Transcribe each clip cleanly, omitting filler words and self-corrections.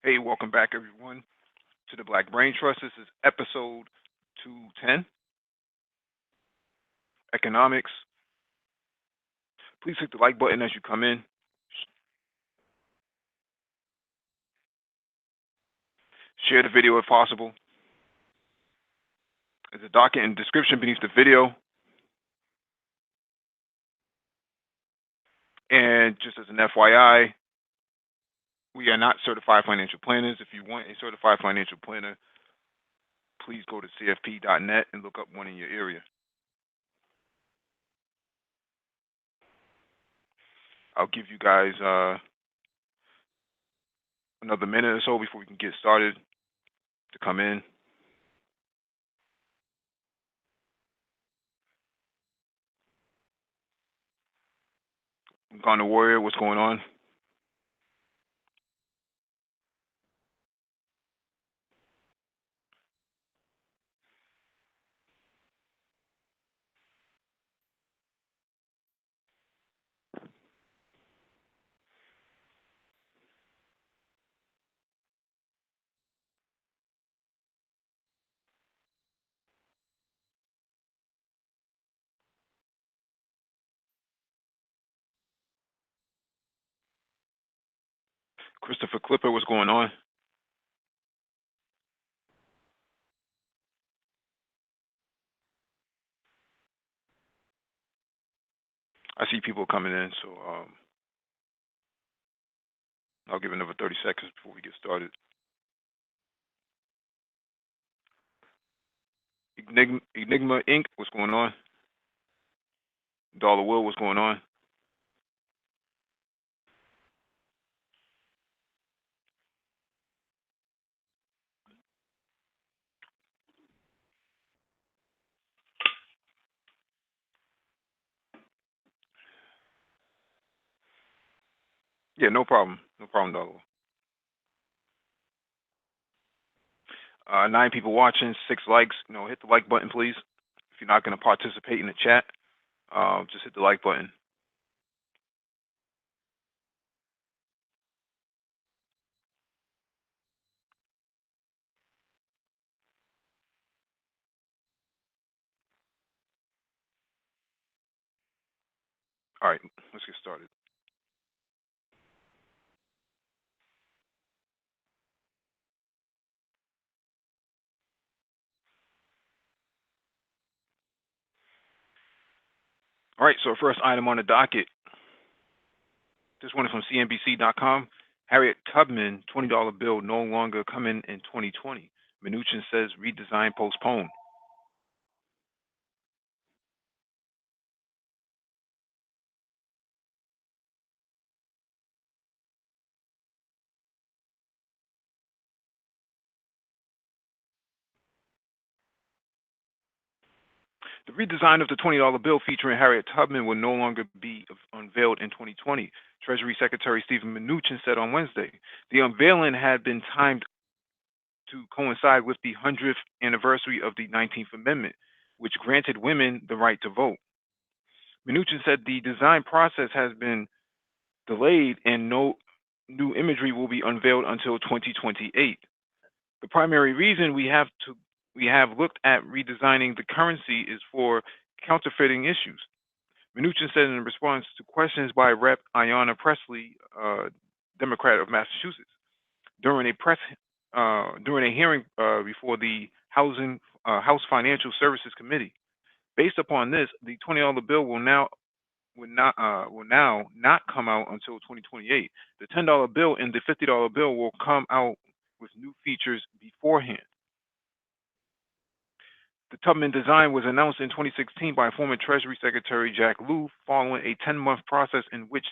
Hey, welcome back, everyone, to the Black Brain Trust. This is episode 210, Economics. Please hit the like button as you come in. Share the video if possible. There's a docket and description beneath the video. And just as an FYI, we are not certified financial planners. If you want a certified financial planner, please go to cfp.net and look up one in your area. I'll give you guys another minute or so before we can get started to come in. Gone to Warrior, what's going on? Christopher Clipper, what's going on? I see people coming in, so I'll give another 30 seconds before we get started. Enigma Inc., what's going on? Dollar Will, what's going on? Yeah, no problem. No problem, Dollar Will. 9 people watching, 6 likes. Hit the like button, please. If you're not going to participate in the chat, just hit the like button. All right, let's get started. All right, so first item on the docket. This one is from CNBC.com. Harriet Tubman $20 bill no longer coming in 2020. Mnuchin says redesign postponed. The redesign of the $20 bill featuring Harriet Tubman will no longer be unveiled in 2020, Treasury Secretary Stephen Mnuchin said on Wednesday. The unveiling had been timed to coincide with the 100th anniversary of the 19th Amendment, which granted women the right to vote. Mnuchin said the design process has been delayed and no new imagery will be unveiled until 2028. The primary reason we have looked at redesigning the currency is for counterfeiting issues. Mnuchin said in response to questions by Rep. Ayanna Pressley, Democrat of Massachusetts, during a hearing before the House Financial Services Committee. Based upon this, the $20 bill will now not come out until 2028. The $10 bill and the $50 bill will come out with new features beforehand. The Tubman design was announced in 2016 by former Treasury Secretary Jack Lew following a 10-month process in which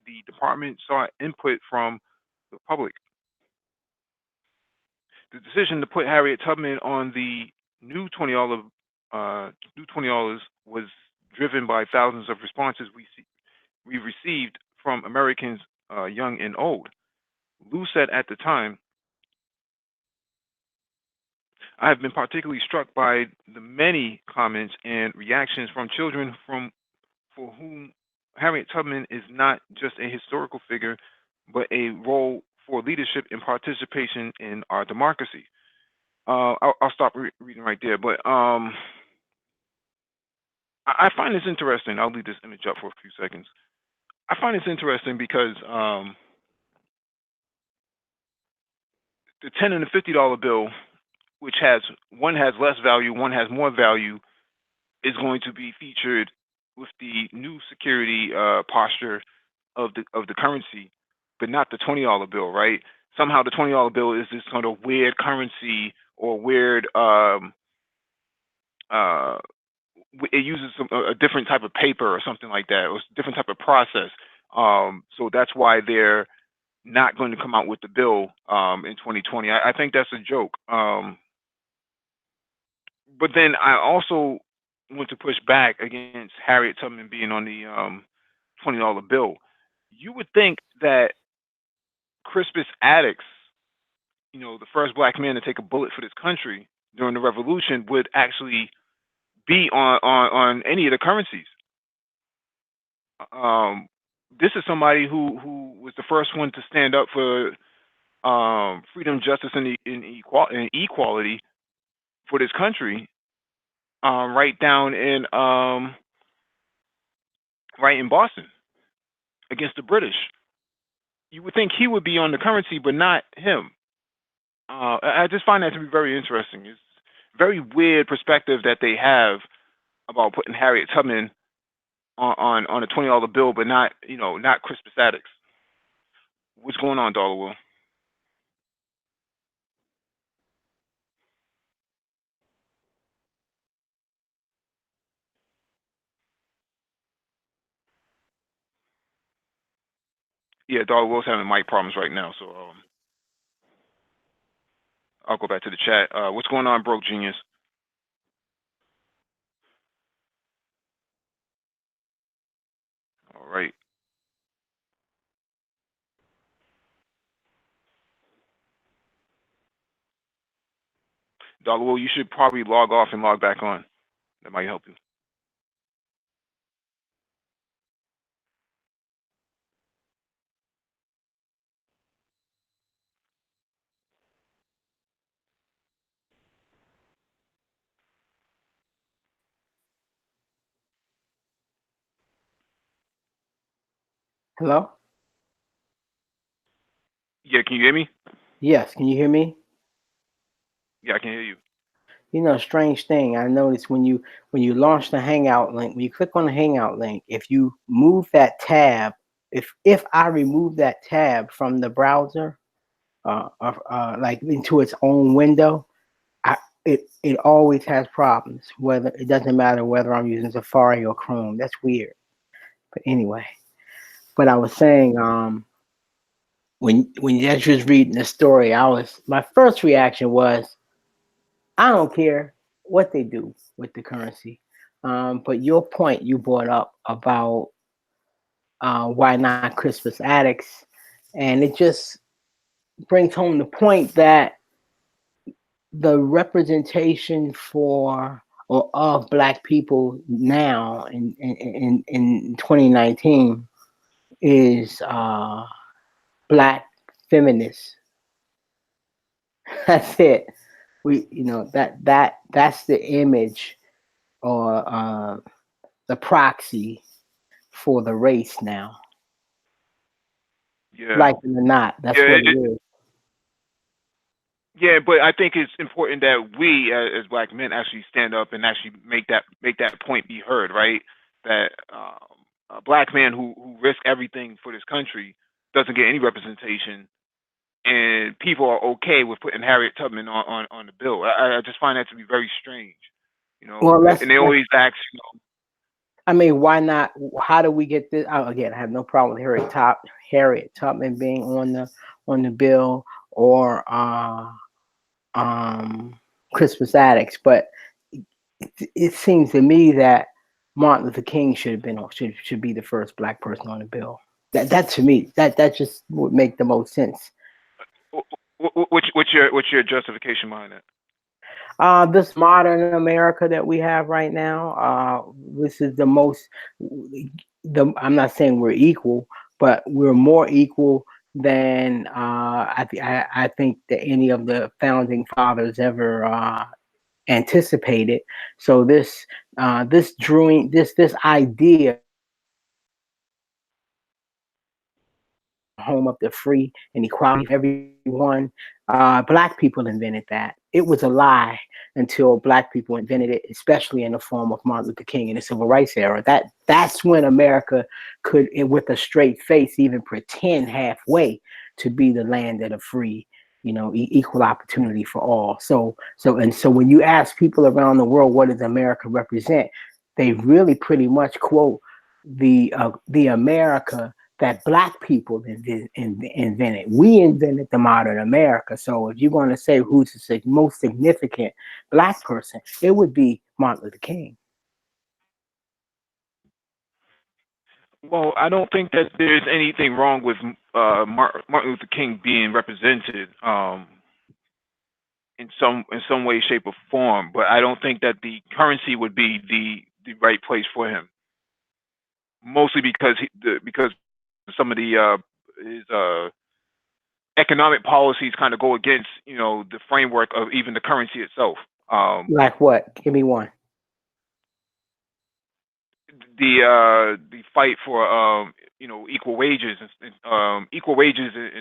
the department sought input from the public. The decision to put Harriet Tubman on the new $20 was driven by thousands of responses we received from Americans young and old. Lew said at the time, I have been particularly struck by the many comments and reactions from children for whom Harriet Tubman is not just a historical figure, but a role for leadership and participation in our democracy. I'll stop reading right there, but I find this interesting. I'll leave this image up for a few seconds. I find this interesting because the 10 and the $50 bill, which has one has less value, one has more value, is going to be featured with the new security posture of the currency, but not the $20 bill, right? Somehow the $20 bill is this kind of weird currency or weird. It uses a different type of paper or something like that, or a different type of process. So that's why they're not going to come out with the bill in 2020. I think that's a joke. But then I also want to push back against Harriet Tubman being on the $20 bill. You would think that Crispus Attucks, the first black man to take a bullet for this country during the Revolution, would actually be on any of the currencies. This is somebody who was the first one to stand up for freedom, justice, and equality for this country, right in Boston against the British. You would think he would be on the currency, but not him. I just find that to be very interesting. It's a very weird perspective that they have about putting Harriet Tubman on a $20 bill, but not Crispus Attucks. What's going on, Dollar Will? Yeah, Dollar Will's having mic problems right now, so I'll go back to the chat. What's going on, Broke Genius? All right. Dollar Will, you should probably log off and log back on. That might help you. Hello? Yeah, can you hear me? Yes, can you hear me? Yeah, I can hear you. Strange thing. I noticed when you launch the Hangout link, when you click on the Hangout link, if you move that tab, if I remove that tab from the browser, like into its own window, it always has problems. Whether it doesn't matter whether I'm using Safari or Chrome. That's weird. But anyway, but I was saying, when you was reading the story, my first reaction was, I don't care what they do with the currency. But your point you brought up about why not Crispus Attucks, and it just brings home the point that the representation for or of Black people now in 2019 is Black feminists. That's it. That's the image or the proxy for the race now. Yeah. Like it or not, that's what it is. Yeah, but I think it's important that we, as Black men, actually stand up and actually make that point be heard, right? That a Black man who risked everything for this country doesn't get any representation, and people are okay with putting Harriet Tubman on the bill. I just find that to be very strange, Well, and they always ask, I mean, why not? How do we get this? Again, I have no problem with Harriet Tubman being on the bill, or Crispus Attucks, but it seems to me that Martin Luther King should be the first Black person on the bill. That to me, that just would make the most sense. What's your justification behind that? This modern America that we have right now, this is the most. I'm not saying we're equal, but we're more equal I think that any of the founding fathers ever anticipated. So this idea home of the free and equality for everyone. Black people invented that. It was a lie until black people invented it, especially in the form of Martin Luther King in the civil rights era. That's when America could, with a straight face, even pretend halfway to be the land of the free, equal opportunity for all. So when you ask people around the world what does America represent, they really pretty much quote the America that black people invented. We invented the modern America. So if you're going to say who's the most significant black person, it would be Martin Luther King. Well, I don't think that there's anything wrong with Martin Luther King being represented in some way, shape, or form. But I don't think that the currency would be the right place for him. Mostly because some of the his economic policies kind of go against the framework of even the currency itself. Like what? Give me one. The fight for equal wages and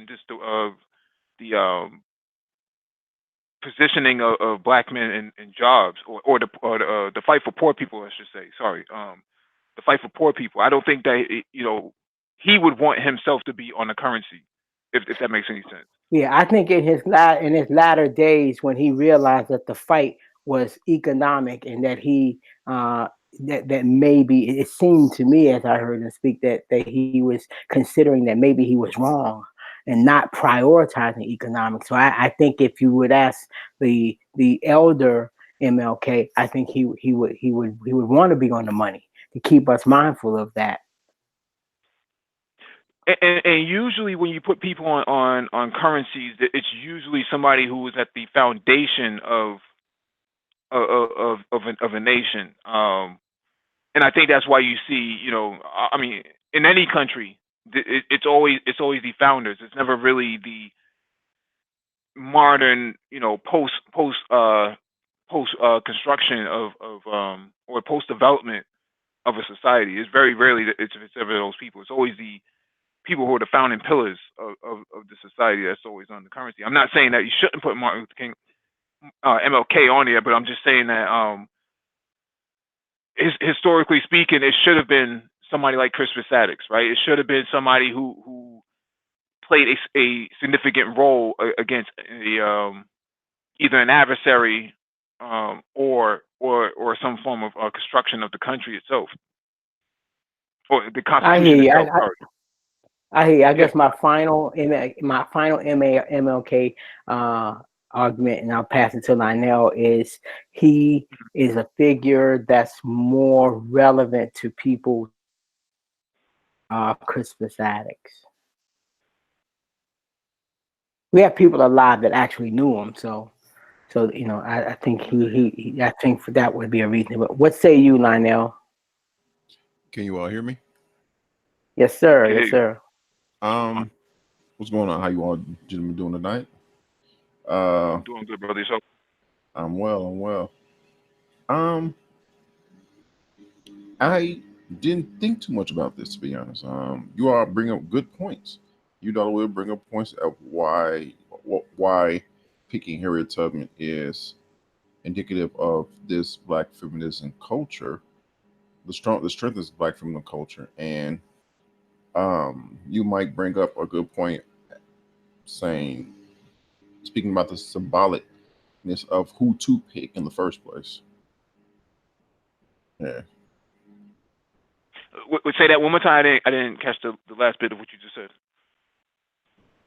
just the positioning of black men in jobs, or the fight for poor people, I should say. Sorry, the fight for poor people. I don't think that he would want himself to be on the currency, if that makes any sense. Yeah, I think in his latter days when he realized that the fight was economic and that that maybe it seemed to me as I heard him speak that he was considering that maybe he was wrong and not prioritizing economics. So I think if you would ask the elder MLK, I think he would want to be on the money to keep us mindful of that. And usually when you put people on currencies, it's usually somebody who is at the foundation of a nation. And I think that's why you see, I mean, in any country, it's always the founders. It's never really the modern, post construction of or post development of a society. It's very rarely that it's ever those people. It's always the people who are the founding pillars of the society that's always on the currency. I'm not saying that you shouldn't put Martin Luther King, MLK on there, but I'm just saying that historically speaking, it should have been somebody like Crispus Attucks, right? It should have been somebody who played a significant role against either an adversary, or some form of construction of the country itself, or the I hear Constitution you. itself. Sorry. I Yeah. guess my final MLK uh, argument, and I'll pass it to Lionel, is he is a figure that's more relevant to people. Crispus Attucks. We have people alive that actually knew him, so I think I think for that would be a reason. But what say you, Lionel? Can you all hear me? Yes, sir. Can hear Yes, you. sir. Um, what's going on? How you all gentlemen doing tonight? I'm doing good, brother. So I'm well. I'm well. Um, I didn't think too much about this, to be honest. You all bring up good points. You all will bring up points of why picking Harriet Tubman is indicative of this Black feminism culture, the strength of this Black feminine culture, and you might bring up a good point saying, speaking about the symbolicness of who to pick in the first place. Yeah. say that one more time. I didn't catch the last bit of what you just said.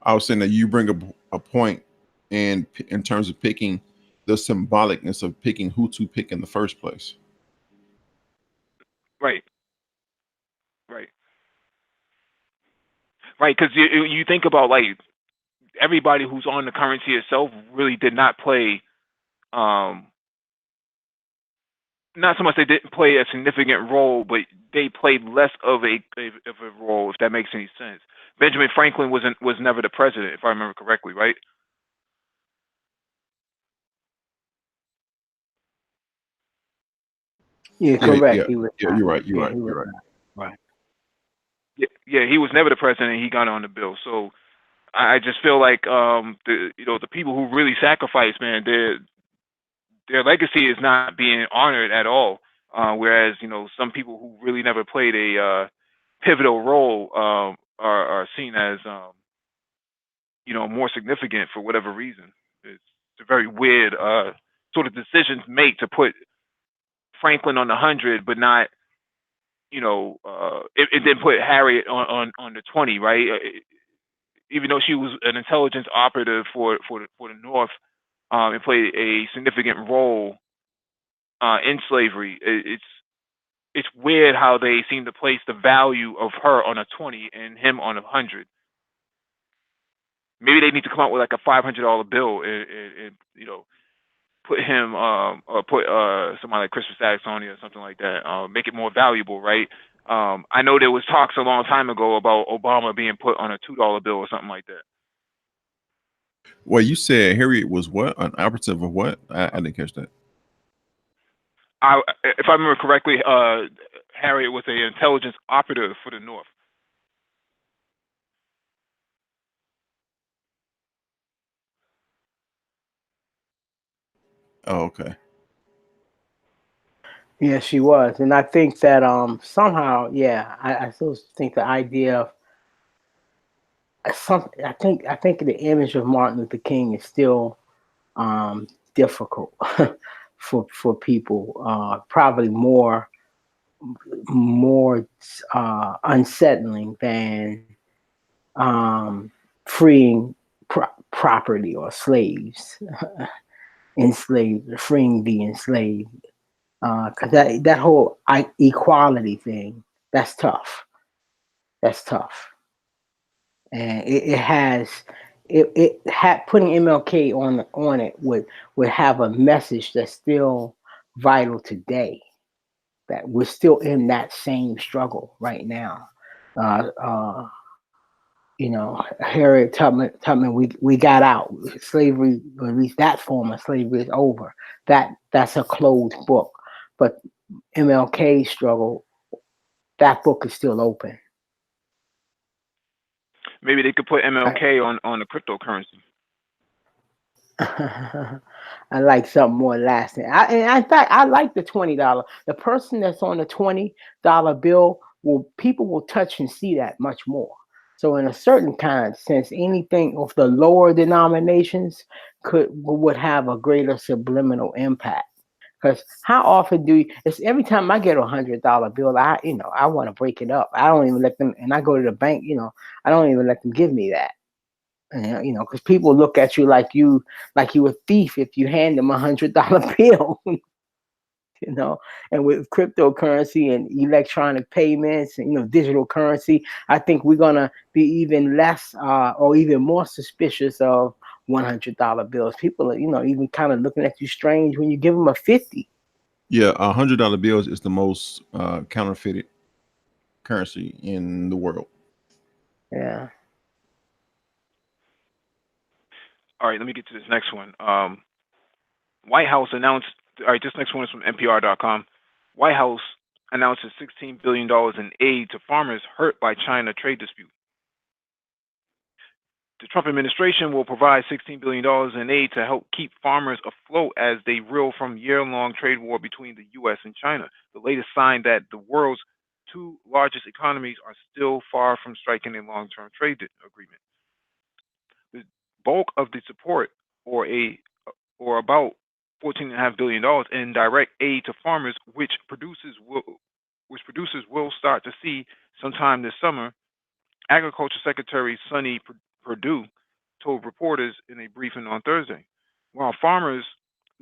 I was saying that you bring up a point in terms of picking the symbolicness of picking who to pick in the first place. Right. Right. Right. Because you think about, like, everybody who's on the currency itself really did not play, um not so much they didn't play a significant role, but they played less of a role, if that makes any sense. Benjamin Franklin was never the president, if I remember correctly, right? Yeah, Yeah, correct. He was yeah. not. You're right. You're Yeah, right. he was You're right. not. Right. Yeah, he was never the president. He got on the bill. So I just feel like the people who really sacrificed, man, their legacy is not being honored at all. Whereas some people who really never played a pivotal role are seen as more significant for whatever reason. It's a very weird sort of decision to make to put Franklin on the 100, but not it didn't put Harriet on the 20, right? Even though she was an intelligence operative for the North, and played a significant role in slavery. It's weird how they seem to place the value of her on a 20 and him on a 100. Maybe they need to come out with like a $500 bill and put him or put somebody like Christopher Saxony or something like that. Make it more valuable, right? I know there was talks a long time ago about Obama being put on a $2 bill or something like that. Well, you said Harriet was what? An operative of what? I didn't catch that. If I remember correctly, Harriet was an intelligence operative for the North. Oh, okay. Yeah, she was, and I think that somehow, yeah, I still think the idea of something. I think the image of Martin Luther King is still difficult for people. Probably more unsettling than freeing property or slaves, enslaved, freeing the enslaved. Because that whole equality thing, that's tough. That's tough, and it has it had putting MLK on it would have a message that's still vital today. That we're still in that same struggle right now. Uh, uh, Harriet Tubman, we got out. Slavery, or at least that form of slavery, is over. That's a closed book. But MLK's struggle, that book is still open. Maybe they could put I, MLK on the cryptocurrency. I like something more lasting. In fact, I like the $20. The person that's on the $20 bill people will touch and see that much more. So in a certain kind of sense, anything of the lower denominations would have a greater subliminal impact. Because how often it's every time I get $100 bill, I want to break it up. I don't even let them, and I go to the bank, I don't even let them give me that. Because people look at you like you a thief if you hand them $100 bill. And with cryptocurrency and electronic payments and digital currency, I think we're gonna be even less or even more suspicious of $100 bills. People are even kind of looking at you strange when you give them a 50. Yeah, $100 bills is the most counterfeited currency in the world. Yeah. All right, let me get to this next one. White House announced. All right, this next one is from NPR.com. White House announces $16 billion in aid to farmers hurt by China trade dispute. The Trump administration will provide $16 billion in aid to help keep farmers afloat as they reel from year-long trade war between the U.S. and China, the latest sign that the world's two largest economies are still far from striking a long-term trade agreement. The bulk of the support, or about $14.5 billion in direct aid to farmers, which producers will start to see sometime this summer, Agriculture Secretary Sonny Perdue told reporters in a briefing on Thursday. While farmers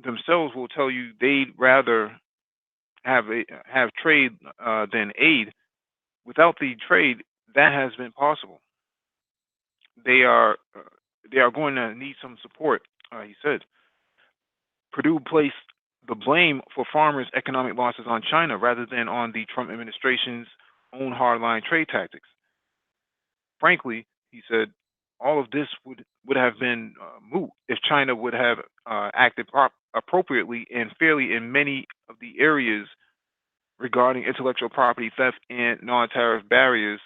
themselves will tell you they'd rather have trade than aid, without the trade, that has been possible. They are going to need some support, he said. Purdue placed the blame for farmers' economic losses on China rather than on the Trump administration's own hardline trade tactics. Frankly, He said all of this would have been moot if China would have acted appropriately and fairly in many of the areas regarding intellectual property theft and non-tariff barriers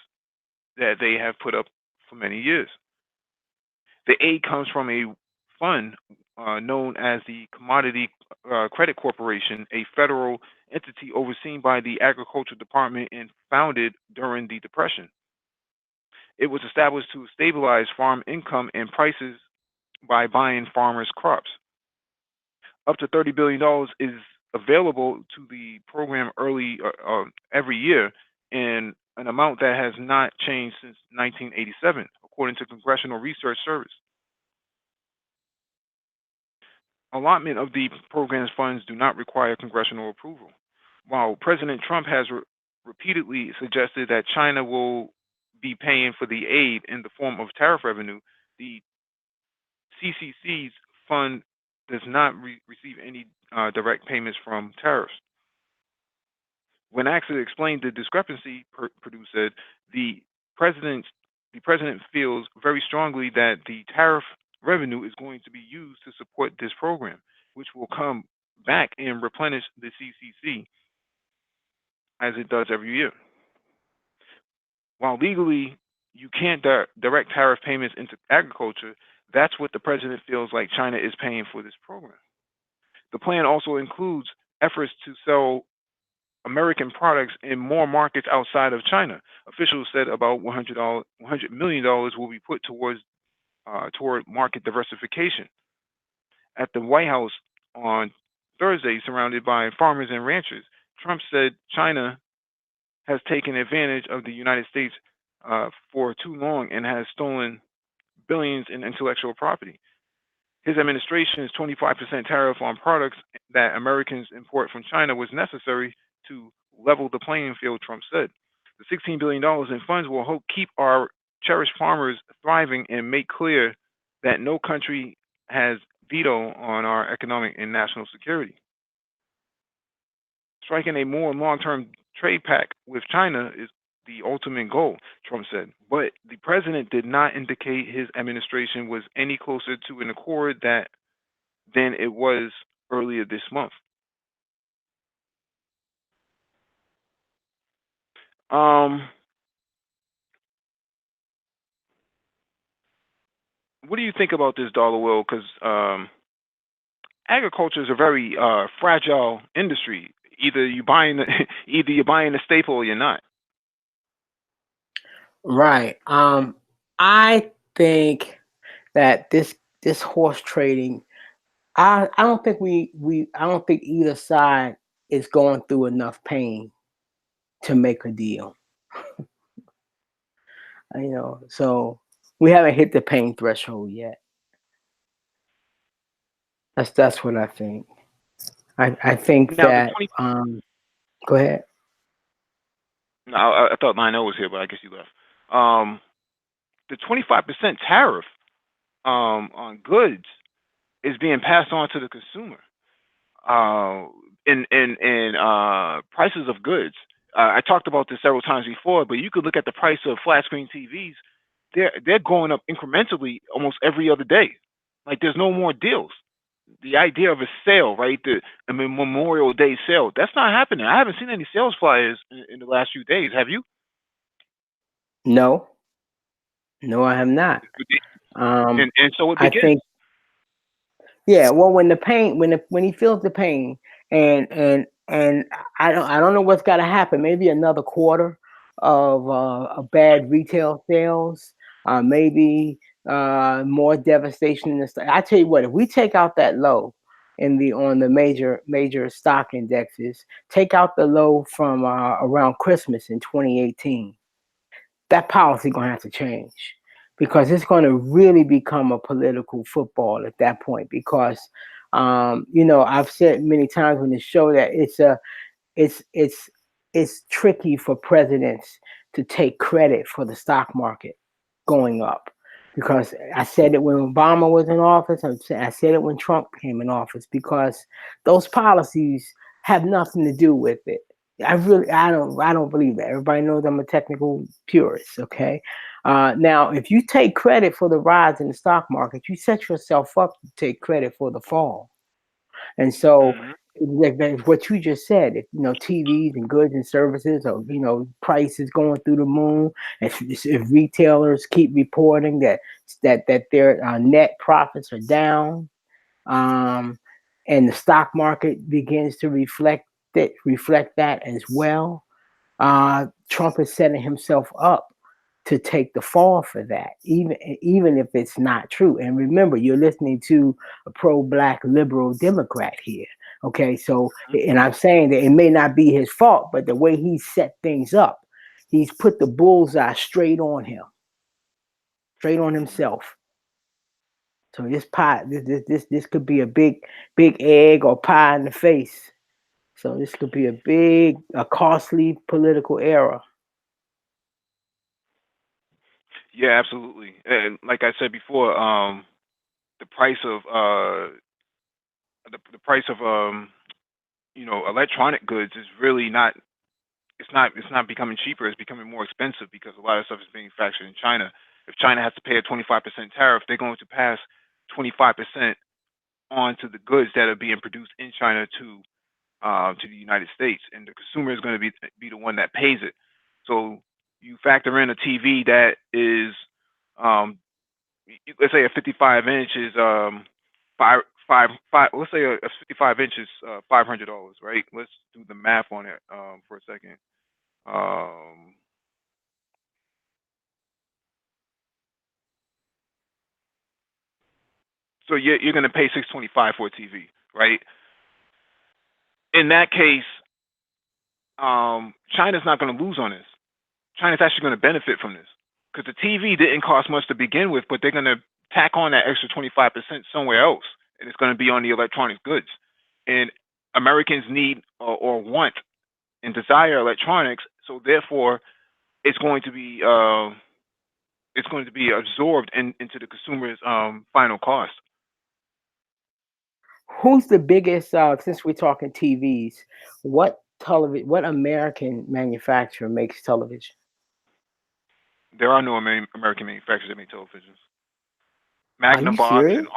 that they have put up for many years. The aid comes from a fund known as the Commodity Credit Corporation, a federal entity overseen by the Agriculture Department and founded during the Depression. It was established to stabilize farm income and prices by buying farmers' crops. Up to $30 billion is available to the program every year, and an amount that has not changed since 1987, according to Congressional Research Service. Allotment of the program's funds do not require congressional approval. While President Trump has repeatedly suggested that China will be paying for the aid in the form of tariff revenue, the CCC's fund does not receive any direct payments from tariffs. When asked to explain the discrepancy, Perdue said, the president feels very strongly that the tariff revenue is going to be used to support this program, which will come back and replenish the CCC as it does every year. While legally you can't direct tariff payments into agriculture, that's what the president feels like China is paying for this program. The plan also includes efforts to sell American products in more markets outside of China. Officials said about $100 million will be put toward market diversification. At the White House on Thursday, surrounded by farmers and ranchers, Trump said China has taken advantage of the United States for too long and has stolen billions in intellectual property. His administration's 25% tariff on products that Americans import from China was necessary to level the playing field, Trump said. The $16 billion in funds will help keep our cherished farmers thriving and make clear that no country has veto on our economic and national security. Striking a more long-term trade pact with China is the ultimate goal, Trump said. But the president did not indicate his administration was any closer to an accord than it was earlier this month. What do you think about this, Dollar Will? Because agriculture is a very fragile industry. Either you're buying a staple or you're not. Right. I think that this horse trading, I don't think I don't think either side is going through enough pain to make a deal. So we haven't hit the pain threshold yet. That's what I think. I think now, that go ahead. No, I thought Lionel was here, but I guess you left. The 25% tariff on goods is being passed on to the consumer in prices of goods. I talked about this several times before, but you could look at the price of flat screen TVs. They're going up incrementally almost every other day. Like there's no more deals. The idea of a sale, right? The Memorial Day sale, that's not happening. I haven't seen any sales flyers in the last few days. Have you? No, I have not. And so it begins. I think, yeah. Well, when he feels the pain, and I don't know what's got to happen. Maybe another quarter of a bad retail sales. Maybe more devastation in the stock. I tell you what, if we take out that low on the major stock indexes, take out the low from around Christmas in 2018, that policy gonna have to change, because it's going to really become a political football at that point. Because I've said many times on the show that it's tricky for presidents to take credit for the stock market going up, because I said it when Obama was in office, I said it when Trump came in office, because those policies have nothing to do with it. I don't believe that. Everybody knows I'm a technical purist. Okay. Now, if you take credit for the rise in the stock market, you set yourself up to take credit for the fall. And so, Hmm. like what you just said, if TVs and goods and services, or prices going through the moon, if retailers keep reporting that their net profits are down, um, and the stock market begins to reflect that as well. Trump is setting himself up to take the fall for that, even if it's not true. And remember, you're listening to a pro-black liberal Democrat here. Okay, so and I'm saying that it may not be his fault, but the way he set things up, he's put the bullseye straight on him, straight on Hmm. himself. So this pie, this could be a big egg or pie in the face. So this could be a costly political error. Yeah, absolutely. And like I said before, the price of the price of electronic goods is really not. It's not becoming cheaper. It's becoming more expensive because a lot of stuff is being manufactured in China. If China has to pay a 25% tariff, they're going to pass 25% on to the goods that are being produced in China to the United States, and the consumer is going to be the one that pays it. So you factor in a TV that is, um, let's say a 55 inch is five. Let's say a 55 inch is $500, right? Let's do the math on it for a second. Um, so you're going to pay 625 for a TV, right? In that case, China's not going to lose on this. China's actually going to benefit from this because the TV didn't cost much to begin with, but they're going to tack on that extra 25% somewhere else, and it's going to be on the electronic goods. And Americans need or want and desire electronics, so therefore it's going to be absorbed into the consumer's final cost. Who's the biggest? Since we're talking TVs, what American manufacturer makes television? There are no American manufacturers that make televisions. Are you Magnavox and serious?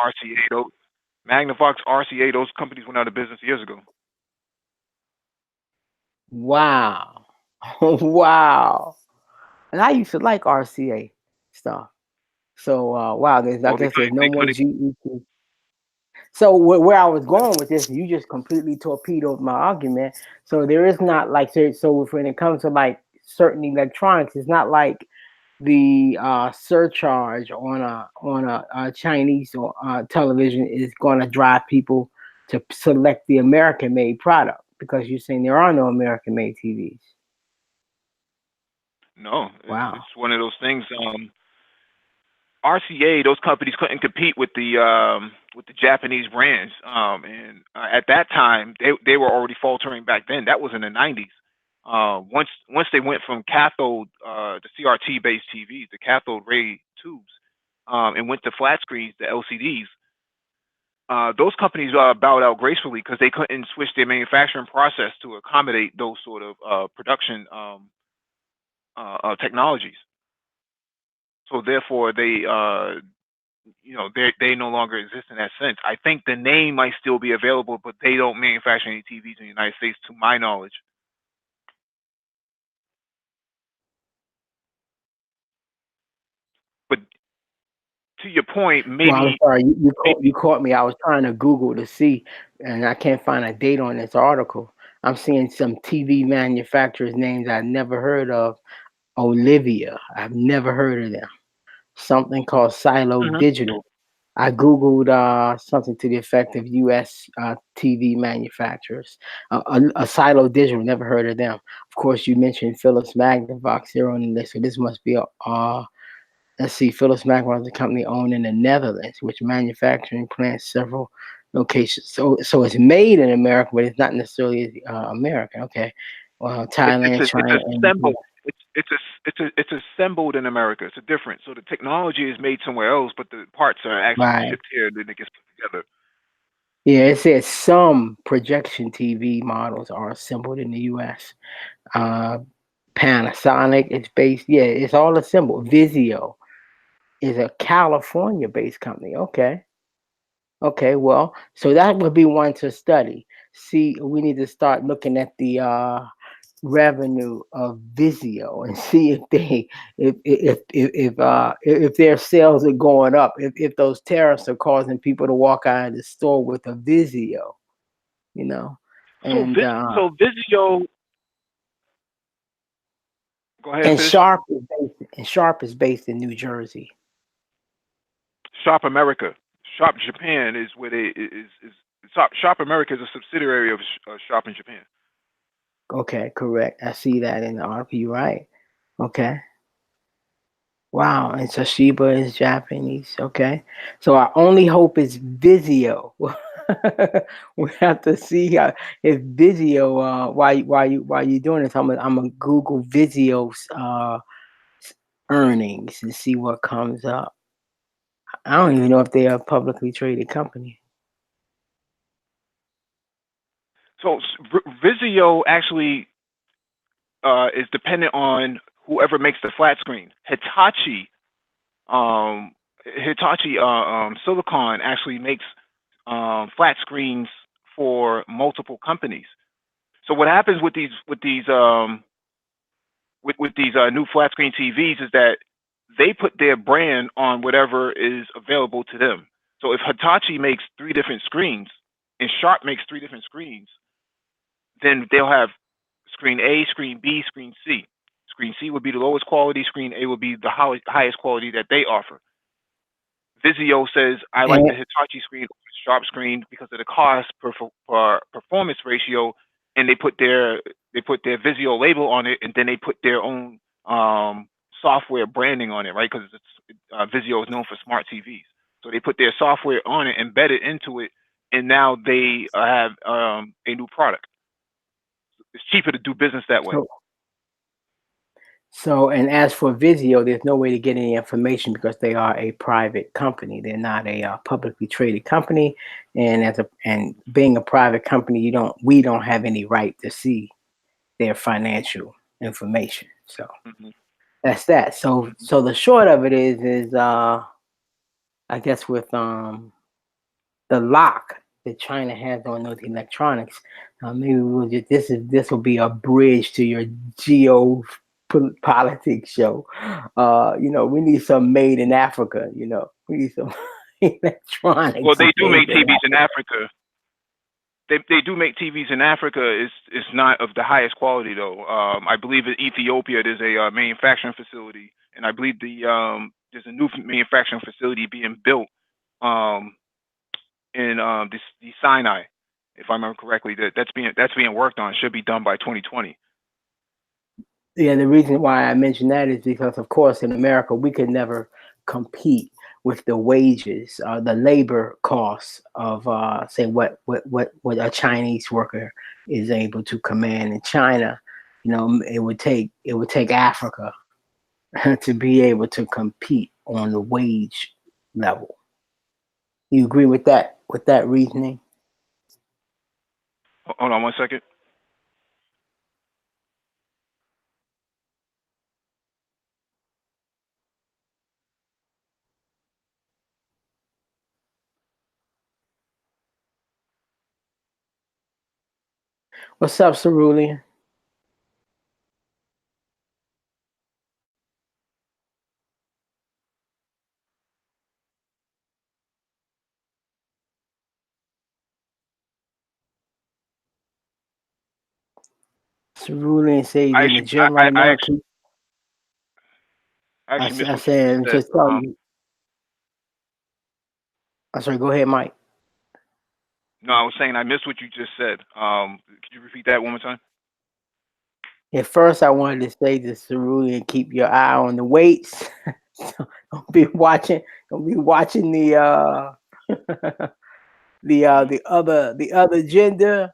RCA, Magnavox, RCA, those companies went out of business years ago. Wow, wow. And I used to like RCA stuff. So wow, I Well, guess there's no they more couldn't. GE. So where I was going with this, you just completely torpedoed my argument. So there is not like when it comes to like certain electronics, it's not like the surcharge on a Chinese or television is going to drive people to select the American made product because you're saying there are no American made TVs. No, Wow. it's one of those things. RCA, those companies couldn't compete with the Japanese brands, and at that time they were already faltering back then. That was in the '90s. Once they went from cathode the CRT based TVs, the cathode ray tubes, and went to flat screens, the LCDs. Those companies bowed out gracefully because they couldn't switch their manufacturing process to accommodate those sort of production technologies. So therefore, they no longer exist in that sense. I think the name might still be available, but they don't manufacture any TVs in the United States, to my knowledge. But to your point, Well, I'm maybe, sorry, maybe you caught me. I was trying to Google to see, and I can't find a date on this article. I'm seeing some TV manufacturers' names I've never heard of. Olivia, I've never heard of them. Something called Silo Mhm. Digital. I googled something to the effect of U.S. TV manufacturers. A Silo Digital, never heard of them. Of course, you mentioned Philips Magnavox here on the list, so this must be a let's see, Philips Magnavox is a company owned in the Netherlands, which manufacturing plants several locations. So it's made in America, but it's not necessarily American. Okay. Well, Thailand, It's China, and Japan. assembled. It's assembled in America. It's a different. So the technology is made somewhere else, but the parts are actually Right. shipped here, and then it gets put together. Yeah, it says some projection TV models are assembled in the U.S. Uh, Panasonic is based. Yeah, it's all assembled. Vizio is a California-based company. Okay. Okay, well, so that would be one to study. See, we need to start looking at the revenue of Vizio and see if they if their sales are going up, if those tariffs are causing people to walk out of the store with a Vizio, you know. So And Vizio, go ahead and and finish. Sharp is based in New Jersey. Shop America, Shop Japan is where they is Shop America is a subsidiary of Shop in Japan. Okay, correct. I see that in the article. You're right. Okay. Wow, and Toshiba is Japanese. Okay, so our only hope is Vizio. We have to see if Vizio. While you doing this, I'm gonna Google Vizio's earnings and see what comes up. I don't even know if they are a publicly traded company. So Vizio actually is dependent on whoever makes the flat screen. Hitachi Silicon actually makes flat screens for multiple companies. So what happens with these new flat screen TVs is that they put their brand on whatever is available to them. So if Hitachi makes 3 different screens and Sharp makes 3 different screens, then they'll have screen A, screen B, screen C. Screen C would be the lowest quality. Screen A would be the highest quality that they offer. Vizio says, I like the Hitachi screen or the Sharp screen because of the cost per performance ratio, and they put their Vizio label on it, and then they put their own software branding on it, right? Because Vizio is known for smart TVs, so they put their software on it, embedded into it, and now they have a new product. It's cheaper to do business that way. So, and as for Vizio, there's no way to get any information because they are a private company. They're not a publicly traded company, and being a private company, we don't have any right to see their financial information. So that's that. So the short of it is I guess with the lock that China has on those electronics, maybe we'll just this will be a bridge to your geopolitics show. We need some made in Africa. We need some electronics. Well, they do make TVs in Africa. They do make TVs in Africa. It's not of the highest quality though. I believe in Ethiopia there's a manufacturing facility, and I believe there's a new manufacturing facility being built in the Sinai, if I remember correctly. That's being worked on. Should be done by 2020. Yeah, the reason why I mention that is because, of course, in America we could never compete with the wages, the labor costs of, say, what a Chinese worker is able to command in China. It would take Africa to be able to compete on the wage level. You agree with that reasoning? Hold on one second. What's up, Cerulean? Cerulean says in the gym right now. I actually missed I what said, you just just said. tell you. I'm sorry, go ahead, Mike. No, I was saying I missed what you just said. Could you repeat that one more time? At first, I wanted to say to Cerulean, keep your eye on the weights. Don't be watching the the other gender.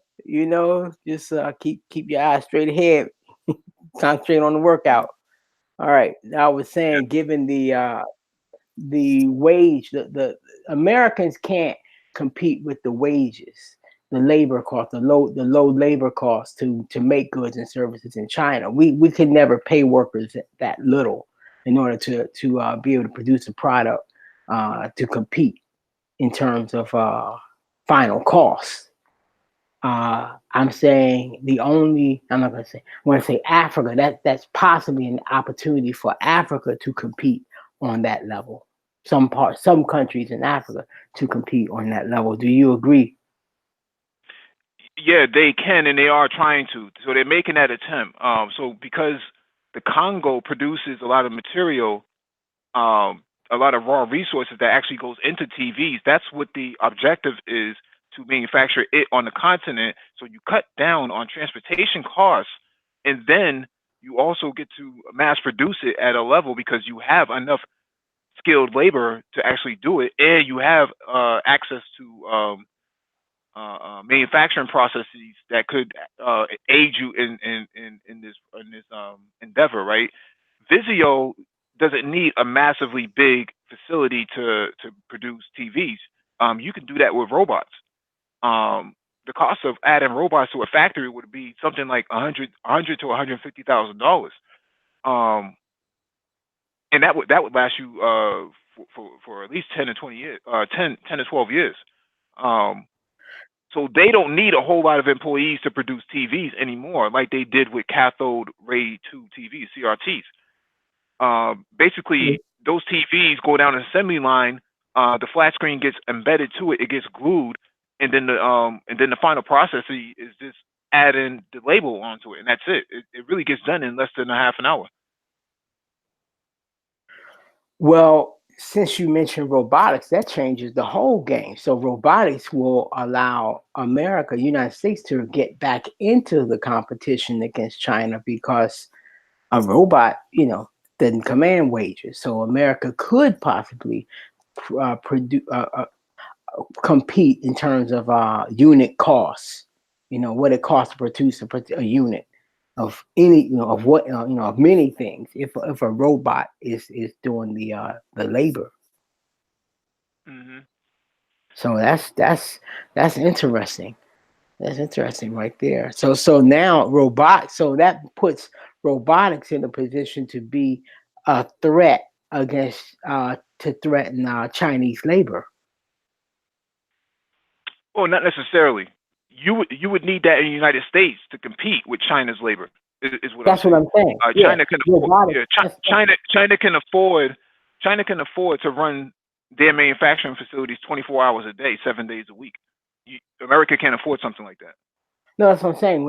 Just keep your eyes straight ahead. Concentrate on the workout. All right. Now I was saying, given the wage, the Americans can't compete with the wages, the labor cost, the low labor cost to make goods and services in China. We could never pay workers that little in order to be able to produce a product to compete in terms of final costs. I'm saying I'm not going to say, when I say Africa, that's possibly an opportunity for Africa to compete on that level. Some countries in Africa to compete on that level. Do you agree? Yeah, they can, and they are trying to. So they're making that attempt. So because the Congo produces a lot of material, a lot of raw resources that actually goes into TVs. That's what the objective is, to manufacture it on the continent. So you cut down on transportation costs, and then you also get to mass produce it at a level because you have enough skilled labor to actually do it, and you have access to manufacturing processes that could aid you in this endeavor, right? Vizio doesn't need a massively big facility to produce TVs. You can do that with robots. The cost of adding robots to a factory would be something like $100 to $150,000. And that would last you for at least 10 to 20 years, 10 to 12 years. So they don't need a whole lot of employees to produce TVs anymore, like they did with cathode ray tube TVs, CRTs. Basically, those TVs go down an assembly line. The flat screen gets embedded to it; it gets glued, and then the final process is just adding the label onto it, and that's it. It really gets done in less than a half an hour. Well, since you mentioned robotics, that changes the whole game. So robotics will allow United States, to get back into the competition against China, because a robot, doesn't command wages. So America could possibly compete in terms of unit costs. What it costs to produce a unit of any, of what, of many things. If a robot is doing the labor. Mm-hmm. So that's interesting. That's interesting right there. So now so that puts robotics in a position to be a threat against to threaten Chinese labor. Well, not necessarily. You would need that in the United States to compete with China's labor. Is what I'm That's saying. what I'm saying. China can afford. Robotics, Yeah, China can afford. China can afford to run their manufacturing facilities 24 hours a day, 7 days a week. America can't afford something like that. No, that's what I'm saying.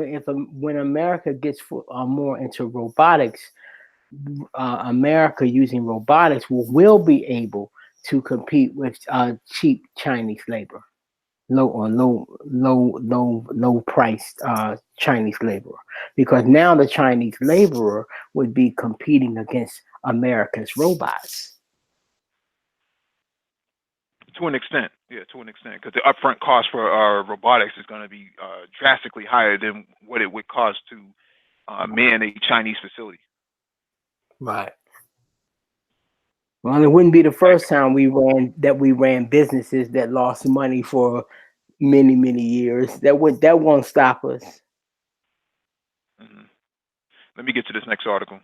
When America gets more into robotics, America using robotics will be able to compete with cheap Chinese labor, low priced Chinese laborer, because now the Chinese laborer would be competing against America's robots. To an extent, yeah, to an extent, because the upfront cost for robotics is going to be drastically higher than what it would cost to man a Chinese facility. Right. Well, it wouldn't be the first time we ran businesses that lost money for many years. That won't stop us. Mm-hmm. Let me get to this next article.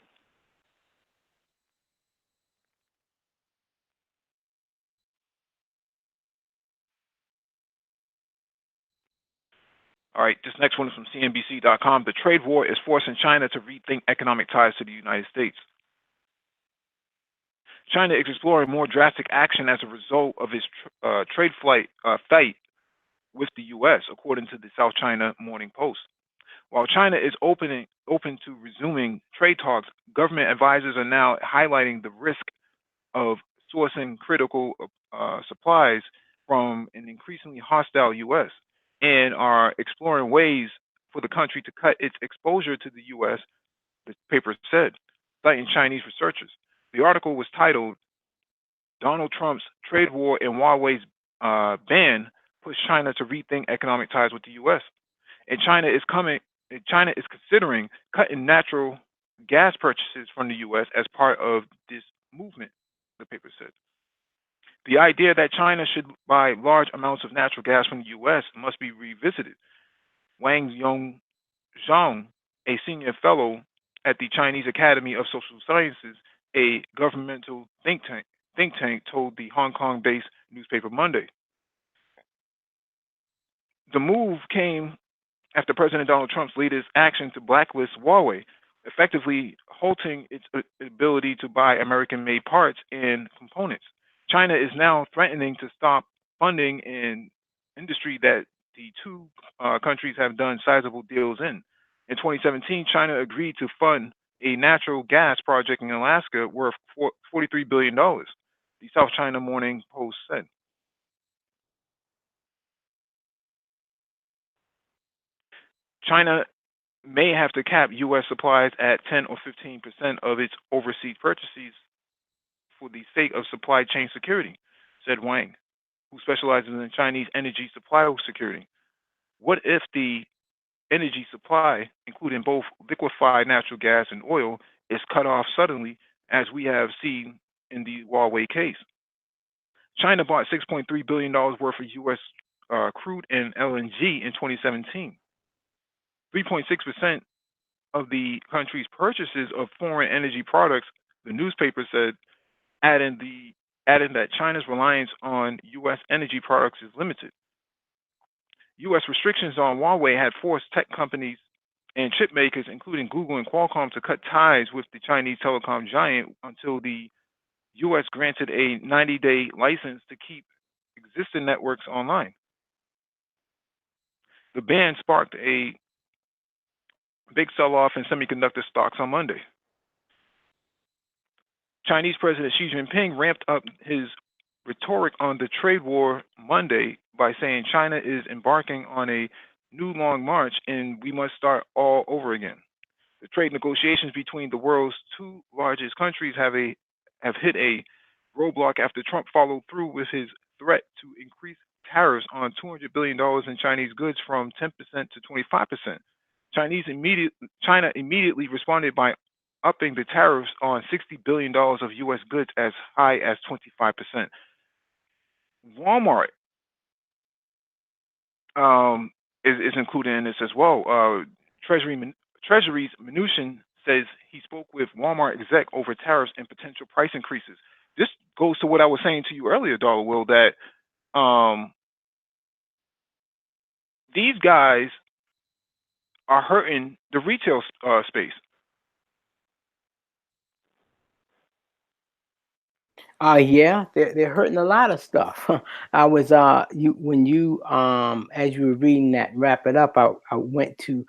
All right, this next one is from CNBC.com. The trade war is forcing China to rethink economic ties to the United States. China is exploring more drastic action as a result of its trade fight with the U.S., according to the South China Morning Post. While China is open to resuming trade talks, government advisors are now highlighting the risk of sourcing critical supplies from an increasingly hostile U.S. and are exploring ways for the country to cut its exposure to the U.S., the paper said, citing Chinese researchers. The article was titled, Donald Trump's Trade War and Huawei's ban push China to rethink economic ties with the U.S. And China is considering cutting natural gas purchases from the U.S. as part of this movement, the paper said. The idea that China should buy large amounts of natural gas from the U.S. must be revisited. Wang Yongzhang, a senior fellow at the Chinese Academy of Social Sciences, a governmental think tank, told the Hong Kong-based newspaper Monday. The move came after President Donald Trump's latest action to blacklist Huawei, effectively halting its ability to buy American-made parts and components. China is now threatening to stop funding an industry that the two countries have done sizable deals in. In 2017, China agreed to fund a natural gas project in Alaska worth $43 billion, the South China Morning Post said. China may have to cap U.S. supplies at 10 or 15% of its overseas purchases for the sake of supply chain security, said Wang, who specializes in Chinese energy supply security. What if the energy supply, including both liquefied natural gas and oil, is cut off suddenly, as we have seen in the Huawei case? China bought $6.3 billion worth of U.S. Crude and LNG in 2017. 3.6% of the country's purchases of foreign energy products, the newspaper said, adding that China's reliance on U.S. energy products is limited. U.S. restrictions on Huawei had forced tech companies and chip makers, including Google and Qualcomm, to cut ties with the Chinese telecom giant until the U.S. granted a 90-day license to keep existing networks online. The ban sparked a big sell-off in semiconductor stocks on Monday. Chinese President Xi Jinping ramped up his rhetoric on the trade war Monday by saying China is embarking on a new long march and we must start all over again. The trade negotiations between the world's two largest countries have hit a roadblock after Trump followed through with his threat to increase tariffs on $200 billion in Chinese goods from 10% to 25%. China immediately responded by upping the tariffs on $60 billion of U.S. goods as high as 25%. Walmart is included in this as well. Treasury's Mnuchin says he spoke with Walmart exec over tariffs and potential price increases. This goes to what I was saying to you earlier, Dollar Will, that these guys are hurting the retail space. Yeah, they're hurting a lot of stuff. I was as you were reading that, wrap it up, I went to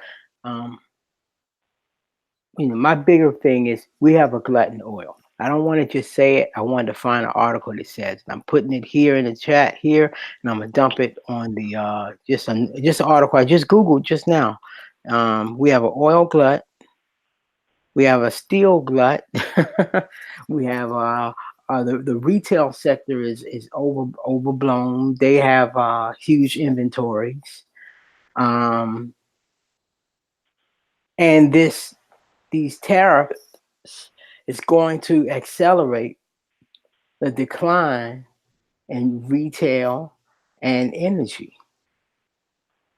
my bigger thing is we have a glut in oil. I don't want to just say it. I wanted to find an article that says, and I'm putting it here in the chat here, and I'm gonna dump it on the just an article I just Googled just now. We have an oil glut. We have a steel glut. We have the retail sector is overblown. They have huge inventories, and these tariffs is going to accelerate the decline in retail and energy.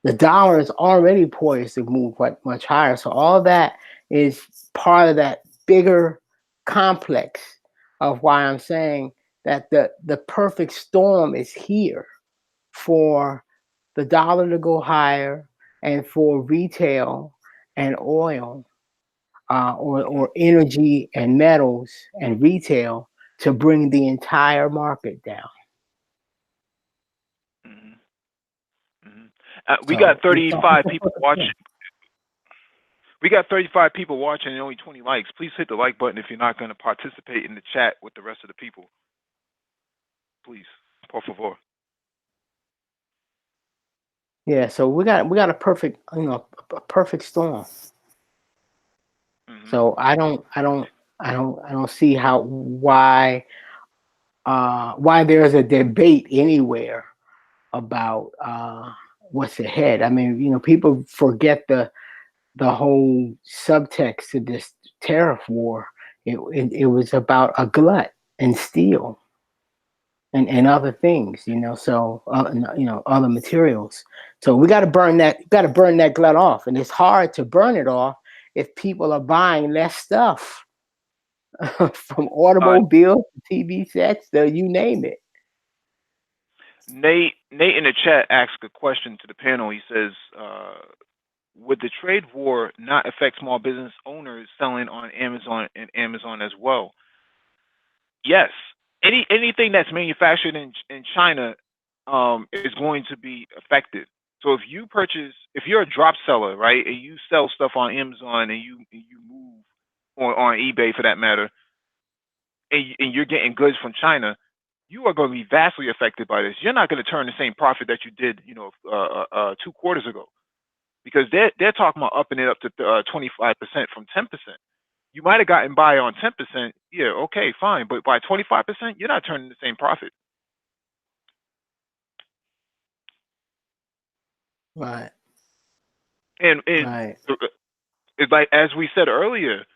The dollar is already poised to move much higher. So all that is part of that bigger complex of why I'm saying that the perfect storm is here for the dollar to go higher and for retail and oil or energy and metals and retail to bring the entire market down. We got 35 people watching. We got 35 people watching and only 20 likes. Please hit the like button if you're not going to participate in the chat with the rest of the people. Please, por favor. Yeah, so we got a perfect, a perfect storm. So I don't see why there's a debate anywhere about what's ahead. I mean, people forget the whole subtext to this tariff war. It was about a glut in steel. and other things, so other materials. So we got to burn that glut off, and it's hard to burn it off if people are buying less stuff from automobiles, TV sets, you name it. Nate in the chat asked a question to the panel. He says, would the trade war not affect small business owners selling on Amazon and Amazon as well? Yes. Anything that's manufactured in China is going to be affected. So if you're a drop seller, right, and you sell stuff on Amazon and you move on eBay for that matter, and you're getting goods from China, you are going to be vastly affected by this. You're not going to turn the same profit that you did, 2 quarters ago, because they're talking about upping it up to 25% from 10%. You might have gotten by on 10%, yeah, okay, fine, but by 25%, you're not turning the same profit. Right. And Right. it's like, as we said earlier,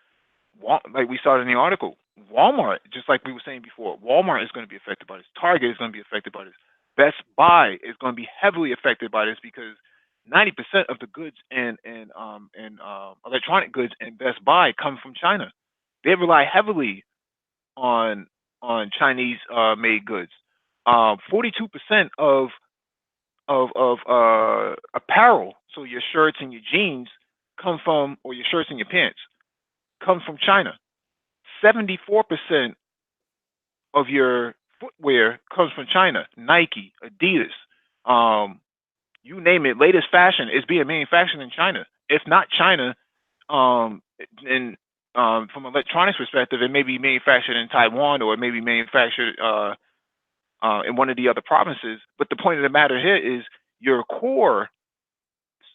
like we started in the article, Walmart, just like we were saying before, Walmart is going to be affected by this. Target is going to be affected by this. Best Buy is going to be heavily affected by this, because 90% of the goods and electronic goods in Best Buy come from China. They rely heavily on Chinese made goods. 42% of apparel, so your shirts and your jeans or your shirts and your pants, come from China. 74% of your footwear comes from China. Nike, Adidas, you name it. Latest fashion is being manufactured in China. If not China, and from an electronics perspective, it may be manufactured in Taiwan, or it may be manufactured in one of the other provinces. But the point of the matter here is your core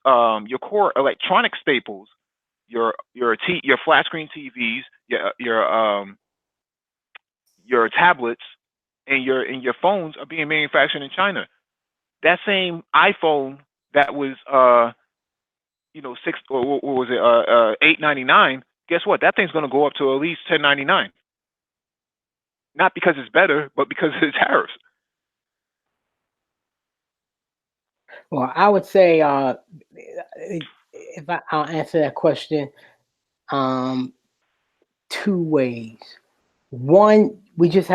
electronic staples, your flat screen TVs, your tablets, and your phones are being manufactured in China. That same iPhone that was what was it, $899? Guess what? That thing's going to go up to at least $1099. Not because it's better, but because of the tariffs. Well, I would say, if I'll answer that question, 2 ways. One, we're just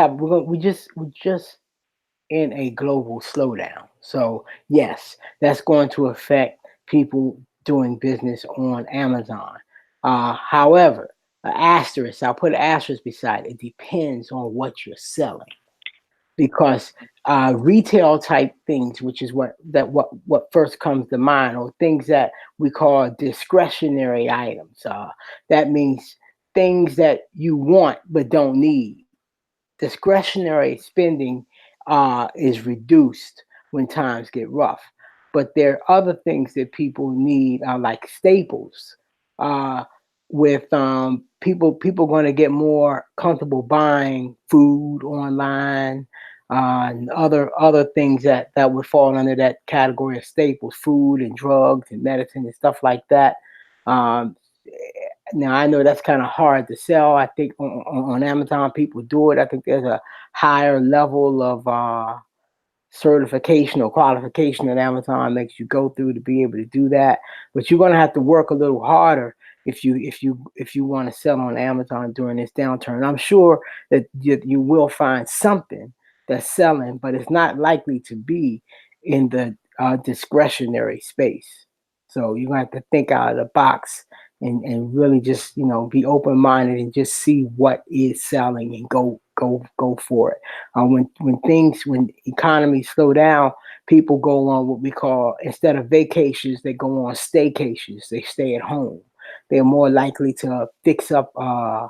in a global slowdown. So yes, that's going to affect people doing business on Amazon. However, I'll put an asterisk beside it. Depends on what you're selling, because retail type things, which is what first comes to mind, or things that we call discretionary items. That means things that you want but don't need. Discretionary spending is reduced when times get rough, but there are other things that people need, like staples. With people going to get more comfortable buying food online, and other things that would fall under that category of staples, food and drugs and medicine and stuff like that. Now I know that's kind of hard to sell. I think on Amazon people do it. I think there's a higher level of certification or qualification that Amazon makes you go through to be able to do that. But you're going to have to work a little harder if you want to sell on Amazon during this downturn. I'm sure that you will find something that's selling, but it's not likely to be in the discretionary space. So you're going to have to think out of the box and really just be open-minded and just see what is selling and go for it. When economies slow down, people go on what we call, instead of vacations, they go on staycations. They stay at home. They're more likely to fix up a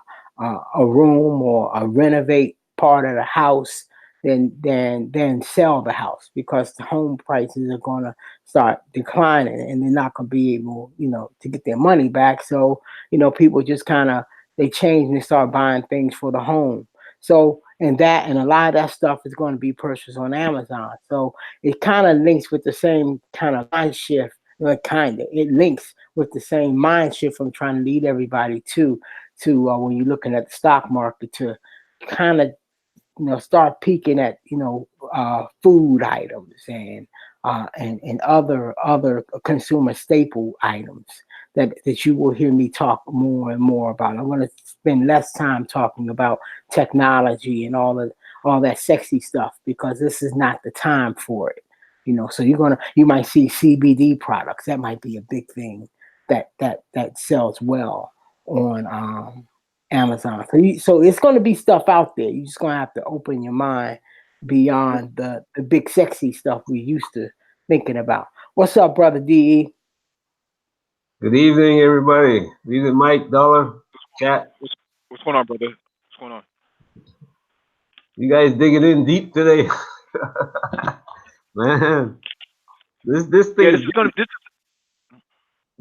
room or renovate part of the house than sell the house, because the home prices are going to start declining and they're not going to be able, to get their money back. So, people just they change and they start buying things for the home. So, and a lot of that stuff is going to be purchased on Amazon. So it kind of links with the same kind of mind shift. It links with the same mind shift I'm trying to lead everybody to when you're looking at the stock market, to kind of start peeking at food items and other consumer staple items that you will hear me talk more and more about. I'm going to spend less time talking about technology and all that sexy stuff, because this is not the time for it. So you might see CBD products. That might be a big thing that sells well on Amazon. So it's going to be stuff out there. You're just going to have to open your mind beyond the big sexy stuff we used to thinking about. What's up, brother DE? Good evening, everybody. Good evening, Mike, Dollar, chat. What's going on, brother? What's going on? You guys digging in deep today, man. This thing. Yeah, is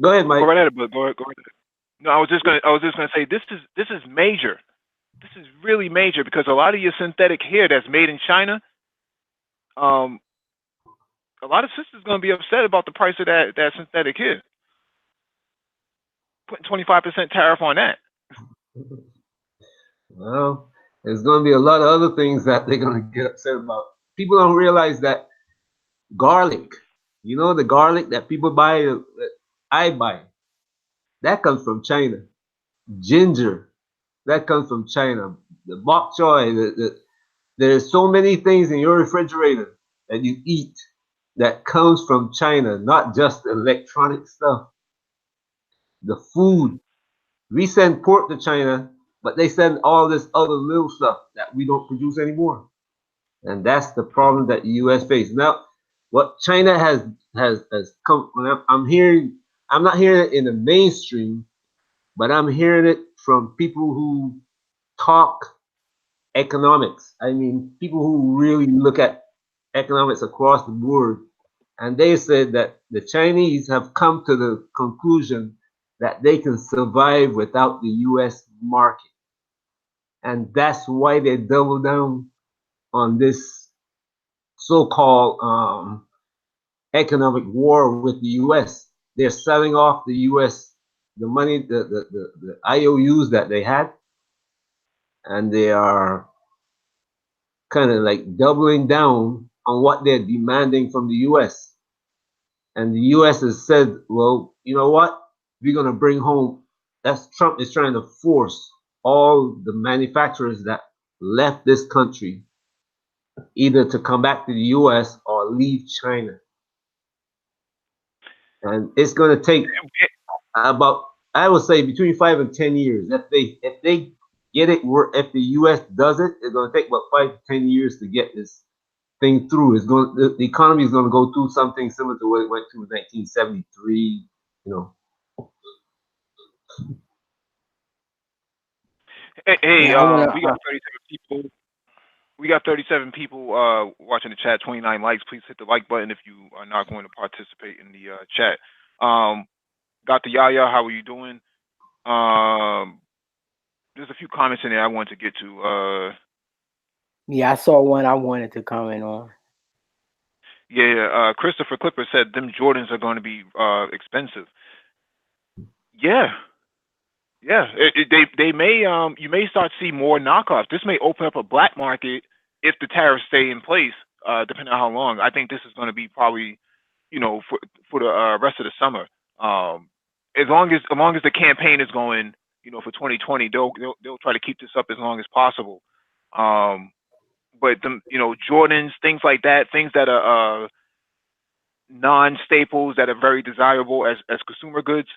Go ahead, Mike. Go right ahead, but go ahead. No, I was just gonna say this is major. This is really major, because a lot of your synthetic hair that's made in China, a lot of sisters gonna be upset about the price of that synthetic hair. Putting 25% tariff on that. Well, there's going to be a lot of other things that they're going to get upset about. People don't realize that garlic, the garlic that people buy, that I buy, that comes from China. Ginger, that comes from China. The bok choy, there's so many things in your refrigerator that you eat that comes from China, not just electronic stuff. The food. We send pork to China, but they send all this other little stuff that we don't produce anymore. And that's the problem that the US faces. Now, what China has come, I'm not hearing it in the mainstream, but I'm hearing it from people who talk economics. I mean, people who really look at economics across the board. And they said that the Chinese have come to the conclusion that they can survive without the US market. And that's why they double down on this so-called economic war with the US. They're selling off the US, the money, the IOUs that they had, and they are kind of like doubling down on what they're demanding from the US. And the US has said, well, you know what? We're going to bring home, that's Trump is trying to force all the manufacturers that left this country either to come back to the US or leave China. And it's going to take about, I would say, between 5 and 10 years. If they get it, if the US does it, it's going to take about 5 to 10 years to get this thing through. The economy is going to go through something similar to what it went through in 1973, Hey, Yeah, we got 37 people. We got 37 people watching the chat, 29 likes. Please hit the like button if you are not going to participate in the chat. Dr. Yaya, how are you doing? There's a few comments in there I want to get to. yeah, I saw one I wanted to comment on. Yeah, Christopher Clipper said them Jordans are going to be expensive. Yeah. They may you may start to see more knockoffs. This may open up a black market if the tariffs stay in place, depending on how long. I think this is going to be probably, for the rest of the summer. As long as the campaign is going, for 2020, they'll try to keep this up as long as possible. But Jordans, things like that, things that are non-staples that are very desirable as consumer goods,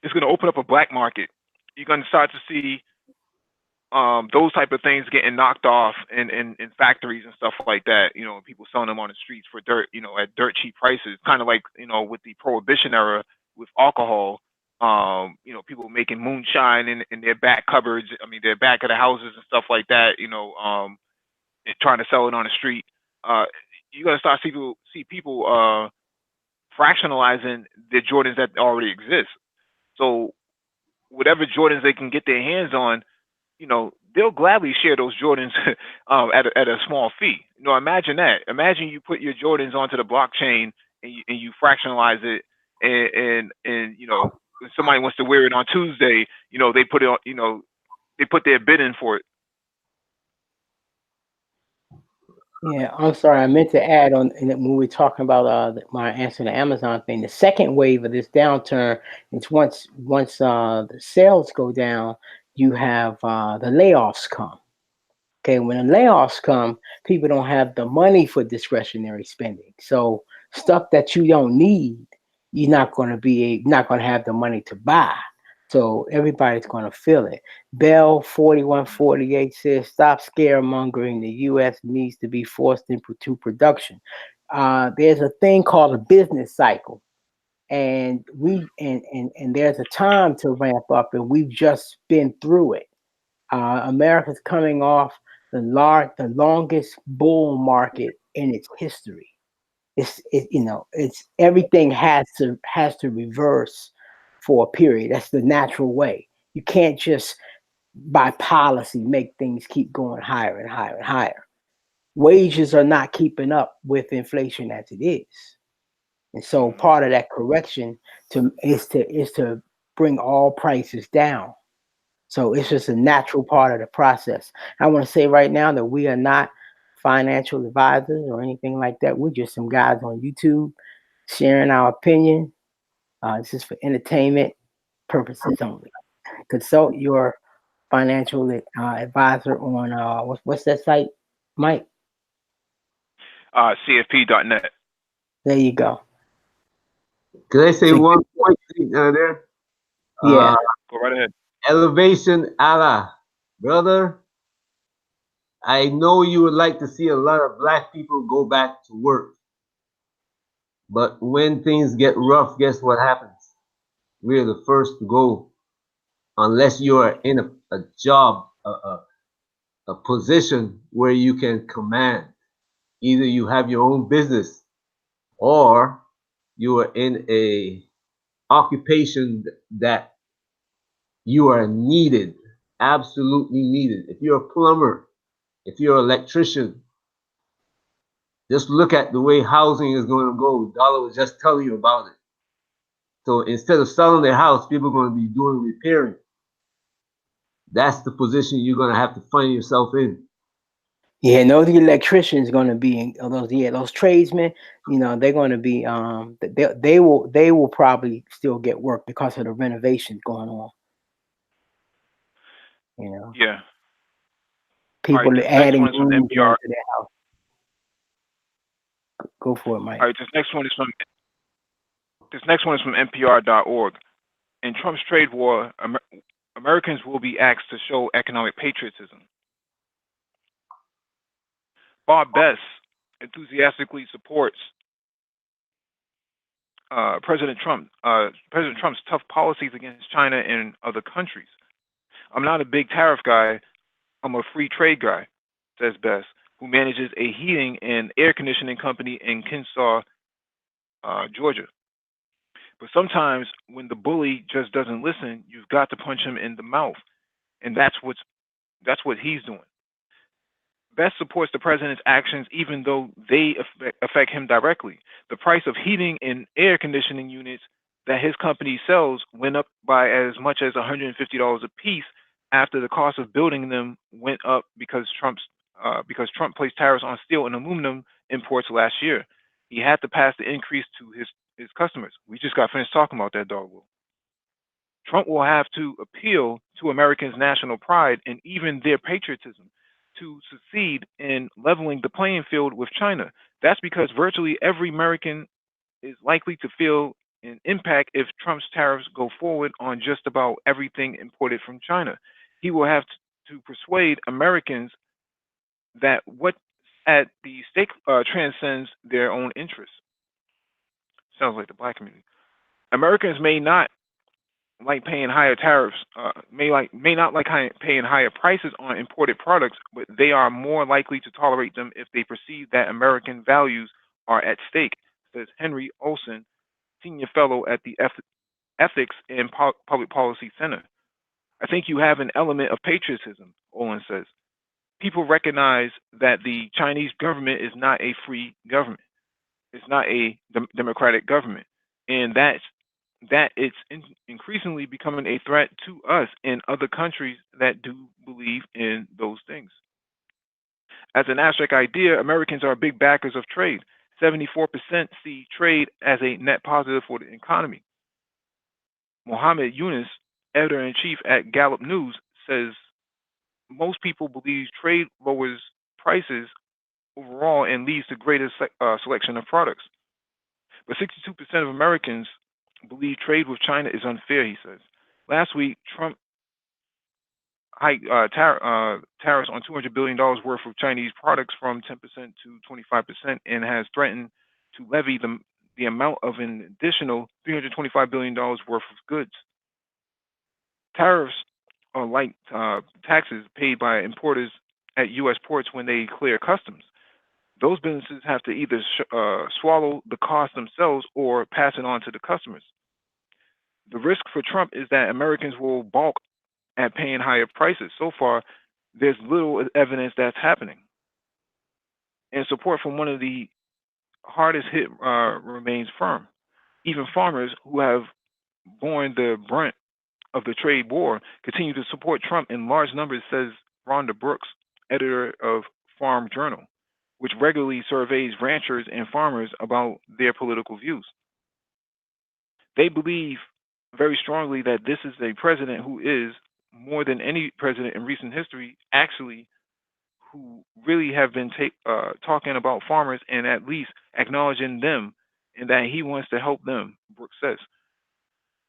it's going to open up a black market. You're going to start to see those type of things getting knocked off in factories and stuff like that. People selling them on the streets for dirt, at dirt cheap prices. Kind of like with the Prohibition era with alcohol. People making moonshine in their back cupboards. I mean, their back of the houses and stuff like that. Trying to sell it on the street. You're gonna start see people fractionalizing the Jordans that already exist. So whatever Jordans they can get their hands on, they'll gladly share those Jordans at a small fee. Imagine that. Imagine you put your Jordans onto the blockchain and you fractionalize it, and if somebody wants to wear it on Tuesday, they put it on, they put their bid in for it. Yeah, I'm sorry. I meant to add on when we were talking about my answer to the Amazon thing. The second wave of this downturn is once the sales go down, you have the layoffs come. Okay, when the layoffs come, people don't have the money for discretionary spending. So stuff that you don't need, not going to have the money to buy. So everybody's going to feel it. Bell 4148 says, "Stop scaremongering. The U.S. needs to be forced into production." There's a thing called a business cycle, and and there's a time to ramp up, and we've just been through it. America's coming off the longest bull market in its history. It's everything has to reverse for a period. That's the natural way. You can't just by policy make things keep going higher and higher and higher. Wages are not keeping up with inflation as it is, and so part of that correction is to bring all prices down. So it's just a natural part of the process. I want to say right now that we are not financial advisors or anything like that. We're just some guys on YouTube sharing our opinion. This is for entertainment purposes only. Consult your financial advisor on what's that site, Mike? CFP.net. There you go. Can I say So, one point there? yeah, Go right ahead. Elevation Allah, brother. I know you would like to see a lot of black people go back to work. But when things get rough, guess what happens? We're the first to go unless you are in a job, a position where you can command. Either you have your own business or you are in a occupation that you are needed, absolutely needed. If you're a plumber, if you're an electrician, just look at the way housing is going to go. Dollar was just telling you about it. So instead of selling their house, people are going to be doing repairing. That's the position you're going to have to find yourself in. yeah. No, the electricians going to be in those tradesmen. They're going to be they will probably still get work because of the renovations going on. Yeah. All right. People This are next adding one is from rooms NPR. into their house. Go for it, Mike. All right. This next one is from NPR.org. In Trump's trade war, Americans will be asked to show economic patriotism. Bob Bess enthusiastically supports President Trump's tough policies against China and other countries. "I'm not a big tariff guy. I'm a free trade guy," says Bess, who manages a heating and air conditioning company in Kennesaw, Georgia. "But sometimes when the bully just doesn't listen, you've got to punch him in the mouth, and that's what he's doing." Best supports the president's actions even though they affect him directly. The price of heating and air conditioning units that his company sells went up by as much as $150 a piece after the cost of building them went up because Trump placed tariffs on steel and aluminum imports last year. He had to pass the increase to his customers. We just got finished talking about that, dog. Trump will have to appeal to Americans' national pride and even their patriotism to succeed in leveling the playing field with China. That's because virtually every American is likely to feel an impact if Trump's tariffs go forward on just about everything imported from China. He will have to persuade Americans that what's at the stake transcends their own interests. Sounds like the black community. Americans may not like paying higher tariffs, may not like paying higher prices on imported products, but they are more likely to tolerate them if they perceive that American values are at stake, says Henry Olson, senior fellow at the Ethics and Public Policy Center. "I think you have an element of patriotism," Olin says. "People recognize that the Chinese government is not a free government. It's not a democratic government, and that it's increasingly becoming a threat to us and other countries that do believe in those things." As an abstract idea, Americans are big backers of trade. 74% see trade as a net positive for the economy. Mohammed Yunus, editor in chief at Gallup News, says most people believe trade lowers prices overall and leads to greater selection of products. But 62% of Americans believe trade with China is unfair, he says. Last week, Trump hiked tariffs on $200 billion worth of Chinese products from 10% to 25% and has threatened to levy the amount of an additional $325 billion worth of goods. Tariffs are like taxes paid by importers at U.S. ports when they clear customs. Those businesses have to either swallow the cost themselves or pass it on to the customers. The risk for Trump is that Americans will balk at paying higher prices. So far, there's little evidence that's happening. And support from one of the hardest hit remains firm. Even farmers who have borne the brunt of the trade war continue to support Trump in large numbers, says Rhonda Brooks, editor of Farm Journal, which regularly surveys ranchers and farmers about their political views. They believe very strongly that this is a president who is, more than any president in recent history, actually, who really have been talking about farmers and at least acknowledging them and that he wants to help them, Brooks says.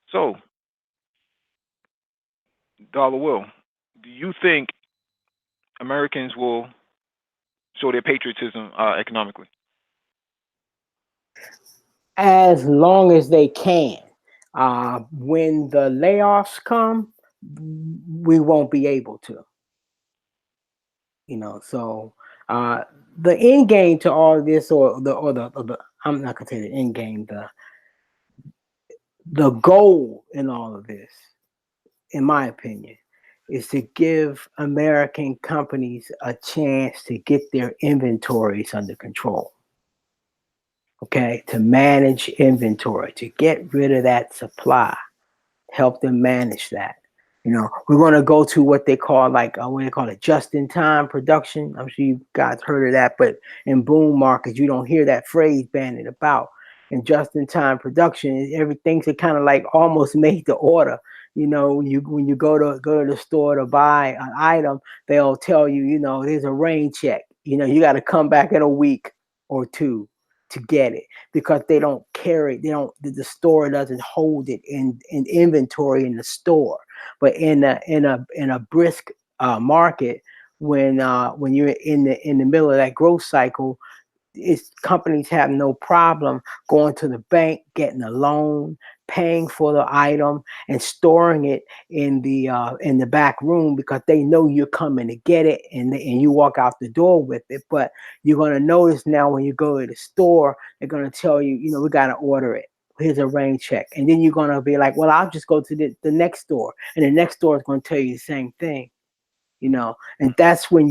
So, Dollar Will, do you think Americans will show their patriotism economically? As long as they can. When the layoffs come, we won't be able to. So the end game to all this, or the I'm not gonna say the end game, the goal in all of this, in my opinion, is to give American companies a chance to get their inventories under control. Okay, to manage inventory, to get rid of that supply, help them manage that. We're going to go to what they call just-in-time production. I'm sure you guys heard of that, but in boom markets, you don't hear that phrase bandied about. In just-in-time production, everything's kind of like almost made to order. When you go to the store to buy an item, they'll tell you, there's a rain check. You got to come back in a week or two to get it, because they don't carry, the store doesn't hold it in inventory in the store. But in a brisk market, when you're in the middle of that growth cycle, companies have no problem going to the bank, getting a loan, paying for the item, and storing it in the back room, because they know you're coming to get it, and you walk out the door with it. But you're going to notice now when you go to the store, they're going to tell you, we got to order it. Here's a rain check. And then you're going to be like, well, I'll just go to the next store. And the next store is going to tell you the same thing, and that's when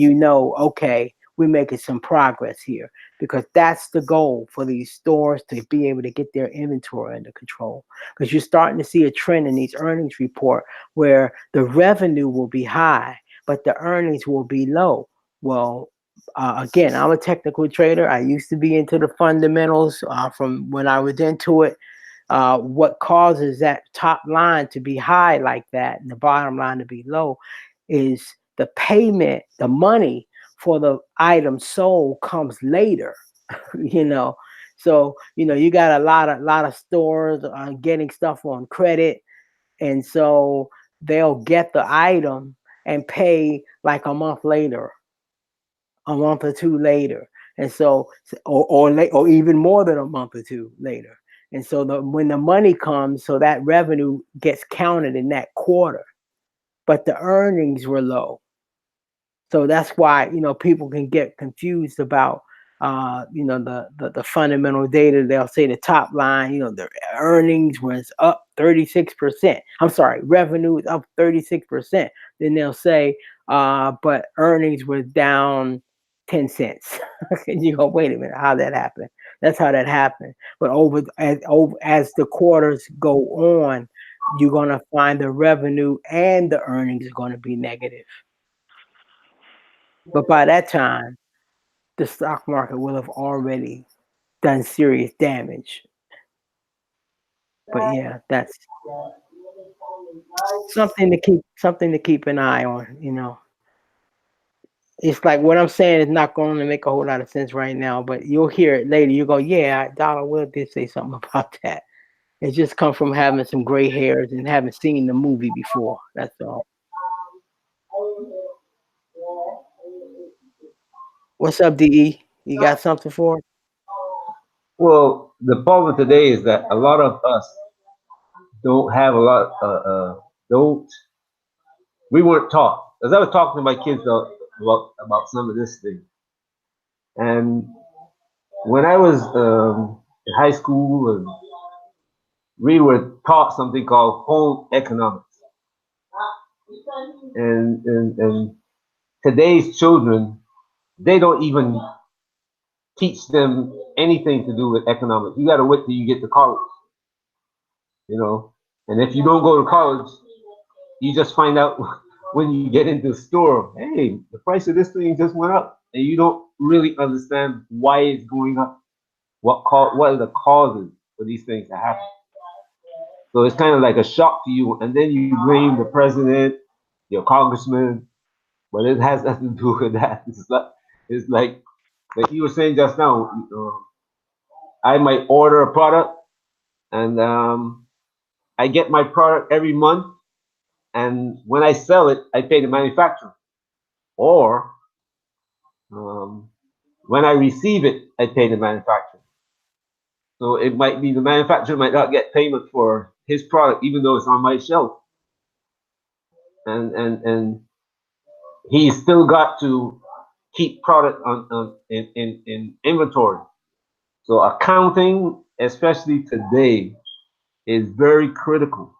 okay, we're making some progress here, because that's the goal for these stores, to be able to get their inventory under control. Because you're starting to see a trend in these earnings report where the revenue will be high, but the earnings will be low. Well, again, I'm a technical trader. I used to be into the fundamentals from when I was into it. What causes that top line to be high like that and the bottom line to be low is the payment, the money for the item sold comes later. So you got a lot of stores getting stuff on credit, and so they'll get the item and pay like a month later, a month or two later, and so or even more than a month or two later. And so when the money comes, so that revenue gets counted in that quarter, but the earnings were low. So that's why people can get confused about the fundamental data. They'll say the top line, the earnings was up 36%. I'm sorry, revenue is up 36%. Then they'll say, but earnings was down 10 cents. And you go, wait a minute, how that happened? That's how that happened. But as the quarters go on, you're gonna find the revenue and the earnings are going to be negative. But by that time, the stock market will have already done serious damage. But yeah, that's something to keep an eye on, you know. It's like what I'm saying is not going to make a whole lot of sense right now, but you'll hear it later. You go, yeah, Dollar Will did say something about that. It just comes from having some gray hairs and having seen the movie before. That's all. What's up, DE? You got something for us? Well, the problem today is that a lot of us don't have a lot, don't, we weren't taught. As I was talking to my kids about some of this thing, and when I was in high school, and we were taught something called home economics, and today's children, they don't even teach them anything to do with economics. You got to wait till you get to college, you know. And if you don't go to college, you just find out when you get into the store, hey, the price of this thing just went up, and you don't really understand why it's going up. What are the causes for these things to happen? So it's kind of like a shock to you, and then you blame the president, your congressman, but it has nothing to do with that. It's like you were saying just now. I might order a product, and I get my product every month, and when I sell it, I pay the manufacturer. Or when I receive it, I pay the manufacturer. So it might be the manufacturer might not get payment for his product, even though it's on my shelf, and he's still got to keep product in inventory. So accounting, especially today, is very critical.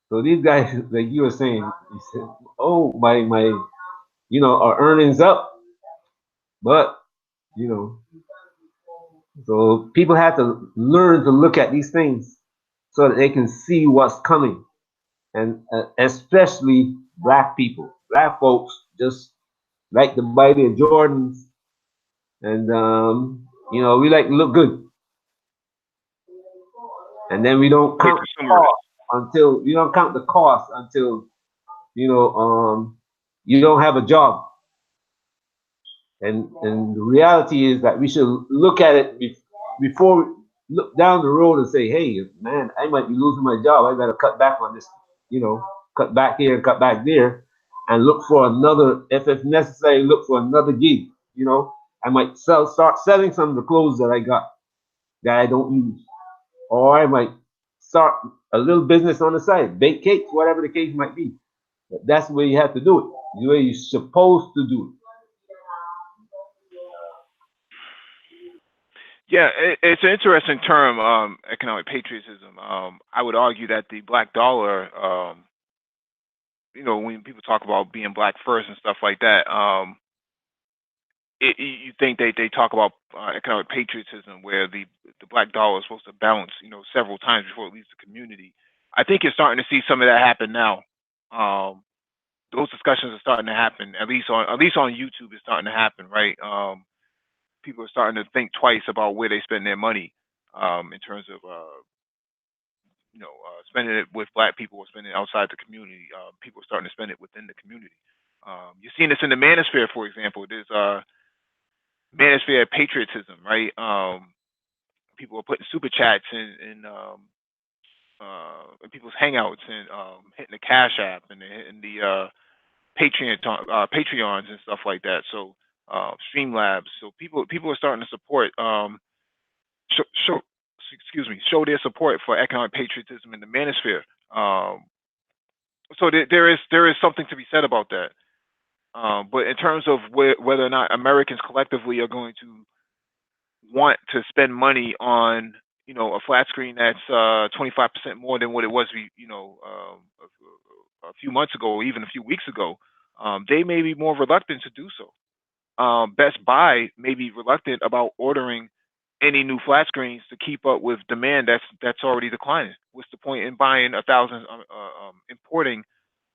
So these guys, like you were saying, you said, "Oh, my, our earnings up," but you know, so people have to learn to look at these things so that they can see what's coming, and especially black people, black folks, just like to buy their Jordans, and we like to look good, and then we don't We're count the consumerists. cost until you don't count the cost until you don't have a job. And the reality is that we should look at it before we look down the road and say, hey, man, I might be losing my job. I better cut back on this, cut back here, cut back there, and look for another, if it's necessary, look for another gig. I might start selling some of the clothes that I got that I don't use. Or I might start a little business on the side, bake cakes, whatever the case might be. But that's the way you have to do it, the way you're supposed to do it. Yeah, it's an interesting term, economic patriotism. I would argue that the black dollar, when people talk about being black first and stuff like that, you think they talk about economic patriotism, where the black dollar is supposed to bounce, several times before it leaves the community. I think you're starting to see some of that happen now. Those discussions are starting to happen, at least on YouTube. It's starting to happen, right? People are starting to think twice about where they spend their money, in terms of spending it with black people or spending it outside the community. People are starting to spend it within the community. You're seeing this in the manosphere, for example. There's manosphere patriotism, right? People are putting super chats in people's hangouts, and hitting the Cash App, and hitting the Patreons and stuff like that. So Streamlabs. So people are starting to support, show show their support for economic patriotism in the manosphere. So there is something to be said about that. But in terms of whether or not Americans collectively are going to want to spend money on a flat screen that's 25% more than what it was a few months ago, or even a few weeks ago, they may be more reluctant to do so. Best Buy may be reluctant about ordering any new flat screens to keep up with demand that's already declining. What's the point in buying 1,000, importing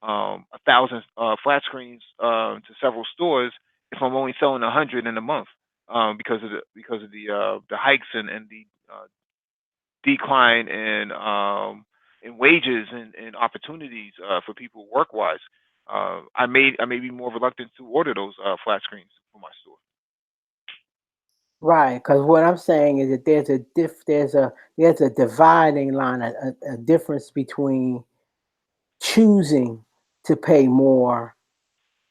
1,000 flat screens to several stores if I'm only selling 100 in a month? because of the hikes and the decline in wages and opportunities for people work wise. I may be more reluctant to order those flat screens for my store. Right, because what I'm saying is that there's a dividing line, a difference between choosing to pay more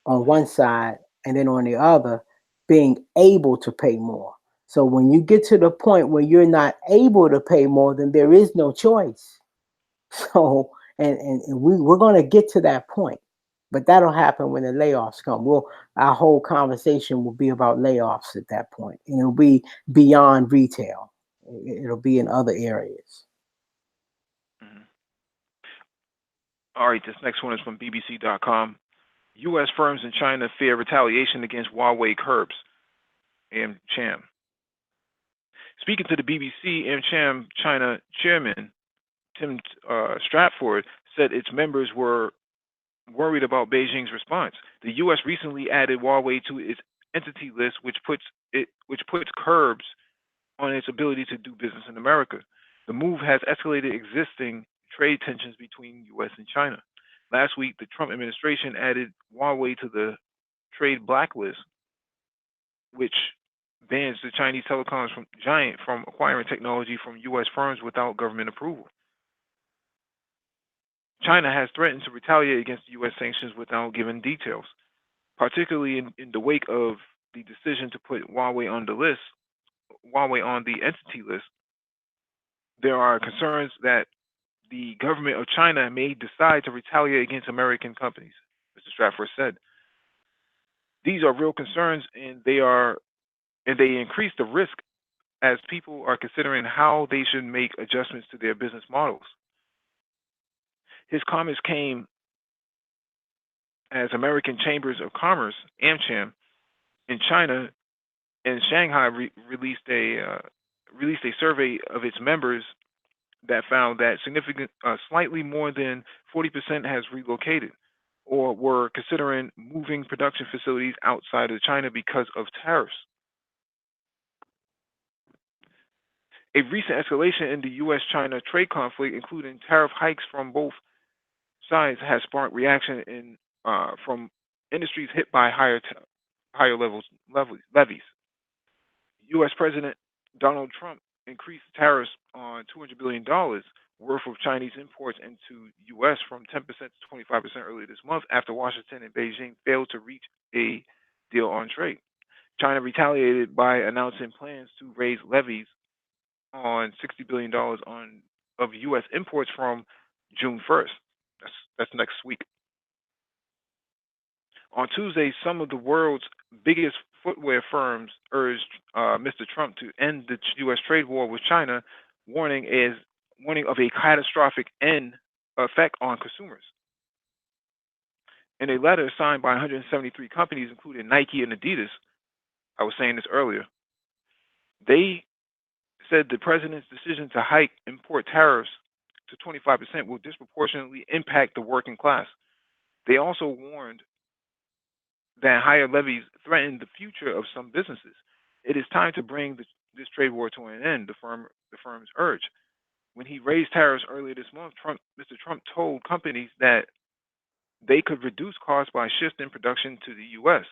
on one side and then on the other being able to pay more. So when you get to the point where you're not able to pay more, then there is no choice. So and we're going to get to that point, but that'll happen when the layoffs come. Our whole conversation will be about layoffs at that point, and it'll be beyond retail. It'll be in other areas. Hmm. All right, this next one is from BBC.com. U.S. firms in China fear retaliation against Huawei curbs. Cham. Speaking to the BBC, Cham China chairman Tim Stratford said its members were worried about Beijing's response. The U.S. recently added Huawei to its entity list, which puts curbs on its ability to do business in America. The move has escalated existing trade tensions between U.S. and China. Last week, the Trump administration added Huawei to the trade blacklist, which bans the Chinese telecoms giant from acquiring technology from U.S. firms without government approval. China has threatened to retaliate against U.S. sanctions without giving details, particularly in the wake of the decision to put Huawei on the entity list. There are concerns that the government of China may decide to retaliate against American companies, Mr. Stratford said. These are real concerns, and they increase the risk as people are considering how they should make adjustments to their business models. His comments came as American Chambers of Commerce, AmCham, in China and Shanghai released a survey of its members that found that slightly more than 40% has relocated or were considering moving production facilities outside of China because of tariffs. A recent escalation in the U.S.-China trade conflict, including tariff hikes from both sides, has sparked reaction from industries hit by higher levies. U.S. President Donald Trump increased tariffs on $200 billion worth of Chinese imports into U.S. from 10% to 25% earlier this month after Washington and Beijing failed to reach a deal on trade. China retaliated by announcing plans to raise levies on $60 billion of U.S. imports from June 1st. That's next week. On Tuesday, some of the world's biggest footwear firms urged Mr. Trump to end the U.S. trade war with China, warning of a catastrophic effect on consumers. In a letter signed by 173 companies, including Nike and Adidas, I was saying this earlier, they said the president's decision to hike import tariffs to 25% will disproportionately impact the working class. They also warned that higher levies threaten the future of some businesses. It is time to bring this trade war to an end, the firms urged. When he raised tariffs earlier this month, Mr. Trump told companies that they could reduce costs by shifting production to the U.S.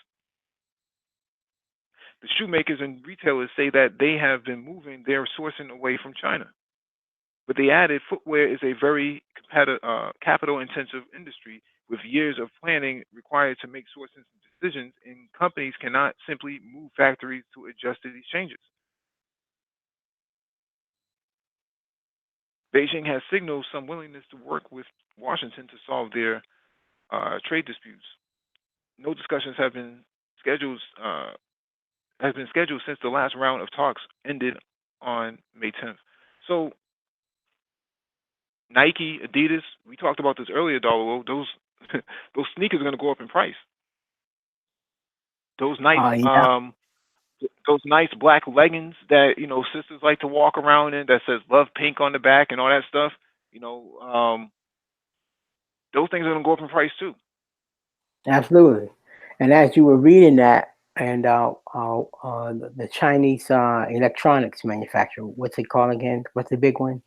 The shoemakers and retailers say that they have been moving their sourcing away from China. But they added footwear is a very capital-intensive industry with years of planning required to make sourcing decisions, and companies cannot simply move factories to adjust to these changes. Beijing has signaled some willingness to work with Washington to solve their trade disputes. No discussions have been scheduled since the last round of talks ended on May 10th. So Nike, Adidas, we talked about this earlier, Dollar. Those sneakers are going to go up in price. Those nice black leggings that sisters like to walk around in that says "Love Pink" on the back and all that stuff. Those things are going to go up in price too. Absolutely. And as you were reading that, the Chinese electronics manufacturer. What's it called again? What's the big one?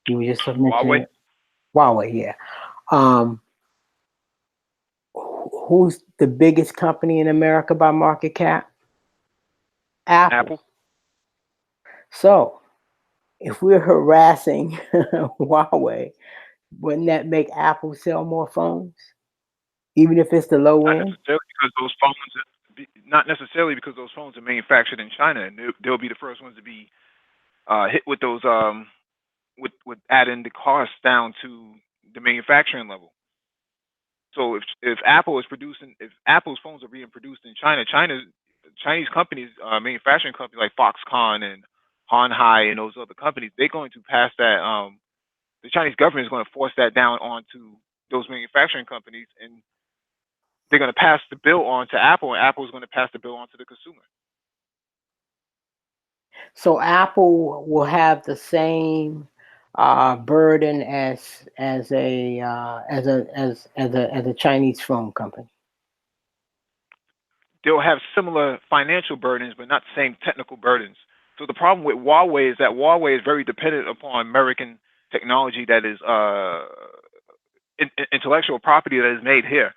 You were just mentioning Huawei. it. Huawei, yeah. Um, who's the biggest company in America by market cap? Apple. Apple. So if we're harassing Huawei, wouldn't that make Apple sell more phones, even if it's the low Not end? necessarily because those phones. Not necessarily because those phones are manufactured in China, and they'll be the first ones to be hit with those with adding the cost down to the manufacturing level. So if Apple is producing, if Apple's phones are being produced in China, Chinese companies, manufacturing companies like Foxconn and Honhai and those other companies, they're going to pass that. The Chinese government is going to force that down onto those manufacturing companies, and they're going to pass the bill on to Apple, and Apple is going to pass the bill on to the consumer. So Apple will have the same burden as a Chinese phone company. They'll have similar financial burdens, but not the same technical burdens. So the problem with Huawei is that Huawei is very dependent upon American technology that is intellectual property that is made here.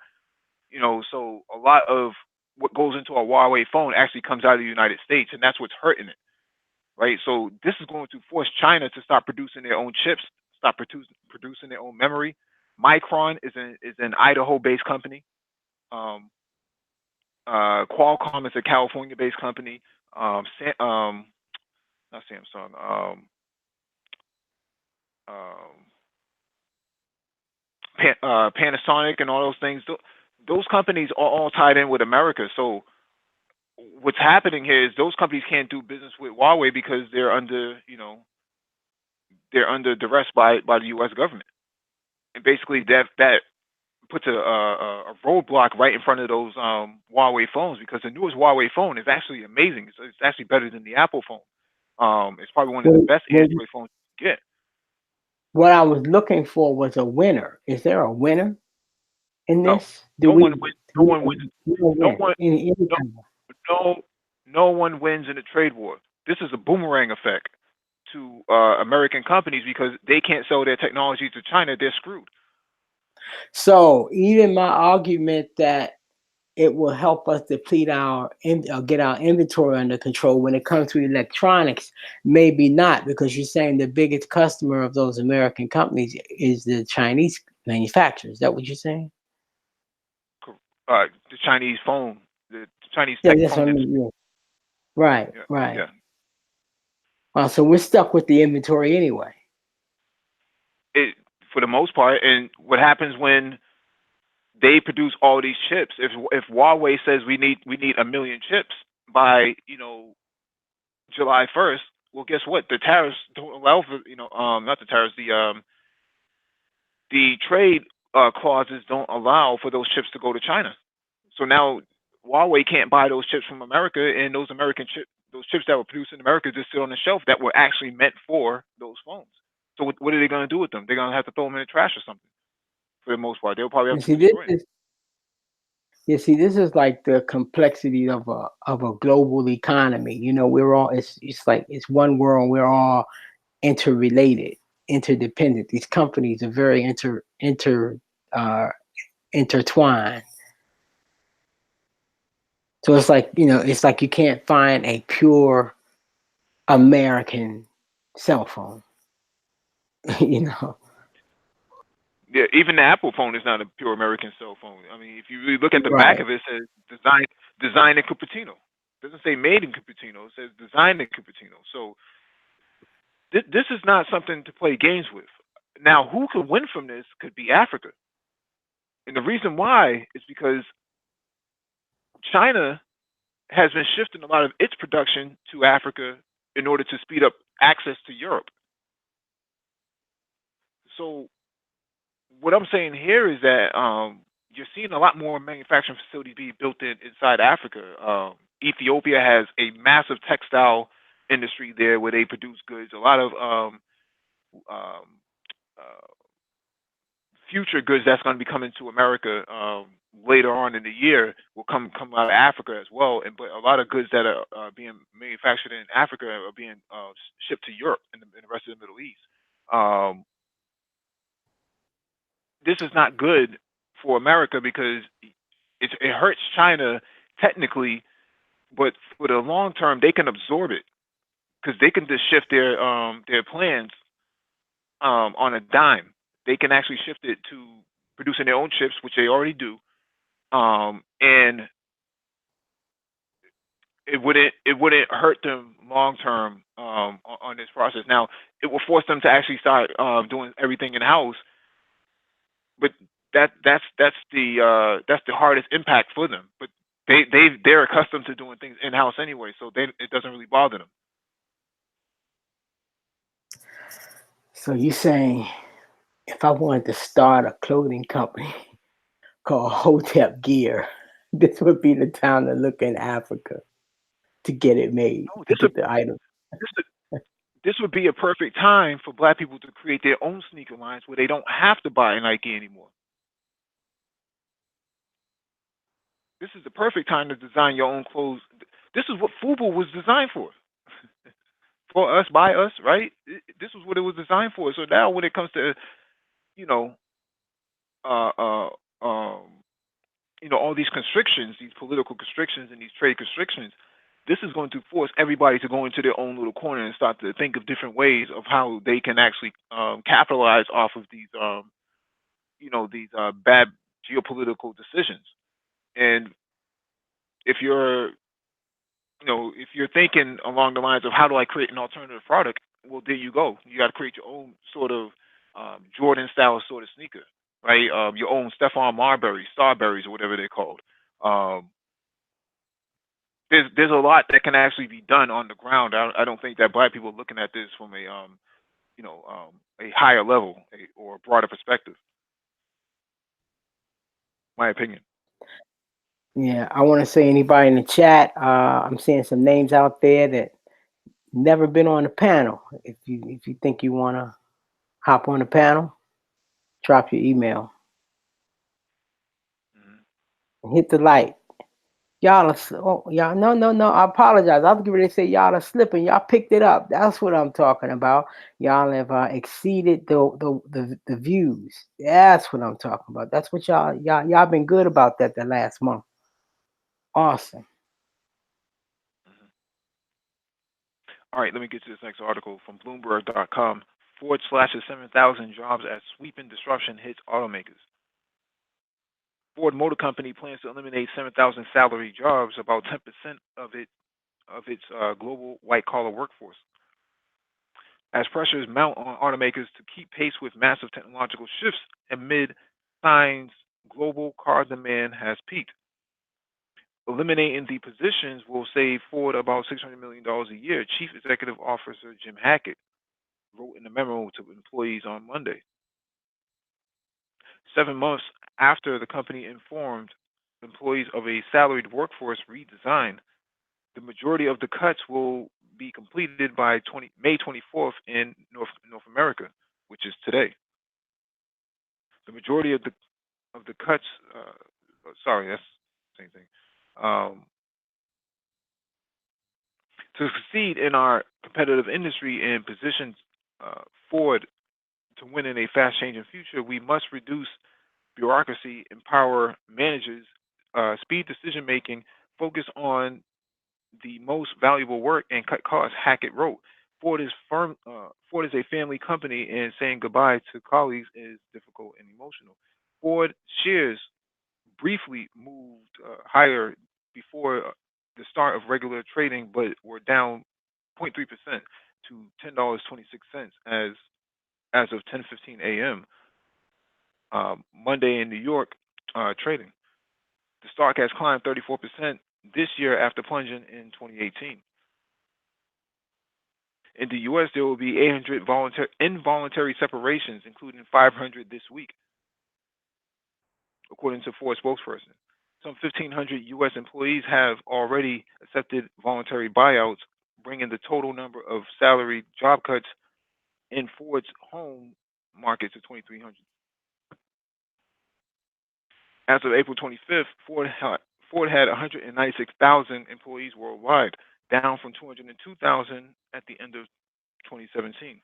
You know, so a lot of what goes into a Huawei phone actually comes out of the United States, and that's what's hurting it, right? So this is going to force China to stop producing their own chips, stop producing their own memory. Micron is an Idaho-based company. Qualcomm is a California-based company. Not Samsung. Panasonic and all those things. Those companies are all tied in with America. So what's happening here is those companies can't do business with Huawei because they're under duress by the U.S. government, and basically that puts a roadblock right in front of those Huawei phones, because the newest Huawei phone is actually amazing. It's actually better than the Apple phone. It's probably one of the best Android phones you can get. What I was looking for was a winner. Is there a winner in No, this? no one wins. No one wins. No one. No one wins in a trade war. This is a boomerang effect to American companies because they can't sell their technology to China. They're screwed. So even my argument that it will help us deplete get our inventory under control when it comes to electronics, maybe not, because you're saying the biggest customer of those American companies is the Chinese manufacturers. Is that what you're saying? The Chinese phone, the Chinese Yeah, tech that's phone what I industry. mean. Right, Yeah, right. yeah. So we're stuck with the inventory anyway. For the most part. And what happens when they produce all these chips? If Huawei says we need 1 million chips by July 1st, well, guess what? The tariffs don't allow for not the tariffs, the trade clauses don't allow for those chips to go to China. So now Huawei can't buy those chips from America, and those chips that were produced in America just sit on the shelf that were actually meant for those phones. So what are they going to do with them? They're going to have to throw them in the trash or something. For the most part, they'll probably have to destroy them. This is like the complexity of a global economy. We're all it's like it's one world. We're all interrelated, interdependent. These companies are very intertwined. So it's like you can't find a pure American cell phone. Yeah, even the Apple phone is not a pure American cell phone. I mean, if you really look at the back of it, it says designed in Cupertino. It doesn't say made in Cupertino. It says designed in Cupertino. So this is not something to play games with. Now, who could win from this could be Africa. And the reason why is because China has been shifting a lot of its production to Africa in order to speed up access to Europe. So what I'm saying here is that you're seeing a lot more manufacturing facilities being built inside Africa. Ethiopia has a massive textile industry there where they produce goods. A lot of future goods that's going to be coming to America. later on in the year will come out of Africa as well. And but a lot of goods that are being manufactured in Africa are being shipped to Europe and the rest of the Middle East. Um, this is not good for America because it hurts China technically, but for the long term they can absorb it because they can just shift their plans on a dime. They can actually shift it to producing their own chips, which they already do, and it wouldn't hurt them long term on this process. Now, it will force them to actually start doing everything in house, but that's the hardest impact for them. But they're accustomed to doing things in house anyway, so it doesn't really bother them. So you saying if I wanted to start a clothing company called Hotep Gear, this would be the time to look in Africa to get it made, No, to get the item. this would be a perfect time for Black people to create their own sneaker lines where they don't have to buy Nike anymore. This is the perfect time to design your own clothes. This is what FUBU was designed for us, by us, right? This was what it was designed for. So now, when it comes to you know, uh, uh, um, all these constrictions, these political constrictions and these trade constrictions, this is going to force everybody to go into their own little corner and start to think of different ways of how they can actually capitalize off of these bad geopolitical decisions. And if you're if you're thinking along the lines of how do I create an alternative product, well, there you go. You got to create your own sort of Jordan style sort of sneaker, right? Your own Stephon Marbury, Starberries, or whatever they're called. Um, there's a lot that can actually be done on the ground. I don't think that Black people are looking at this from a higher level or a broader perspective. My opinion. Yeah, I want to say anybody in the chat. I'm seeing some names out there that never been on the panel. If you think you want to hop on the panel, drop your email and hit the like. Y'all y'all no. I apologize. I was getting ready to say y'all are slipping. Y'all picked it up. That's what I'm talking about. Y'all have exceeded the views. That's what I'm talking about. That's what y'all been good about that the last month. Awesome. All right, let me get to this next article from Bloomberg.com. Ford slashes 7,000 jobs as sweeping disruption hits automakers. Ford Motor Company plans to eliminate 7,000 salary jobs, about 10% of its global white-collar workforce, as pressures mount on automakers to keep pace with massive technological shifts amid signs global car demand has peaked. Eliminating the positions will save Ford about $600 million a year, Chief Executive Officer Jim Hackett wrote in a memo to employees on Monday. 7 months after the company informed employees of a salaried workforce redesign, the majority of the cuts will be completed by May 24th in North America, which is today. The majority of the cuts, sorry, that's the same thing. To succeed in our competitive industry and position Ford to win in a fast-changing future, we must reduce bureaucracy, empower managers, speed decision-making, focus on the most valuable work, and cut costs, Hackett wrote. Ford is a family company, and saying goodbye to colleagues is difficult and emotional. Ford shares briefly moved higher before the start of regular trading, but were down 0.3% to $10.26 as of 10:15 a.m. Monday in New York trading. The stock has climbed 34% this year after plunging in 2018. In the U.S., there will be 800 involuntary separations, including 500 this week, according to Ford spokesperson. Some 1,500 U.S. employees have already accepted voluntary buyouts, bringing the total number of salaried job cuts in Ford's home market to 2,300. As of April 25th, Ford had 196,000 employees worldwide, down from 202,000 at the end of 2017.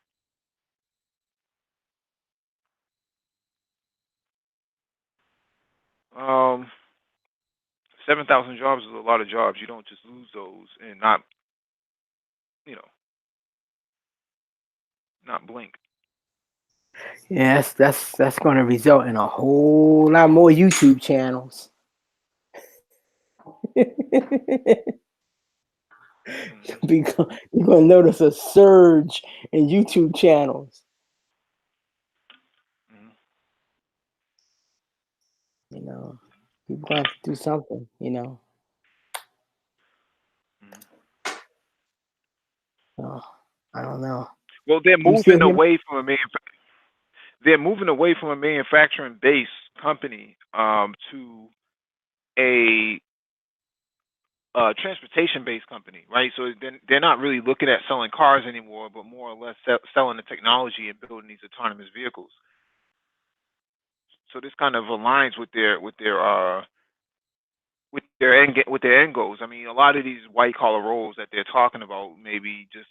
Um, 7,000 jobs is a lot of jobs. You don't just lose those and not, you know, not blink. Yes, that's going to result in a whole lot more YouTube channels. Because you're going to notice a surge in YouTube channels. You know, people going to have to do something. You know. So, I don't know. Well, they're You still moving hear me? away from a manufacturing-based company to a transportation-based company, right? So they're not really looking at selling cars anymore, but more or less selling the technology and building these autonomous vehicles. So this kind of aligns with their end goals. I mean, a lot of these white collar roles that they're talking about, maybe just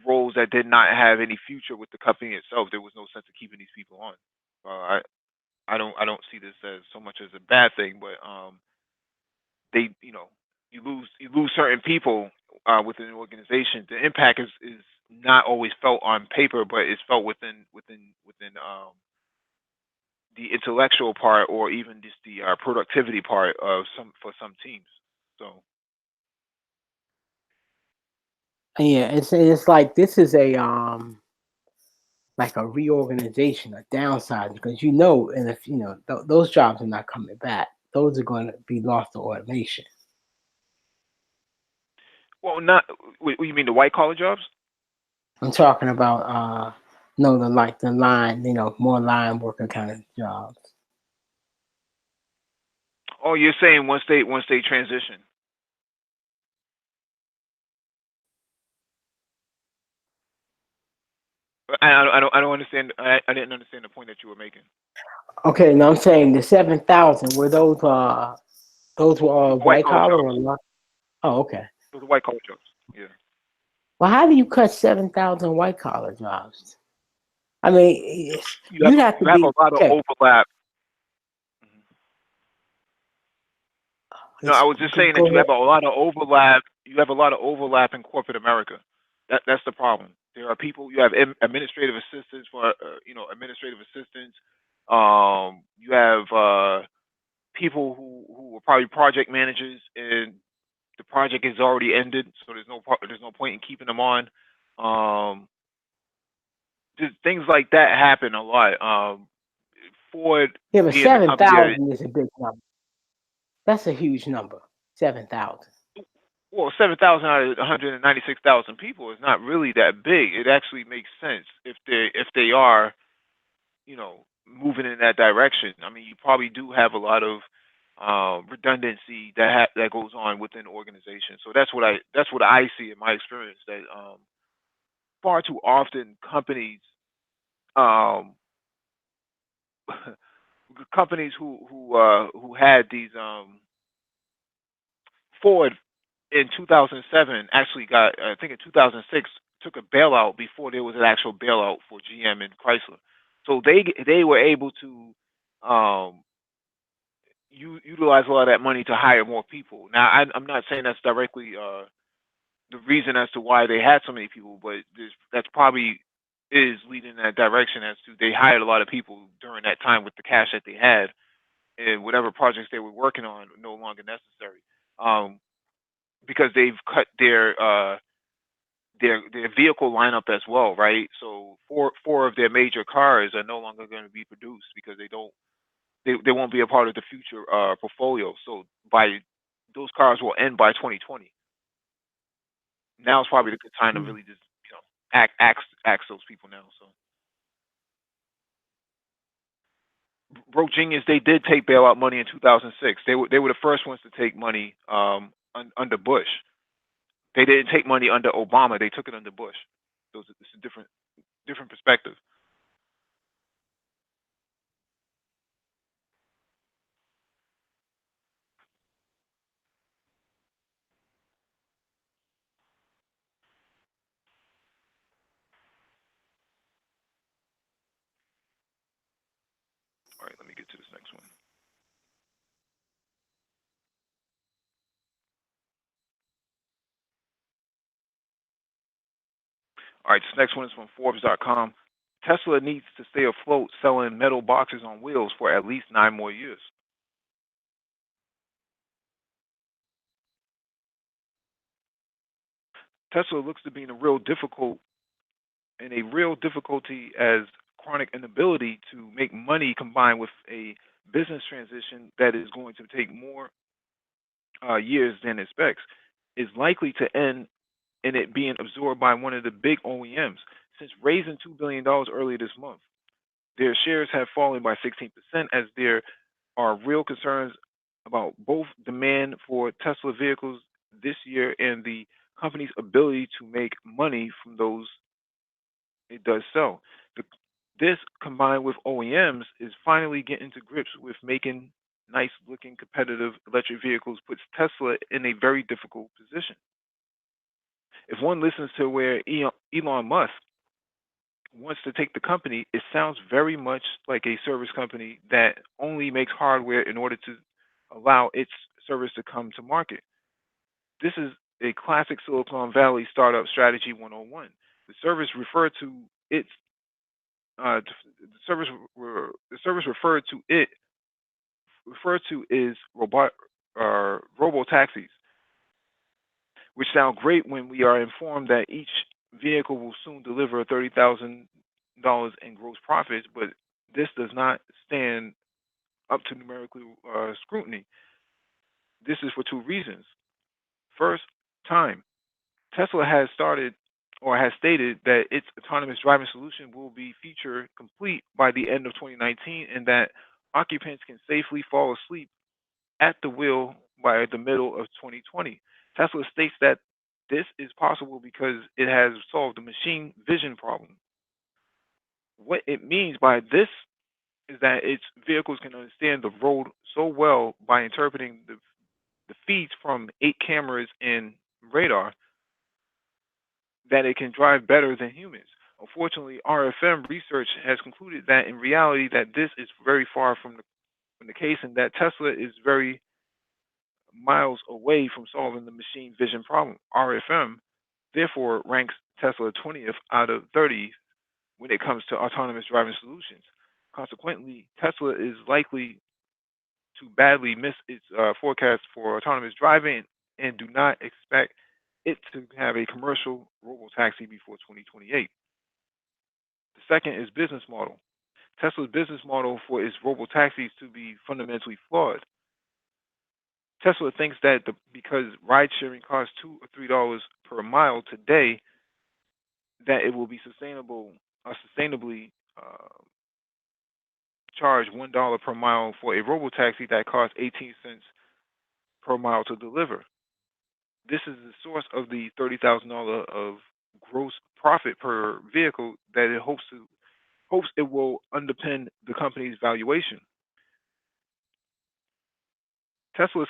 roles that did not have any future with the company itself. There was no sense of keeping these people on. I don't see this as so much as a bad thing, but they, you lose certain people within an organization. The impact is not always felt on paper, but it's felt within the intellectual part, or even just the productivity part of some teams. So Yeah, it's like this is a like a reorganization, a downside, because and if those jobs are not coming back, those are going to be lost to automation. well, not what you mean the white collar jobs? I'm talking about no, the line, more line worker kind of jobs. Oh, you're saying once they transition. I don't understand. I didn't understand the point that you were making. Okay, now I'm saying the 7,000 were those were all White white collar collar or jobs. not? Oh, okay. Those are white collar jobs. Yeah. Well, how do you cut 7,000 white collar jobs? I mean, You you'd have to have be a lot of okay. overlap. No, I was just saying that Go you ahead. have a lot of overlap. You have a lot of overlap in corporate America. That's the problem. There are people. You have administrative assistants for administrative assistants. You have people who are probably project managers, and the project is already ended, so there's no point in keeping them on. Just things like that happen a lot. Ford Yeah, but being the company that 7,000 is a big number. That's a huge number. 7,000. well, 7,000 out of 196,000 people is not really that big. It actually makes sense if they are, moving in that direction. I mean, you probably do have a lot of redundancy that goes on within the organization. So that's what I see in my experience, that far too often um, companies who had these Ford in 2007 actually got, I think in 2006, took a bailout before there was an actual bailout for GM and Chrysler. So they were able to utilize a lot of that money to hire more people. Now I'm not saying that's directly the reason as to why they had so many people, but that's probably is leading in that direction, as to they hired a lot of people during that time with the cash that they had, and whatever projects they were working on were no longer necessary. Because they've cut their vehicle lineup as well, right? So four of their major cars are no longer going to be produced because they won't be a part of the future portfolio. So those cars will end by 2020. Now is probably the good time to really just axe those people now. So Broke Genius, they did take bailout money in 2006. They were the first ones to take money under Bush. They didn't take money under Obama. They took it under Bush. It's a different perspective. All right, let me get to this next one. All right, this next one is from Forbes.com. Tesla needs to stay afloat selling metal boxes on wheels for at least 9 more years. Tesla looks to be in a real difficulty as chronic inability to make money combined with a business transition that is going to take more years than it expects is likely to end in it being absorbed by one of the big OEMs. Since raising $2 billion earlier this month, their shares have fallen by 16% as there are real concerns about both demand for Tesla vehicles this year and the company's ability to make money from those it does sell. This, combined with OEMs, is finally getting to grips with making nice looking competitive electric vehicles, puts Tesla in a very difficult position. If one listens to where Elon Musk wants to take the company, it sounds very much like a service company that only makes hardware in order to allow its service to come to market. This is a classic Silicon Valley startup strategy 101. The service referred to its the service referred to is robo taxis, which sound great when we are informed that each vehicle will soon deliver $30,000 in gross profits, but this does not stand up to numerical scrutiny. This is for 2 reasons. First, time. Tesla has stated that its autonomous driving solution will be feature complete by the end of 2019 and that occupants can safely fall asleep at the wheel by the middle of 2020. Tesla states that this is possible because it has solved the machine vision problem. What it means by this is that its vehicles can understand the road so well by interpreting the feeds from 8 cameras and radar that it can drive better than humans. Unfortunately, RFM research has concluded that in reality that this is very far from the case and that Tesla is very miles away from solving the machine vision problem. RFM therefore ranks Tesla 20th out of 30 when it comes to autonomous driving solutions. Consequently, Tesla is likely to badly miss its forecast for autonomous driving and do not expect it to have a commercial robo-taxi before 2028. The second is business model. Tesla's business model for its robo-taxis to be fundamentally flawed. Tesla thinks that because ride-sharing costs $2 or $3 per mile today, that it will be sustainably charge $1 per mile for a robo-taxi that costs 18 cents per mile to deliver. This is the source of the $30,000 of gross profit per vehicle that it hopes it will underpin the company's valuation. Tesla's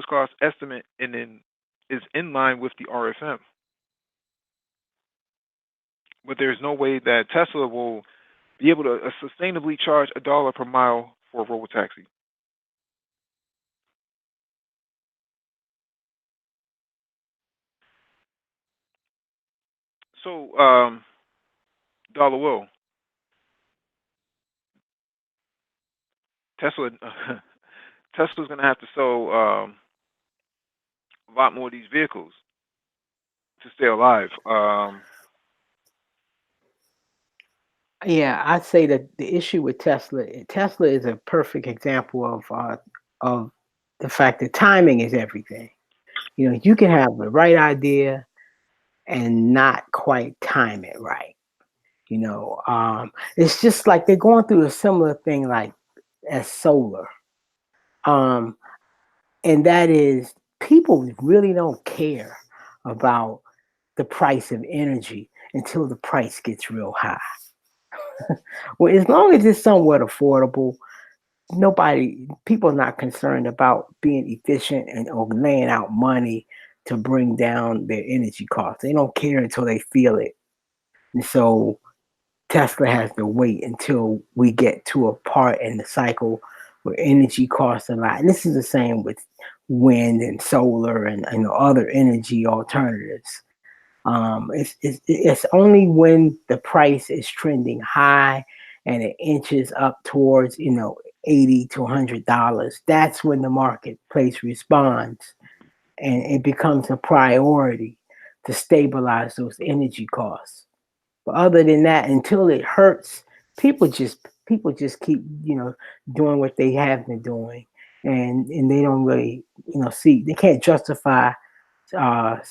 cost estimate is in line with the RFM, but there is no way that Tesla will be able to sustainably charge $1 per mile for a robotaxi. So, Dollar Will, Tesla's going to have to sell a lot more of these vehicles to stay alive. Yeah, I'd say that the issue with Tesla is a perfect example of the fact that timing is everything. You know, you can have the right idea and not quite time it right. You know, it's just like they're going through a similar thing like as solar. And that is people really don't care about the price of energy until the price gets real high. Well, as long as it's somewhat affordable, people are not concerned about being efficient or laying out money to bring down their energy costs. They don't care until they feel it. And so Tesla has to wait until we get to a part in the cycle where energy costs a lot. And this is the same with wind and solar and other energy alternatives. It's only when the price is trending high and it inches up towards $80 to $100. That's when the marketplace responds, and it becomes a priority to stabilize those energy costs. But other than that, until it hurts, people just keep doing what they have been doing, and they don't really see, they can't justify going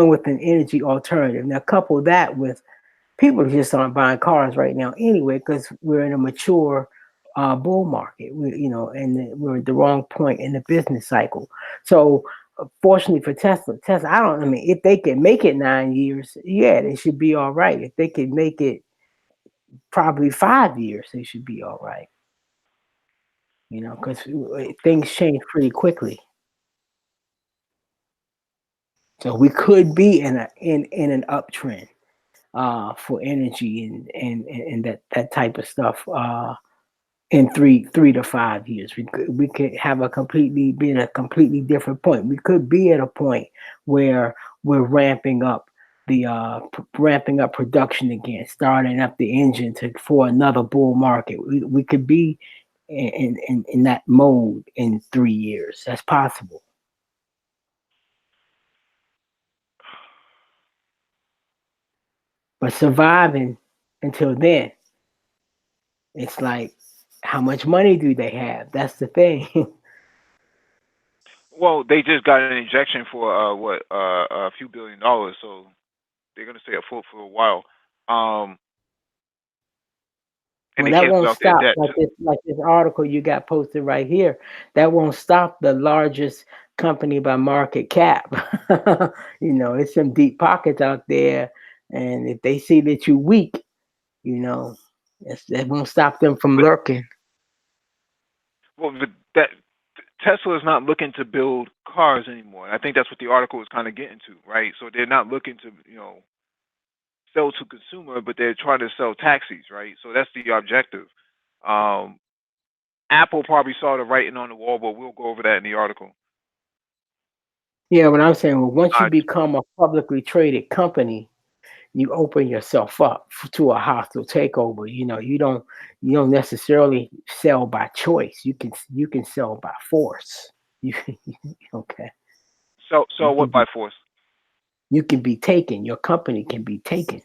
with an energy alternative. Now couple that with people just aren't buying cars right now anyway because we're in a mature bull market. And we're at the wrong point in the business cycle. So fortunately for Tesla, I mean, if they can make it 9 years, yeah, they should be all right. If they could make it probably 5 years, they should be all right. Because things change pretty quickly. So we could be in an uptrend for energy and that type of stuff in 3 to 5 years. We could have be at a completely different point. We could be at a point where we're ramping up production again, starting up the engine for another bull market. We could be in that mode in 3 years. That's possible. But surviving until then, it's like, how much money do they have? That's the thing. Well, they just got an injection for a few $1 billion, so they're gonna stay afloat for a while. And Well, they that canceled won't out their stop. debt. Like this article you got posted right here. That won't stop the largest company by market cap. It's some deep pockets out there, and if they see that you're weak, that won't stop them from lurking. Well, that Tesla is not looking to build cars anymore. And I think that's what the article is kind of getting to, right? So they're not looking to, sell to consumer, but they're trying to sell taxis, right? So that's the objective. Apple probably saw the writing on the wall, but we'll go over that in the article. Yeah, what I'm saying, well, once you become a publicly traded company, you open yourself up to a hostile takeover. You don't necessarily sell by choice. You can sell by force. Okay. So what by force? You can be taken. Your company can be taken.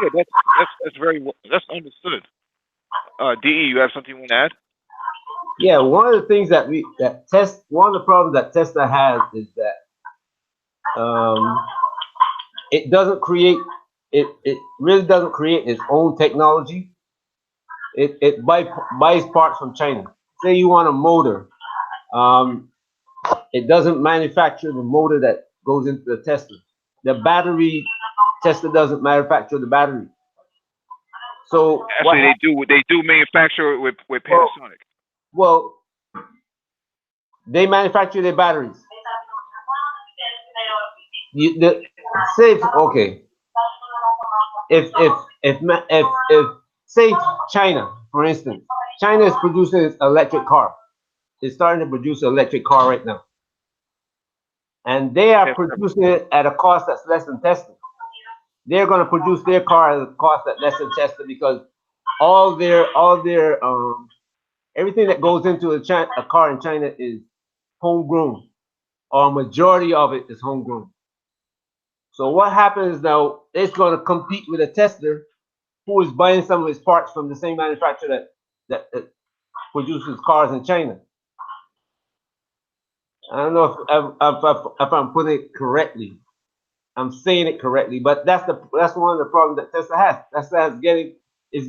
Yeah, that's understood. DE, you have something you want to add? Yeah, one of the things one of the problems that Tesla has is that it doesn't create it really doesn't create its own technology. It buys parts from China. Say you want a motor, it doesn't manufacture the motor that goes into the Tesla. The battery, Tesla doesn't manufacture the battery. So actually, they do manufacture it with Panasonic. Well, they manufacture their batteries. Okay. If say China, for instance, China is producing its electric car. It's starting to produce an electric car right now, and they are producing it at a cost that's less than Tesla. They're going to produce their car at a cost that's less than Tesla because all their everything that goes into a car in China is homegrown, or a majority of it is homegrown. So what happens now? It's going to compete with a Tesla, who is buying some of its parts from the same manufacturer that produces cars in China. I don't know if I'm putting it correctly. I'm saying it correctly, but that's one of the problems that Tesla has. Tesla is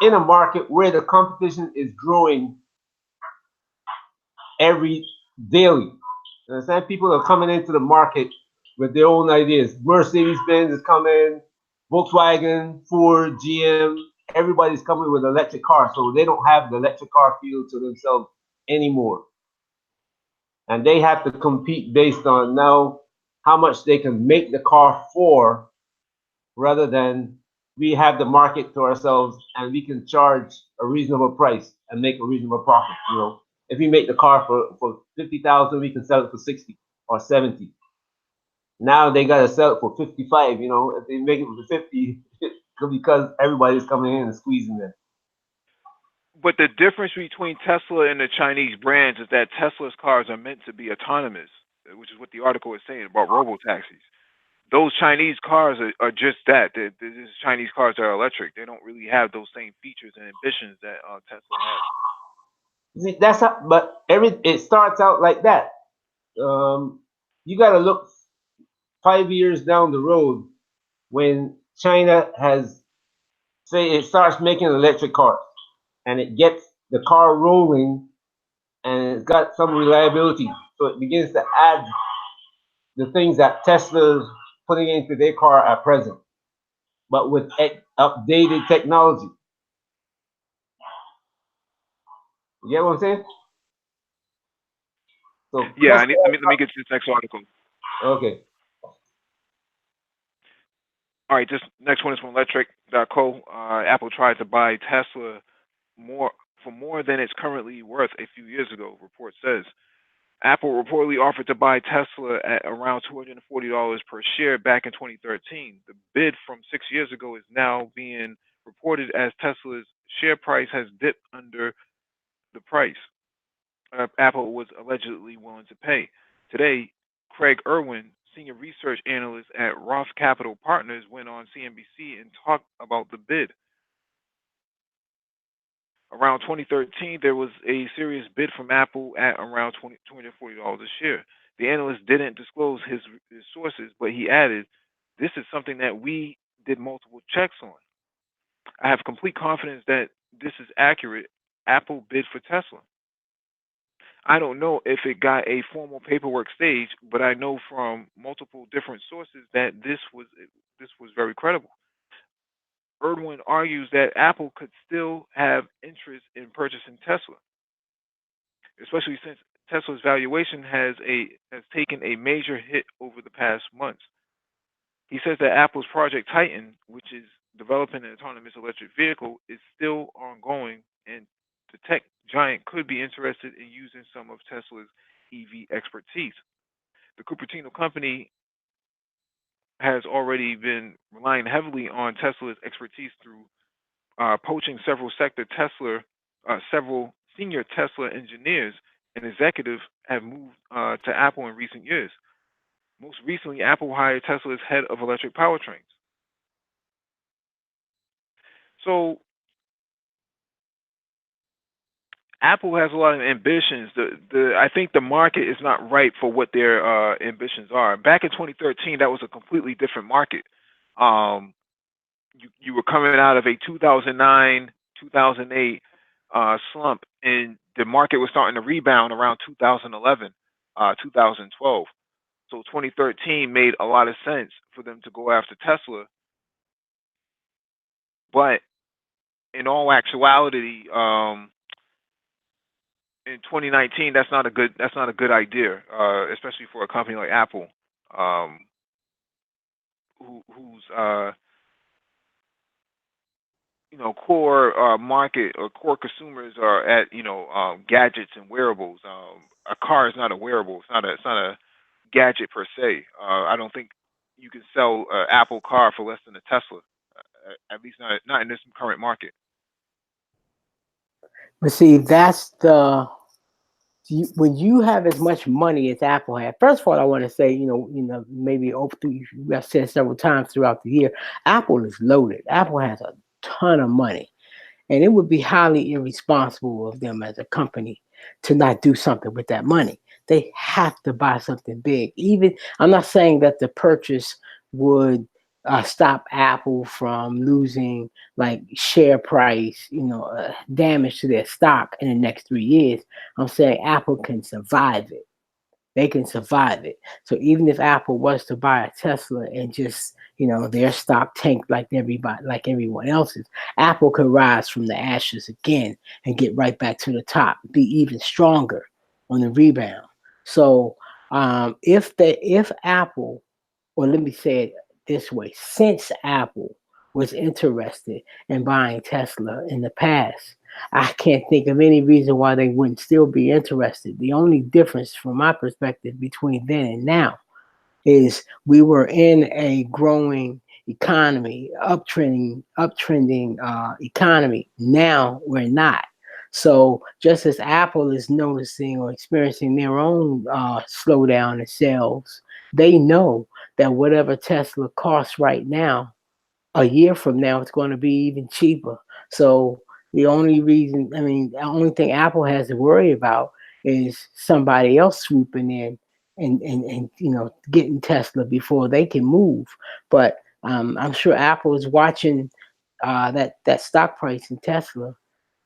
in a market where the competition is growing every daily. You understand? People are coming into the market with their own ideas. Mercedes-Benz is coming, Volkswagen, Ford, GM. Everybody's coming with electric cars, so they don't have the electric car field to themselves anymore. And they have to compete based on now how much they can make the car for, rather than we have the market to ourselves and we can charge a reasonable price and make a reasonable profit. You know, if we make the car for 50,000, we can sell it for 60 or 70. Now they gotta sell it for 55. You know, if they make it for 50, because everybody's coming in and squeezing them. But the difference between Tesla and the Chinese brands is that Tesla's cars are meant to be autonomous, which is what the article is saying about robo-taxis. Those Chinese cars are just that. They're just Chinese cars that are electric. They don't really have those same features and ambitions that Tesla has. See, that's how, but it starts out like that. You got to look 5 years down the road when China has, say, it starts making electric cars and it gets the car rolling and it's got some reliability. So it begins to add the things that Tesla's putting into their car at present, but with updated technology. You get what I'm saying? So Yeah, Tesla, let me get to this next article. okay. All right, this next one is from electric.co. Apple tried to buy Tesla for more than it's currently worth a few years ago, report says. Apple reportedly offered to buy Tesla at around $240 per share back in 2013. The bid from 6 years ago is now being reported as Tesla's share price has dipped under the price Apple was allegedly willing to pay. Today, Craig Irwin, senior research analyst at Roth Capital Partners, went on CNBC and talked about the bid. Around 2013, there was a serious bid from Apple at around $240 a share. The analyst didn't disclose his sources, but he added, "This is something that we did multiple checks on. I have complete confidence that this is accurate. Apple bid for Tesla. I don't know if it got a formal paperwork stage, but I know from multiple different sources that this was very credible." Irwin argues that Apple could still have interest in purchasing Tesla, especially since Tesla's valuation has taken a major hit over the past months. He says that Apple's Project Titan, which is developing an autonomous electric vehicle, is still ongoing, and the tech giant could be interested in using some of Tesla's EV expertise. The Cupertino company has already been relying heavily on Tesla's expertise through poaching several senior Tesla engineers and executives have moved to Apple in recent years. Most recently, Apple hired Tesla's head of electric powertrains. So Apple has a lot of ambitions. I think the market is not right for what their ambitions are. Back in 2013, that was a completely different market. You were coming out of a 2009, 2008 slump, and the market was starting to rebound around 2011, 2012. So 2013 made a lot of sense for them to go after Tesla. But in all actuality, in 2019, that's not a good idea, especially for a company like Apple, whose core market or core consumers are at gadgets and wearables. A car is not a wearable. It's not a gadget per se. I don't think you can sell an Apple car for less than a Tesla, at least not in this current market. But see, that's when you have as much money as Apple had. First of all, I want to say, maybe you have said several times throughout the year, Apple is loaded. Apple has a ton of money, and it would be highly irresponsible of them as a company to not do something with that money. They have to buy something big. Even I'm not saying that the purchase would stop Apple from losing like share price, damage to their stock in the next 3 years. I'm saying Apple can survive it. They can survive it. So even if Apple was to buy a Tesla and just, their stock tanked like everyone else's, Apple could rise from the ashes again and get right back to the top, be even stronger on the rebound. So If Apple, or let me say it this way, since Apple was interested in buying Tesla in the past, I can't think of any reason why they wouldn't still be interested. The only difference from my perspective between then and now is we were in a growing economy, uptrending economy. Now we're not. So just as Apple is noticing or experiencing their own slowdown in sales, they know that whatever Tesla costs right now, a year from now, it's going to be even cheaper. So the only reason, I mean, the only thing Apple has to worry about is somebody else swooping in and getting Tesla before they can move. But I'm sure Apple is watching that stock price in Tesla,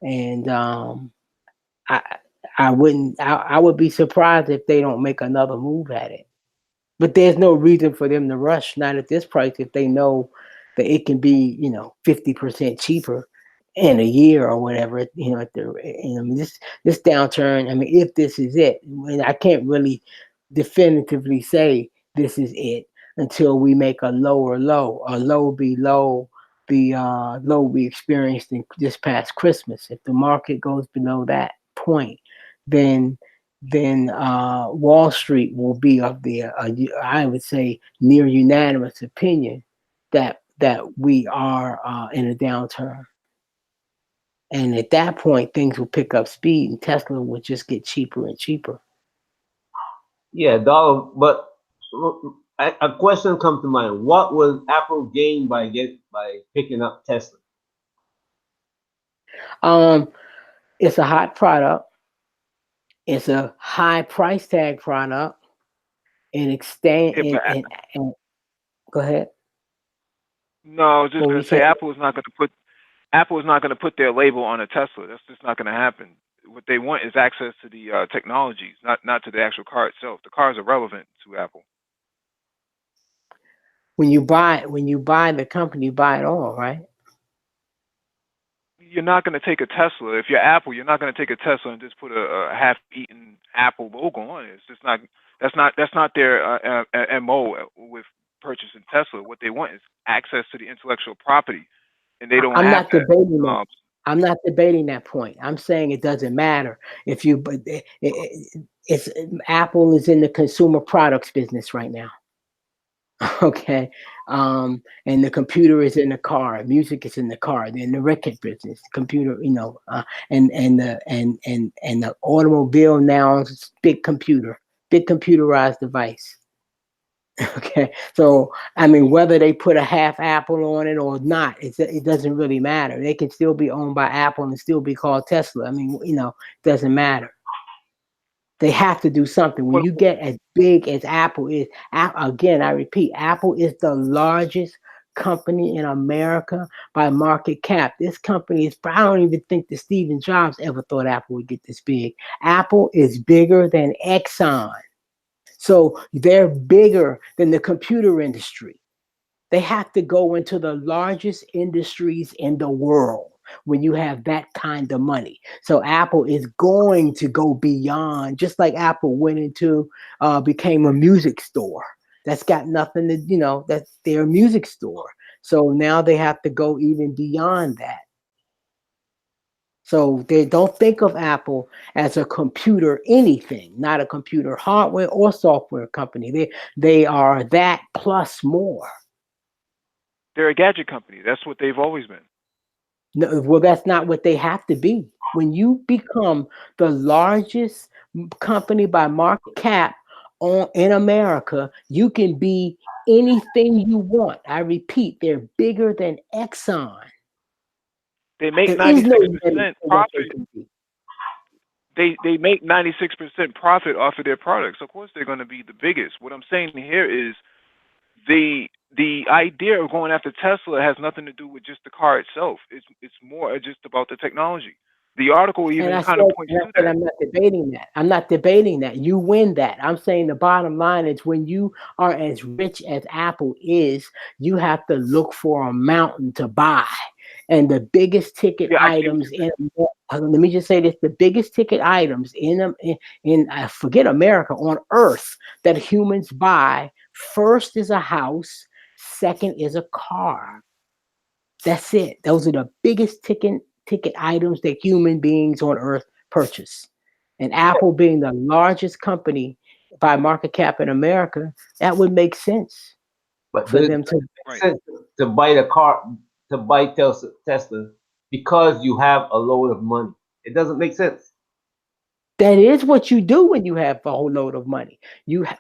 and I I would be surprised if they don't make another move at it. But there's no reason for them to rush, not at this price, if they know that it can be, 50% cheaper in a year or whatever. I mean, this downturn. I mean, if this is it, I can't really definitively say this is it until we make a lower low, a low below the low we experienced in this past Christmas. If the market goes below that point, then Wall Street will be of the I would say near unanimous opinion that we are in a downturn, and at that point things will pick up speed, and Tesla will just get cheaper and cheaper. Yeah, dollar. But a question comes to mind: what will Apple gain by picking up Tesla? It's a hot product. It's a high price tag product, and and go ahead. No, I was just What were going you to say saying? Apple is not going to put their label on a Tesla. That's just not going to happen. What they want is access to the technologies, not to the actual car itself. The car is irrelevant to Apple. When you buy the company, you buy it all, right? You're not going to take a Tesla. If you're Apple, you're not going to take a Tesla and just put a half-eaten Apple logo on it. It's just not. That's not their MO with purchasing Tesla. What they want is access to the intellectual property, and they don't I'm have not that. debating that. I'm not debating that point. I'm saying it doesn't matter if you. But it's Apple is in the consumer products business right now. Okay, and the computer is in the car, music is in the car. They're in the record business, computer, and the automobile now is big computerized device. Okay, so I mean, whether they put a half Apple on it or not, it doesn't really matter. They can still be owned by Apple and still be called Tesla. I mean, it doesn't matter. They have to do something. When But you get as big as Apple is, again, I repeat, Apple is the largest company in America by market cap. This company is, I don't even think that Steve Jobs ever thought Apple would get this big. Apple is bigger than Exxon. So they're bigger than the computer industry. They have to go into the largest industries in the world when you have that kind of money. So Apple is going to go beyond, just like Apple went into, became a music store. That's got nothing to, that's their music store. So now they have to go even beyond that. So they don't think of Apple as a computer anything, not a computer hardware or software company. They are that plus more. they're a gadget company. That's what they've always been. No, well, that's not what they have to be. When you become the largest company by market cap in America, you can be anything you want. I repeat, they're bigger than Exxon. They make There is no 96% limit to what they profit. can be. They make 96% profit off of their products. Of course, they're going to be the biggest. What I'm saying here is the idea of going after Tesla has nothing to do with just the car itself. It's more just about the technology. The article And even I kind said, of points and I to said, that. I'm not debating that. I'm not debating that. You win that. I'm saying the bottom line is when you are as rich as Apple is, you have to look for a mountain to buy. And the biggest ticket Yeah, I see what items you're in, let me just say this, the biggest ticket items in I forget America, on earth, that humans buy, first is a house, second is a car. That's it. Those are the biggest ticket items that human beings on earth purchase. And Apple being the largest company by market cap in America, that would make sense But for does it them to. make saying. sense to buy the car, to buy Tesla because you have a load of money? It doesn't make sense. That is what you do when you have a whole load of money.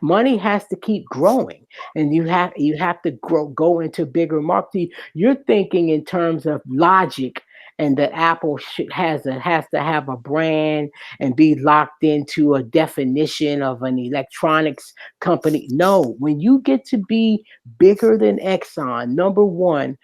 Money has to keep growing, and you have to go into bigger markets. You're thinking in terms of logic, and that Apple has to have a brand and be locked into a definition of an electronics company. No, when you get to be bigger than Exxon, number one,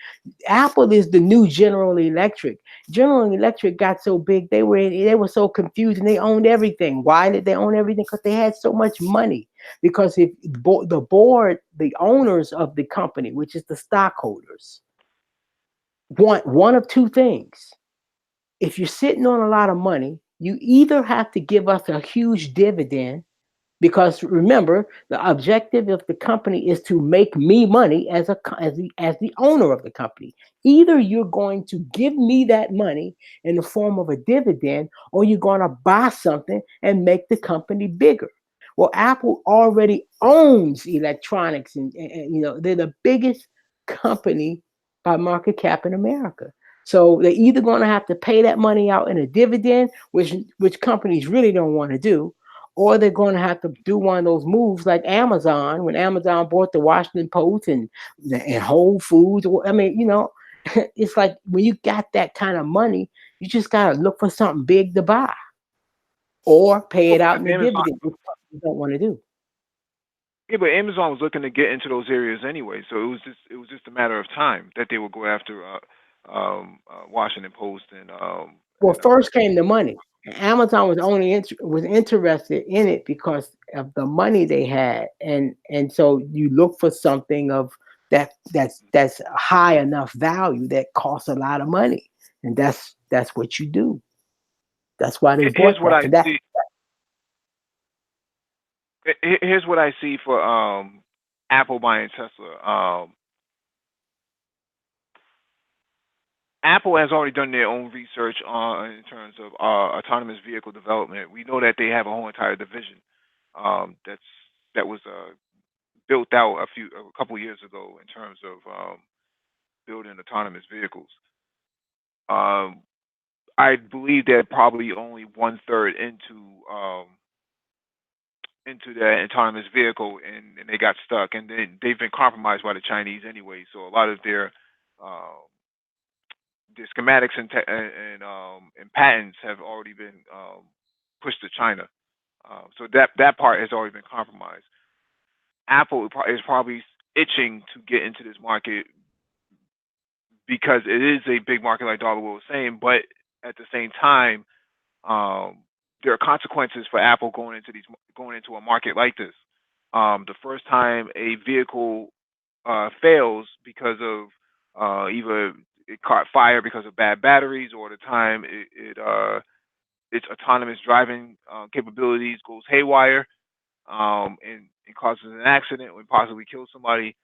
Apple is the new General Electric. General Electric got so big, they were so confused, and they owned everything. Why did they own everything? Because they had so much money. Because if the board, the owners of the company, which is the stockholders, want one of two things. If you're sitting on a lot of money, you either have to give us a huge dividend, because remember, the objective of the company is to make me money as the owner of the company. Either you're going to give me that money in the form of a dividend, or you're going to buy something and make the company bigger. Well, Apple already owns electronics, and they're the biggest company by market cap in America. So they're either going to have to pay that money out in a dividend, which companies really don't want to do, or they're going to have to do one of those moves like Amazon, when Amazon bought the Washington Post and Whole Foods. I mean, it's like when you got that kind of money, you just got to look for something big to buy or pay Well, it out because in the Amazon, dividend, which you don't want to do. yeah, but Amazon was looking to get into those areas anyway, so it was just a matter of time that they would go after Washington Post Well, and first came the money. Amazon was only was interested in it because of the money they had, and so you look for something of that's high enough value that costs a lot of money, and that's what you do. That's why they here's bought what that. I So that see. Here's what I see for Apple buying Tesla. Apple has already done their own research on in terms of autonomous vehicle development. We know that they have a whole entire division that's that was built out a couple years ago in terms of building autonomous vehicles. Um, I believe they're probably only one third into that autonomous vehicle, and they got stuck, and they've been compromised by the Chinese anyway. So a lot of um, their schematics and patents have already been pushed to China. So that part has already been compromised. Apple is probably itching to get into this market because it is a big market, like Dollar Will was saying. But at the same time, um, there are consequences for Apple going into a market like this. The first time a vehicle fails because of either it caught fire because of bad batteries, or the time its autonomous driving capabilities goes haywire, and causes an accident or possibly kills somebody,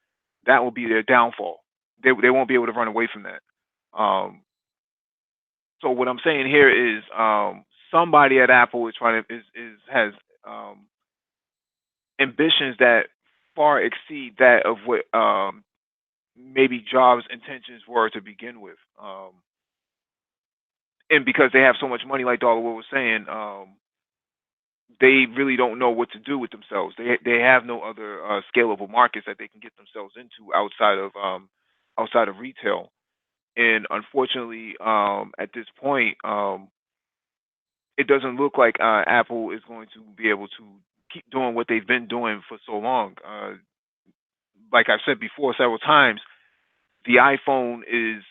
that will be their downfall. They won't be able to run away from that. Um, so what I'm saying here is somebody at Apple is trying to is has um, ambitions that far exceed that of what maybe Jobs' intentions were to begin with. And because they have so much money, like Dollar was saying, they really don't know what to do with themselves. They have no other scalable markets that they can get themselves into outside of retail. And unfortunately, at this point, it doesn't look like Apple is going to be able to keep doing what they've been doing for so long. Like I've said before several times, the iPhone is,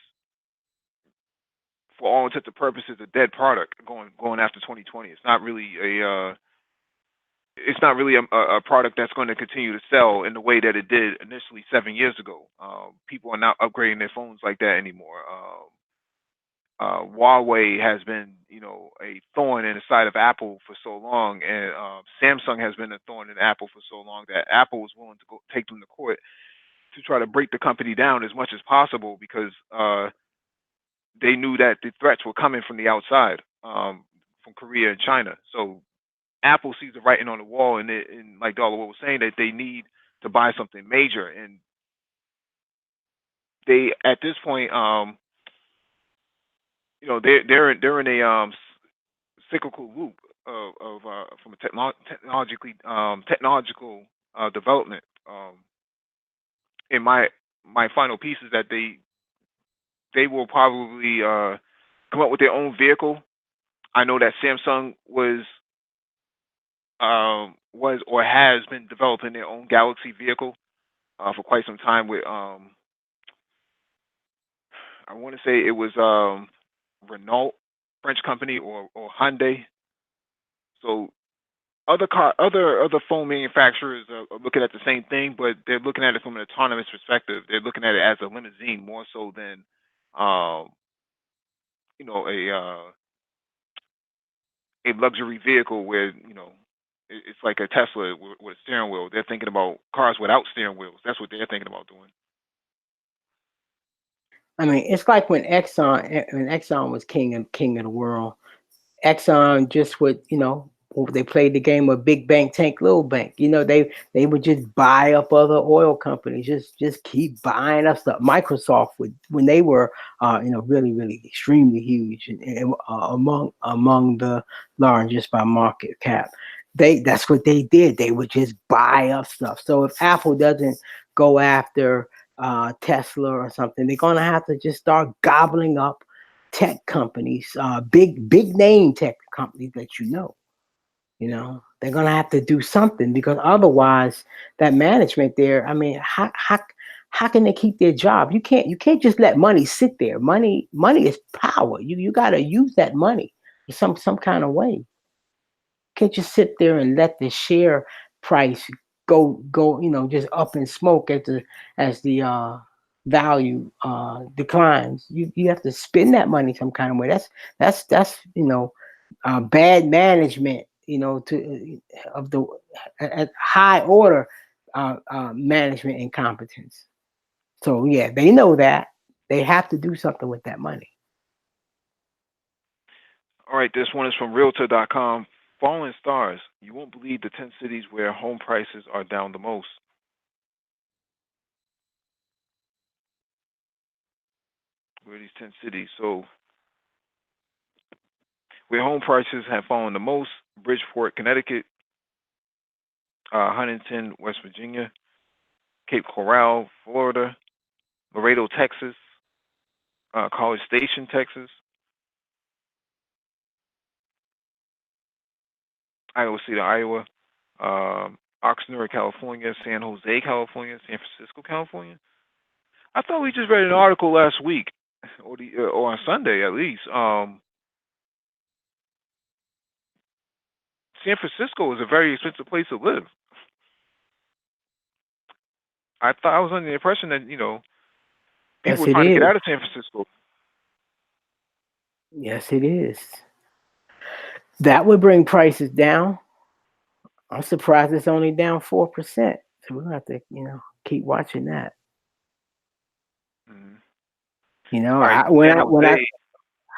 for all intents and purposes, a dead product going after 2020. It's not really a product that's going to continue to sell in the way that it did initially 7 years ago. People are not upgrading their phones like that anymore. Huawei has been, a thorn in the side of Apple for so long, and Samsung has been a thorn in Apple for so long that Apple was willing to go take them to court to try to break the company down as much as possible because they knew that the threats were coming from the outside, from Korea and China. So Apple sees the writing on the wall, and like Dollar was saying, that they need to buy something major, and they at this point, they're in a cyclical loop of from a technological development. In my final piece is that they will probably come up with their own vehicle. I know that Samsung was or has been developing their own Galaxy vehicle for quite some time with I want to say it was Renault, French company, or Hyundai. So other phone manufacturers are looking at the same thing, but they're looking at it from an autonomous perspective. They're looking at it as a limousine more so than um, a luxury vehicle where it's like a Tesla with a steering wheel. They're thinking about cars without steering wheels. That's what they're thinking about doing. I mean, it's like when Exxon was king of the world. Exxon just would, they played the game of big bank tank little bank. They would just buy up other oil companies, just keep buying up stuff. Microsoft would, when they were really, really extremely huge and among the largest by market cap, that's what they did. They would just buy up stuff. So if Apple doesn't go after Tesla or something, they're gonna have to just start gobbling up tech companies, big name tech companies that they're gonna have to do something, because otherwise that management there, I mean, how can they keep their job? You can't just let money sit there. Money is power. You gotta use that money some kind of way. You can't just sit there and let the share price go just up in smoke as the value declines. You have to spend that money some kind of way. That's bad management, of the at high order management incompetence. So yeah, they know that they have to do something with that money. All right, this one is from Realtor.com. Falling stars. You won't believe the 10 cities where home prices are down the most. Where are these 10 cities? So, where home prices have fallen the most: Bridgeport, Connecticut, Huntington, West Virginia, Cape Coral, Florida, Laredo, Texas, College Station, Texas, Iowa City, Iowa, Oxnard, California, San Jose, California, San Francisco, California. I thought we just read an article last week, or on Sunday at least. San Francisco is a very expensive place to live. I was under the impression that people Yes, were it trying to get is. out of San Francisco. Yes, it is. That would bring prices down. I'm surprised it's only down 4%. So we're gonna have to, keep watching that. Mm-hmm. All right,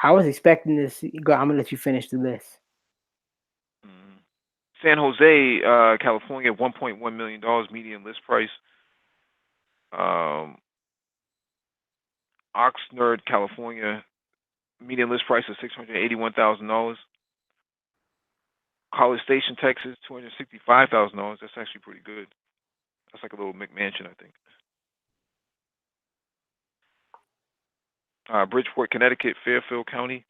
I was expecting to see. I'm gonna let you finish the list. mm-hmm. San Jose, California, $1.1 million median list price. Oxnard, California, median list price of $681,000. College Station, Texas, $265,000. That's actually pretty good. That's like a little McMansion, I think. Bridgeport, Connecticut, Fairfield County,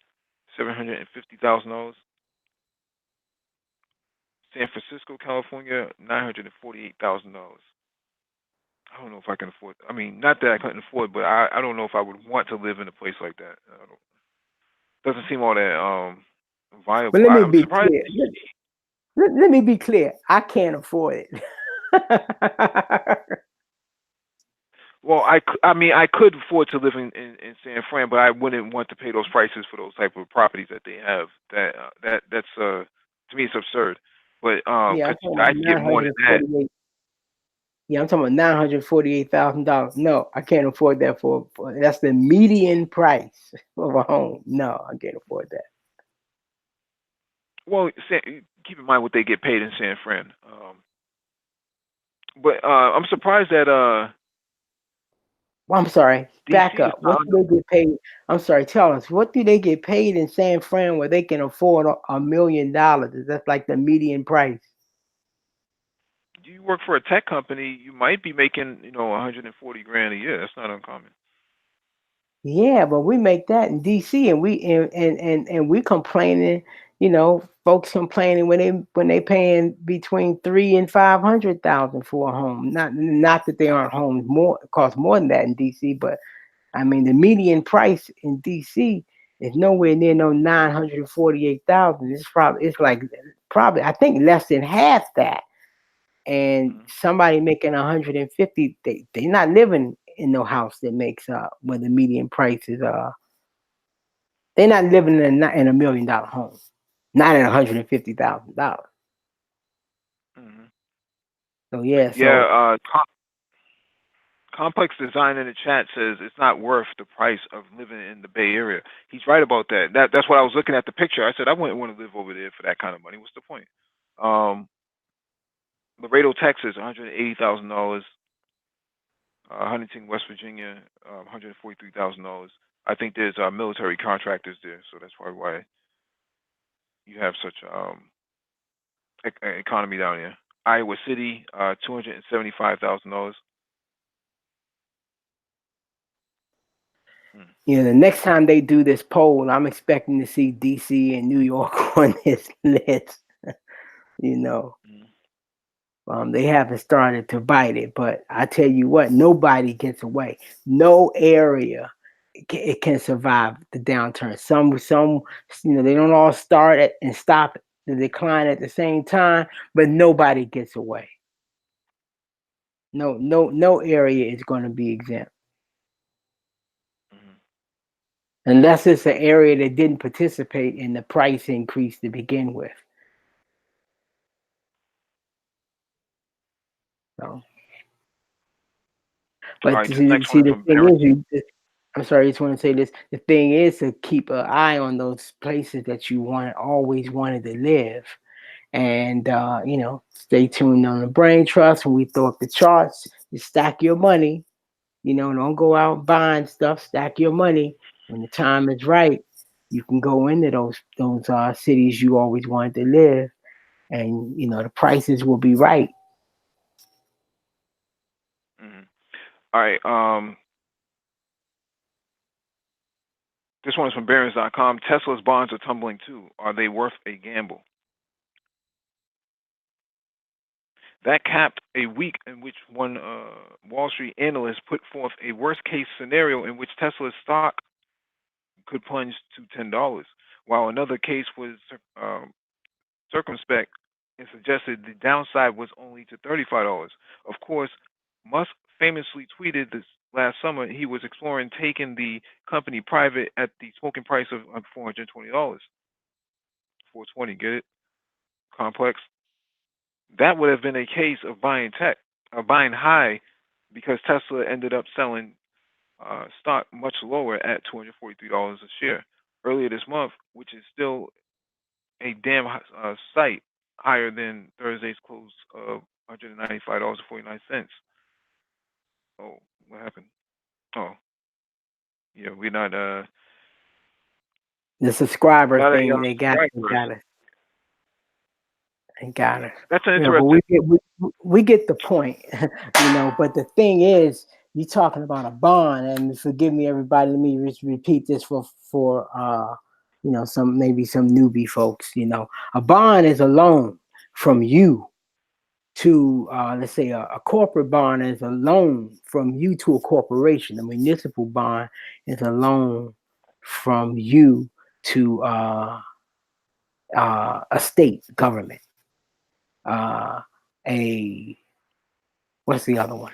$750,000. San Francisco, California, $948,000. I don't know if I can afford. I mean, not that I couldn't afford, but I don't know if I would want to live in a place like that. Doesn't seem all that viable. But let me I'm be surprised. clear. Let me be clear. I can't afford it. Well, I mean, I could afford to live in San Fran, but I wouldn't want to pay those prices for those type of properties that they have. That's to me it's absurd. But Yeah, I'm 'cause talking I about can get more than that. 948. Yeah, I'm talking about $948,000. No, I can't afford that for that's the median price of a home. No, I can't afford that. Well, keep in mind what they get paid in San Fran. But I'm surprised that Well, I'm sorry. DC Back is up. What not. do they get paid? I'm sorry. Tell us. What do they get paid in San Fran where they can afford $1 million? Is that like the median price? You work for a tech company, you might be making 140 grand a year. That's not uncommon. Yeah, but we make that in DC, and we complaining. Folks complaining when they paying between 3 and 500,000 for a home. Not that they aren't homes more cost more than that in DC, but I mean the median price in DC is nowhere near no 948,000. It's like probably I think less than half that. And somebody making 150, they're not living in no house that makes where the median price is they're not living in a $1 million home, not in $150,000. Mm-hmm. So yeah, Yeah, so Complex Design in the chat says it's not worth the price of living in the Bay Area. He's right about that. That's what I was looking at the picture. I said I wouldn't want to live over there for that kind of money. What's the point? Um, Laredo, Texas, $180,000. Huntington, West Virginia, $143,000. I think there's military contractors there, so that's probably why you have such economy down here. Iowa City, $275,000. the next time they do this poll, I'm expecting to see DC and New York on this list. They haven't started to bite it, but I tell you what, nobody gets away. No area it can survive the downturn. Some they don't all start at and stop the decline at the same time, but nobody gets away. No area is going to be exempt unless it's an area that didn't participate in the price increase to begin with. So, but All right, this see, next one is the from Barry. thing is, I'm sorry, I just want to say this. The thing is to keep an eye on those places that you always wanted to live. And stay tuned on the Brain Trust. When we throw up the charts, you stack your money. Don't go out buying stuff. Stack your money. When the time is right, you can go into those cities you always wanted to live, and the prices will be right. All right. This one is from Barron's.com. Tesla's bonds are tumbling too. Are they worth a gamble? That capped a week in which one Wall Street analyst put forth a worst-case scenario in which Tesla's stock could plunge to $10, while another case was circumspect and suggested the downside was only to $35. Of course, Musk famously tweeted this last summer he was exploring taking the company private at the smoking price of $420. $420, get it? Complex. That would have been a case of buying high, because Tesla ended up selling stock much lower at $243 a share earlier this month, which is still a damn sight higher than Thursday's close of $195.49. Oh, what happened? Oh, yeah, we're not The subscriber not thing, a they got subscriber. it. That's an But interesting. we get the point, But the thing is, you're talking about a bond, and forgive me, everybody. Let me just repeat this for some newbie folks. A bond is a loan from you to let's say a corporate bond is a loan from you to a corporation. A municipal bond is a loan from you to a state government. What's the other one?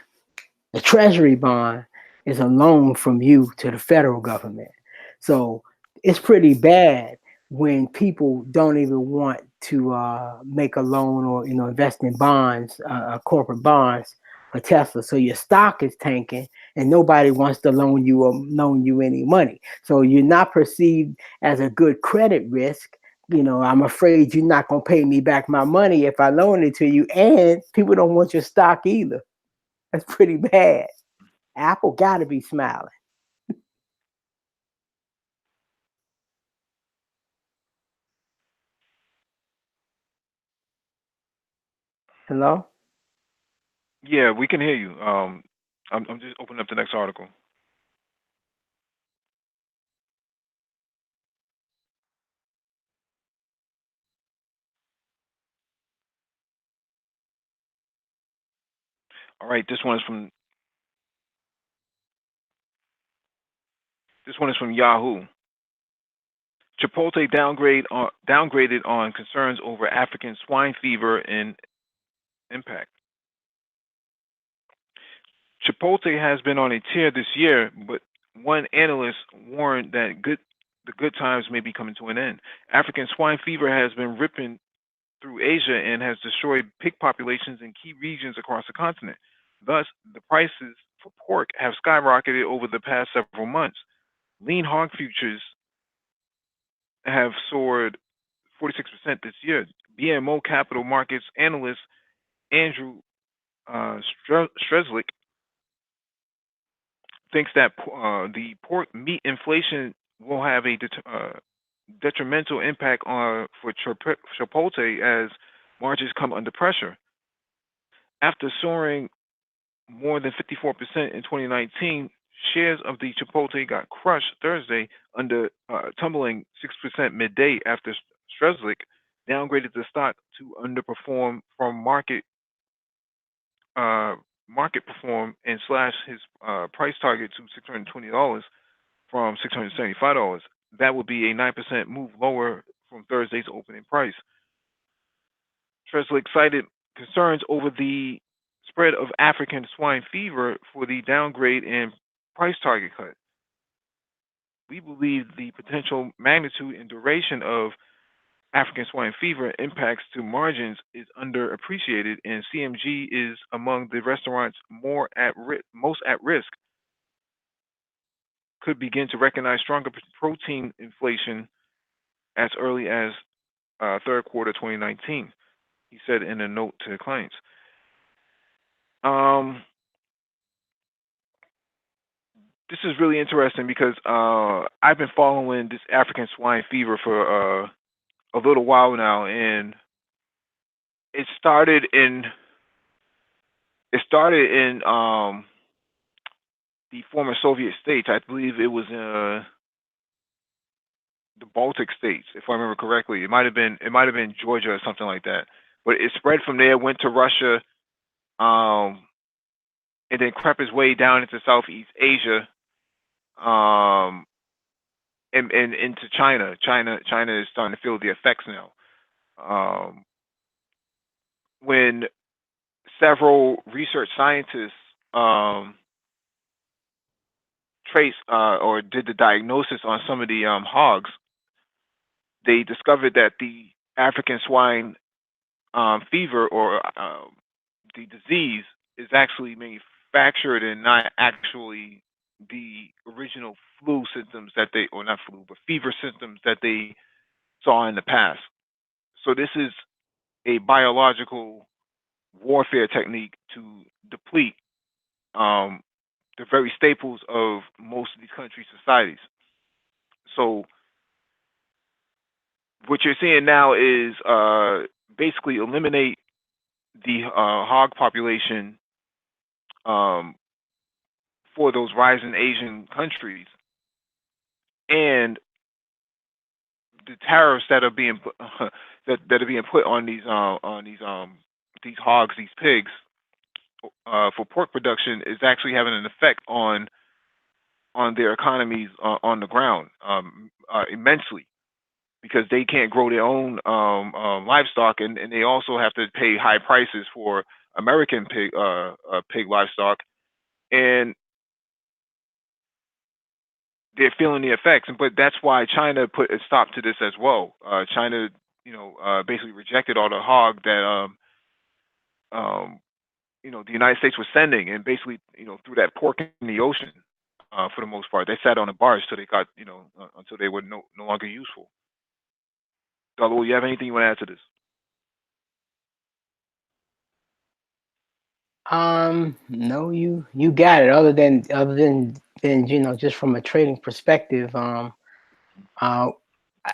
The treasury bond is a loan from you to the federal government. So it's pretty bad when people don't even want to make a loan or invest in bonds, corporate bonds for Tesla. So your stock is tanking, and nobody wants to loan you any money. So you're not perceived as a good credit risk. I'm afraid you're not gonna pay me back my money if I loan it to you, and people don't want your stock either. That's pretty bad. Apple got to be smiling. Hello? Yeah, we can hear you. I'm just opening up the next article. All right, this one is from Yahoo. Chipotle downgraded on concerns over African swine fever and impact. Chipotle has been on a tear this year, but one analyst warned that the good times may be coming to an end. African swine fever has been ripping through Asia and has destroyed pig populations in key regions across the continent. Thus, the prices for pork have skyrocketed over the past several months. Lean hog futures have soared 46% this year. BMO Capital Markets analyst Andrew Streslick thinks that the pork meat inflation will have a detrimental impact for Chipotle as margins come under pressure. After soaring more than 54% in 2019, shares of the Chipotle got crushed Thursday under tumbling 6% midday after Streslick downgraded the stock to underperform from market perform and slashed his price target to $620 from $675. That would be a 9% move lower from Thursday's opening price. Streslick cited concerns over the spread of African swine fever for the downgrade and price target cut. We believe the potential magnitude and duration of African swine fever impacts to margins is underappreciated, and CMG is among the restaurants most at risk. Could begin to recognize stronger protein inflation as early as third quarter 2019, he said in a note to clients. This is really interesting because I've been following this African swine fever for a little while now, and it started in the former Soviet states. I believe it was the Baltic states, if I remember correctly. It might have been Georgia or something like that. But it spread from there, went to Russia, and then crept its way down into Southeast Asia, and into China. China is starting to feel the effects now. When several research scientists traced or did the diagnosis on some of the hogs, they discovered that the African swine fever or the disease is actually manufactured and not actually the original flu symptoms that they, or not flu, but fever symptoms that they saw in the past. So this is a biological warfare technique to deplete the very staples of most of these countries' societies. So what you're seeing now is basically eliminate the hog population for those rising Asian countries, and the tariffs that are being put, that are being put on these hogs, these pigs, for pork production is actually having an effect on their economies on the ground immensely, because they can't grow their own livestock, and they also have to pay high prices for American pig livestock, and they're feeling the effects. But that's why China put a stop to this as well. China, basically rejected all the hog that the United States was sending, and basically, threw that pork in the ocean. For the most part, they sat on a barge till they got, until they were no longer useful. Dollar, you have anything you want to add to this? No, you got it. Other than just from a trading perspective,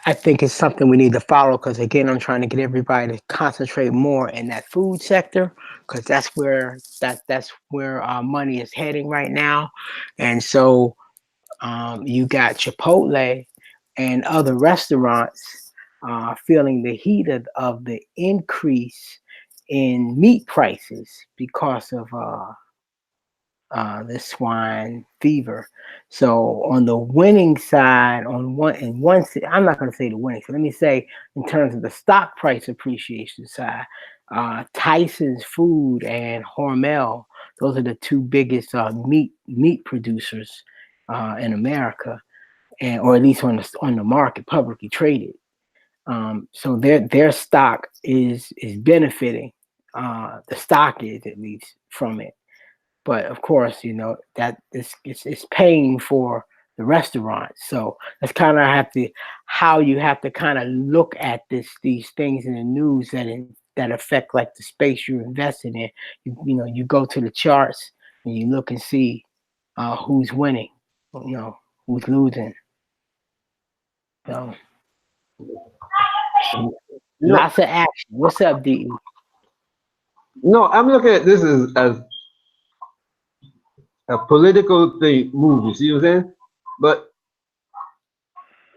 I think it's something we need to follow because again, I'm trying to get everybody to concentrate more in that food sector because that's where our money is heading right now, and so you got Chipotle and other restaurants feeling the heat of the increase in meat prices because of the swine fever. So on the winning side, I'm not going to say the winning. So let me say in terms of the stock price appreciation side, Tyson's Food and Hormel, those are the two biggest meat producers in America, or at least on the market, publicly traded. So their stock is benefiting. The stock is at least from it. But of course, that it's paying for the restaurants. So that's kind of how you have to kind of look at these things in the news that affect like the space you're investing in. You go to the charts and you look and see who's winning, who's losing. So lots of action. What's up, DE? No, I'm looking at this as a political thing move. You see what I'm saying? But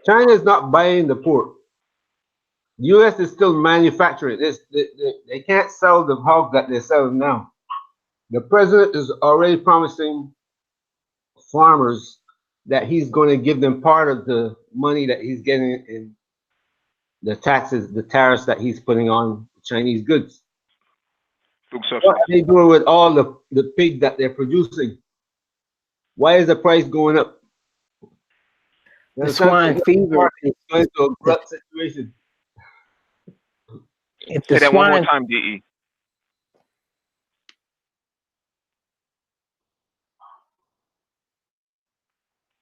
China is not buying the pork. The U.S. is still manufacturing. They can't sell the hog that they're selling now. The president is already promising farmers that he's going to give them part of the money that he's getting in the taxes, the tariffs that he's putting on Chinese goods. What are they doing with all the pig that they're producing? Why is the price going up? The swine fever is going to a glut situation. Say that one more time, DE.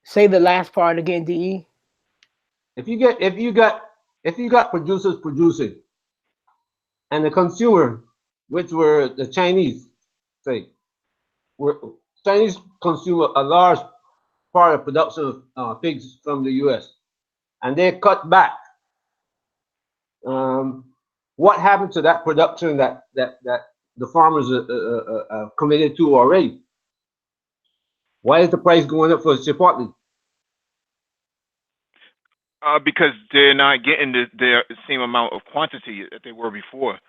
Say the last part again, DE. If you got producers producing, and the consumer, which were the Chinese, Chinese consume a large part of production of pigs from the U.S. and they cut back. What happened to that production that the farmers are committed to already? Why is the price going up for Chipotle? Because they're not getting the same amount of quantity that they were before.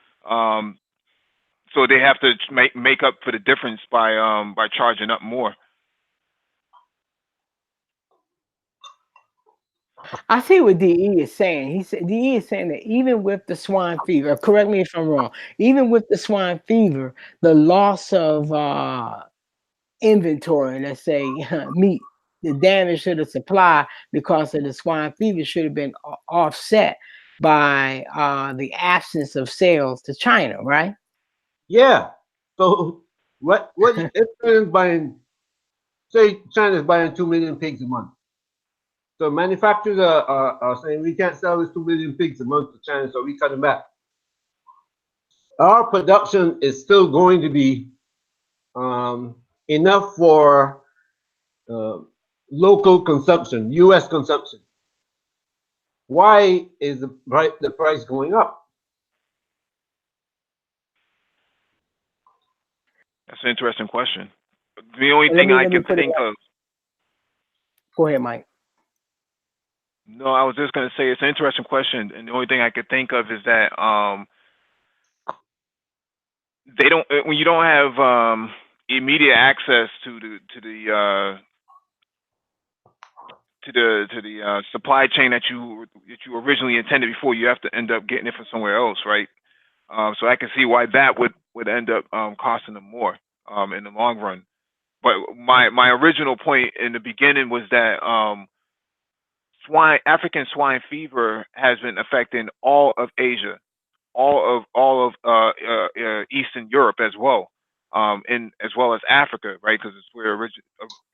So they have to make up for the difference by charging up more. I see what DE is saying. DE is saying that even with the swine fever, correct me if I'm wrong, even with the swine fever, the loss of inventory, let's say meat, the damage to the supply because of the swine fever should have been offset by the absence of sales to China, right? Yeah. So what if China's buying, say China's buying 2 million pigs a month. So manufacturers are saying we can't sell this 2 million pigs a month to China, so we cut them back. Our production is still going to be enough for local consumption, U.S. consumption. Why is the price going up? That's an interesting question. The only thing I can think of. Go ahead, Mike. No, I was just going to say it's an interesting question, and the only thing I could think of is that they don't, when you don't have immediate access to the supply chain that you originally intended before, you have to end up getting it from somewhere else, right? So I can see why that would end up costing them more in the long run. But my original point in the beginning was that African swine fever has been affecting all of Asia, all of Eastern Europe as well, and as well as Africa, right? Because it's where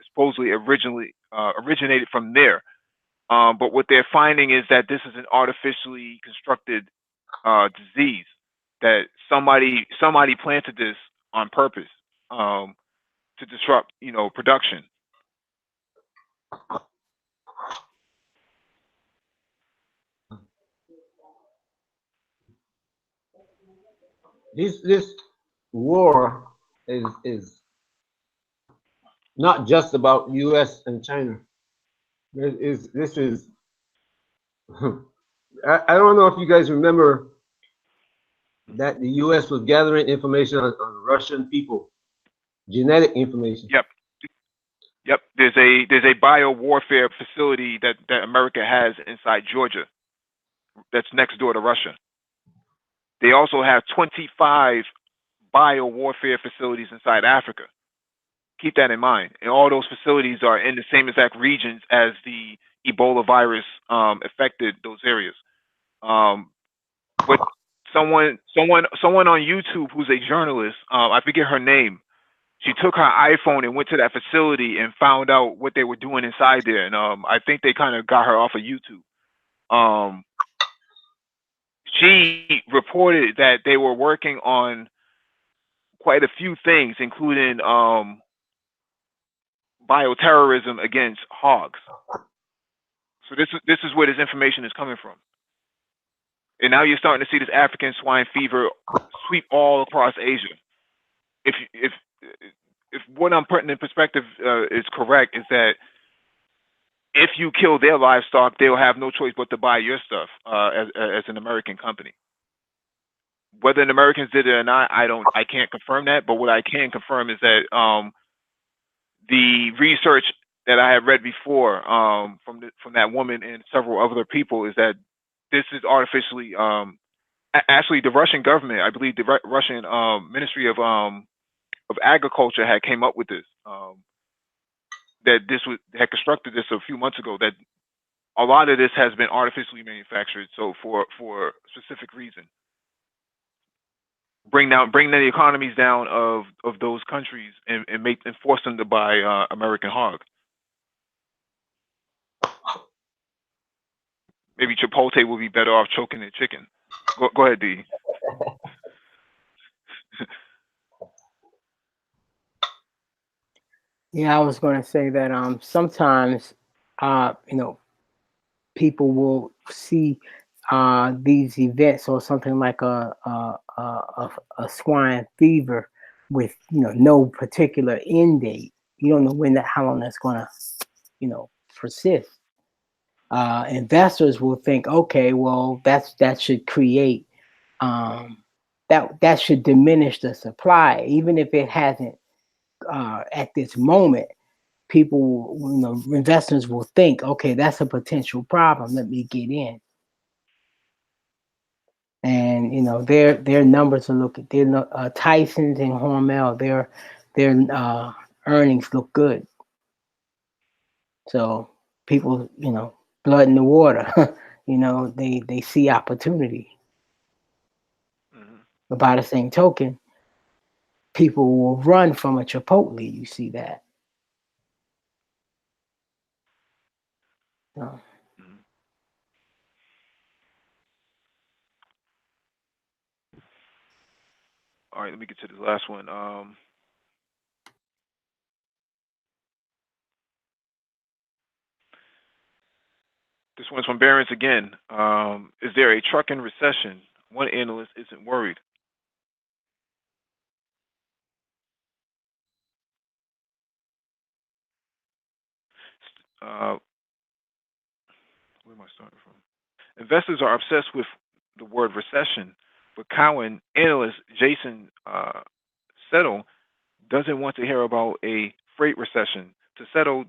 supposedly originally originated from there. But what they're finding is that this is an artificially constructed disease, that somebody planted this on purpose, to disrupt, production. This war is not just about U.S. and China. This is I don't know if you guys remember that the U.S. was gathering information on Russian people, genetic information. Yep. Yep. There's a bio warfare facility that America has inside Georgia, that's next door to Russia. They also have 25 bio warfare facilities inside Africa. Keep that in mind. And all those facilities are in the same exact regions as the Ebola virus affected those areas. But someone on YouTube who's a journalist, I forget her name, she took her iPhone and went to that facility and found out what they were doing inside there. And I think they kind of got her off of YouTube. She reported that they were working on quite a few things, including bioterrorism against hogs. So this is where this information is coming from. And now you're starting to see this African swine fever sweep all across Asia. If what I'm putting in perspective is correct, is that if you kill their livestock, they'll have no choice but to buy your stuff as an American company. Whether the Americans did it or not, I can't confirm that. But what I can confirm is that the research that I had read before from that woman and several other people is that this is artificially actually the Russian government, I believe the Russian Ministry of Agriculture had came up with this, that had constructed this a few months ago, that a lot of this has been artificially manufactured, so for a specific reason. Bring the economies down of those countries and force them to buy American hog. Maybe Chipotle will be better off choking the chicken. Go ahead, D. Yeah, I was going to say that sometimes, people will see these events or something like a swine fever with no particular end date. You don't know how long that's going to persist. Investors will think, okay, well, that should create that should diminish the supply, even if it hasn't at this moment. People, investors will think, okay, that's a potential problem. Let me get in. And their numbers are looking. Tyson's and Hormel, their earnings look good. So people, blood in the water. They see opportunity. Mm-hmm. But by the same token, people will run from a Chipotle. You see that. So. All right, let me get to the last one. This one's from Barron's again. Is there a trucking recession? One analyst isn't worried. Where am I starting from? Investors are obsessed with the word recession, but Cowen analyst Jason Settle doesn't want to hear about a freight recession. To Settle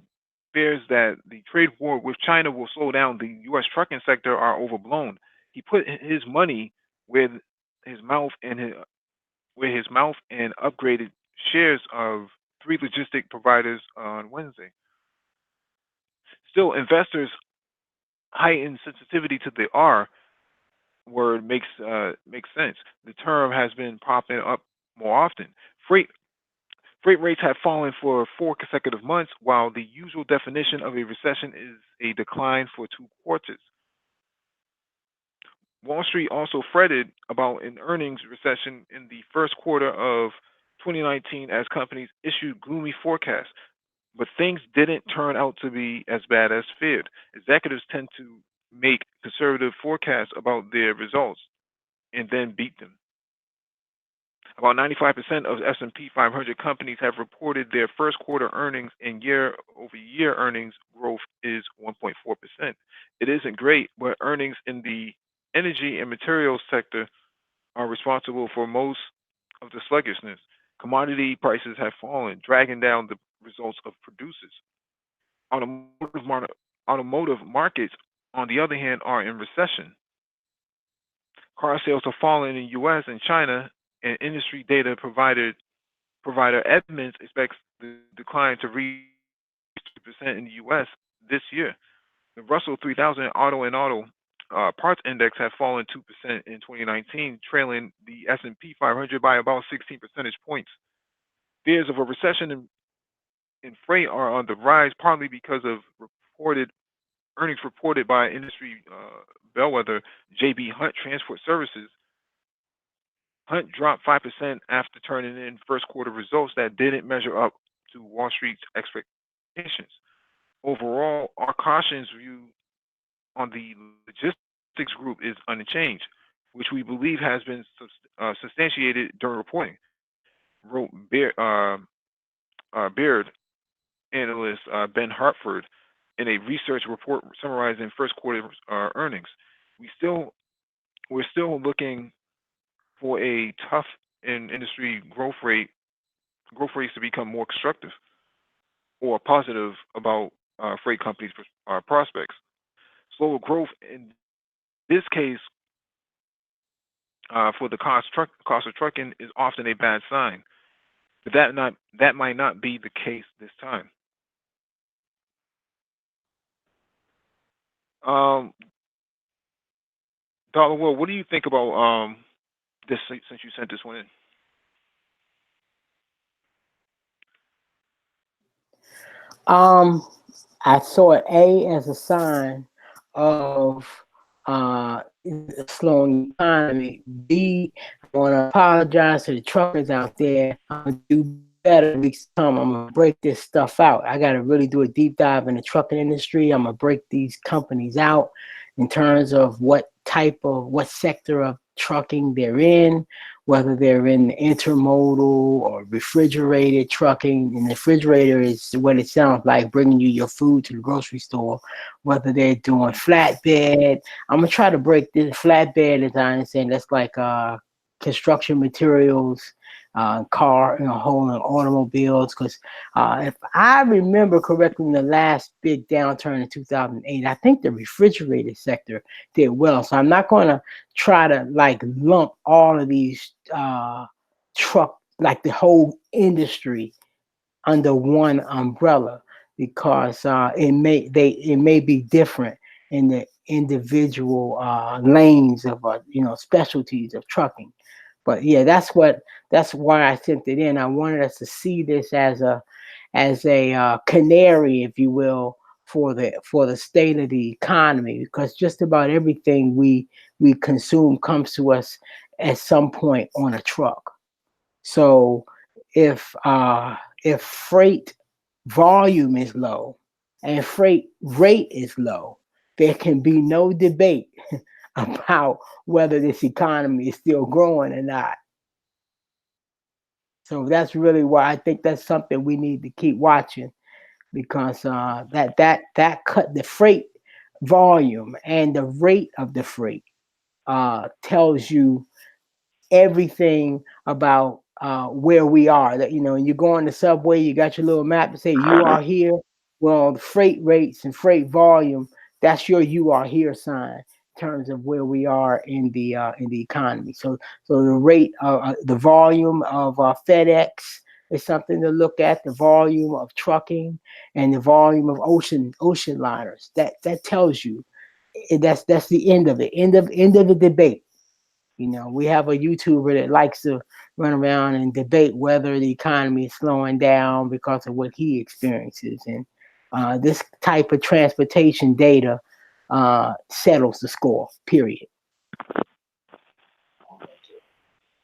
fears that the trade war with China will slow down the U.S. trucking sector are overblown. He put his money with his mouth and upgraded shares of three logistic providers on Wednesday. Still, investors' heightened sensitivity to the R word makes sense. The term has been popping up more often. Freight rates have fallen for 4 consecutive months, while the usual definition of a recession is a decline for 2 quarters. Wall Street also fretted about an earnings recession in the first quarter of 2019 as companies issued gloomy forecasts, but things didn't turn out to be as bad as feared. Executives tend to make conservative forecasts about their results and then beat them. About 95% of S&P 500 companies have reported their first quarter earnings, and year-over-year earnings growth is 1.4%. It isn't great, but earnings in the energy and materials sector are responsible for most of the sluggishness. Commodity prices have fallen, dragging down the results of producers. Automotive markets, on the other hand, are in recession. Car sales have fallen in the U.S. and China, and industry data provider Edmunds expects the decline to reach 2% in the U.S. this year. The Russell 3000 auto parts index has fallen 2% in 2019, trailing the S&P 500 by about 16 percentage points. Fears of a recession in freight are on the rise, partly because of earnings reported by industry bellwether J.B. Hunt Transport Services. Hunt dropped 5% after turning in first quarter results that didn't measure up to Wall Street's expectations. Overall, our cautions view on the logistics group is unchanged, which we believe has been substantiated during reporting, wrote Baird analyst Ben Hartford in a research report summarizing first quarter earnings. We're still looking for a tough industry growth rates to become more constructive or positive about freight companies' prospects. Slower growth in this case for the cost of trucking is often a bad sign, but that might not be the case this time. Dollar Will, what do you think about this since you sent this one in? I saw A as a sign of slowing economy. B, I want to apologize to the truckers out there. I'm gonna do better weeks to come. I'm gonna break this stuff out. I gotta really do a deep dive in the trucking industry. I'm gonna break these companies out in terms of what sector of trucking they're in, whether they're in intermodal or refrigerated trucking. And the refrigerator is what it sounds like, bringing you your food to the grocery store, whether they're doing flatbed. I'm going to try to break this flatbed, as I understand, that's like construction materials, car, whole and automobiles. Because if I remember correctly, in the last big downturn in 2008, I think the refrigerated sector did well. So I'm not going to try to like lump all of these like the whole industry under one umbrella, because it may be different in the individual lanes of specialties of trucking. But yeah, that's why I sent it in. I wanted us to see this as a canary, if you will, for the state of the economy, because just about everything we consume comes to us at some point on a truck. So if freight volume is low and freight rate is low, there can be no debate about whether this economy is still growing or not. So that's really why I think that's something we need to keep watching, because that cut the freight volume and the rate of the freight tells you everything about where we are. That you go on the subway, you got your little map to say you are here. Well, the freight rates and freight volume, that's your you are here sign in terms of where we are in the economy. So the rate, the volume of FedEx It's something to look at, the volume of trucking and the volume of ocean liners. That tells you that's the end of it. End of the debate. You know, we have a YouTuber that likes to run around and debate whether the economy is slowing down because of what he experiences. And this type of transportation data settles the score, period.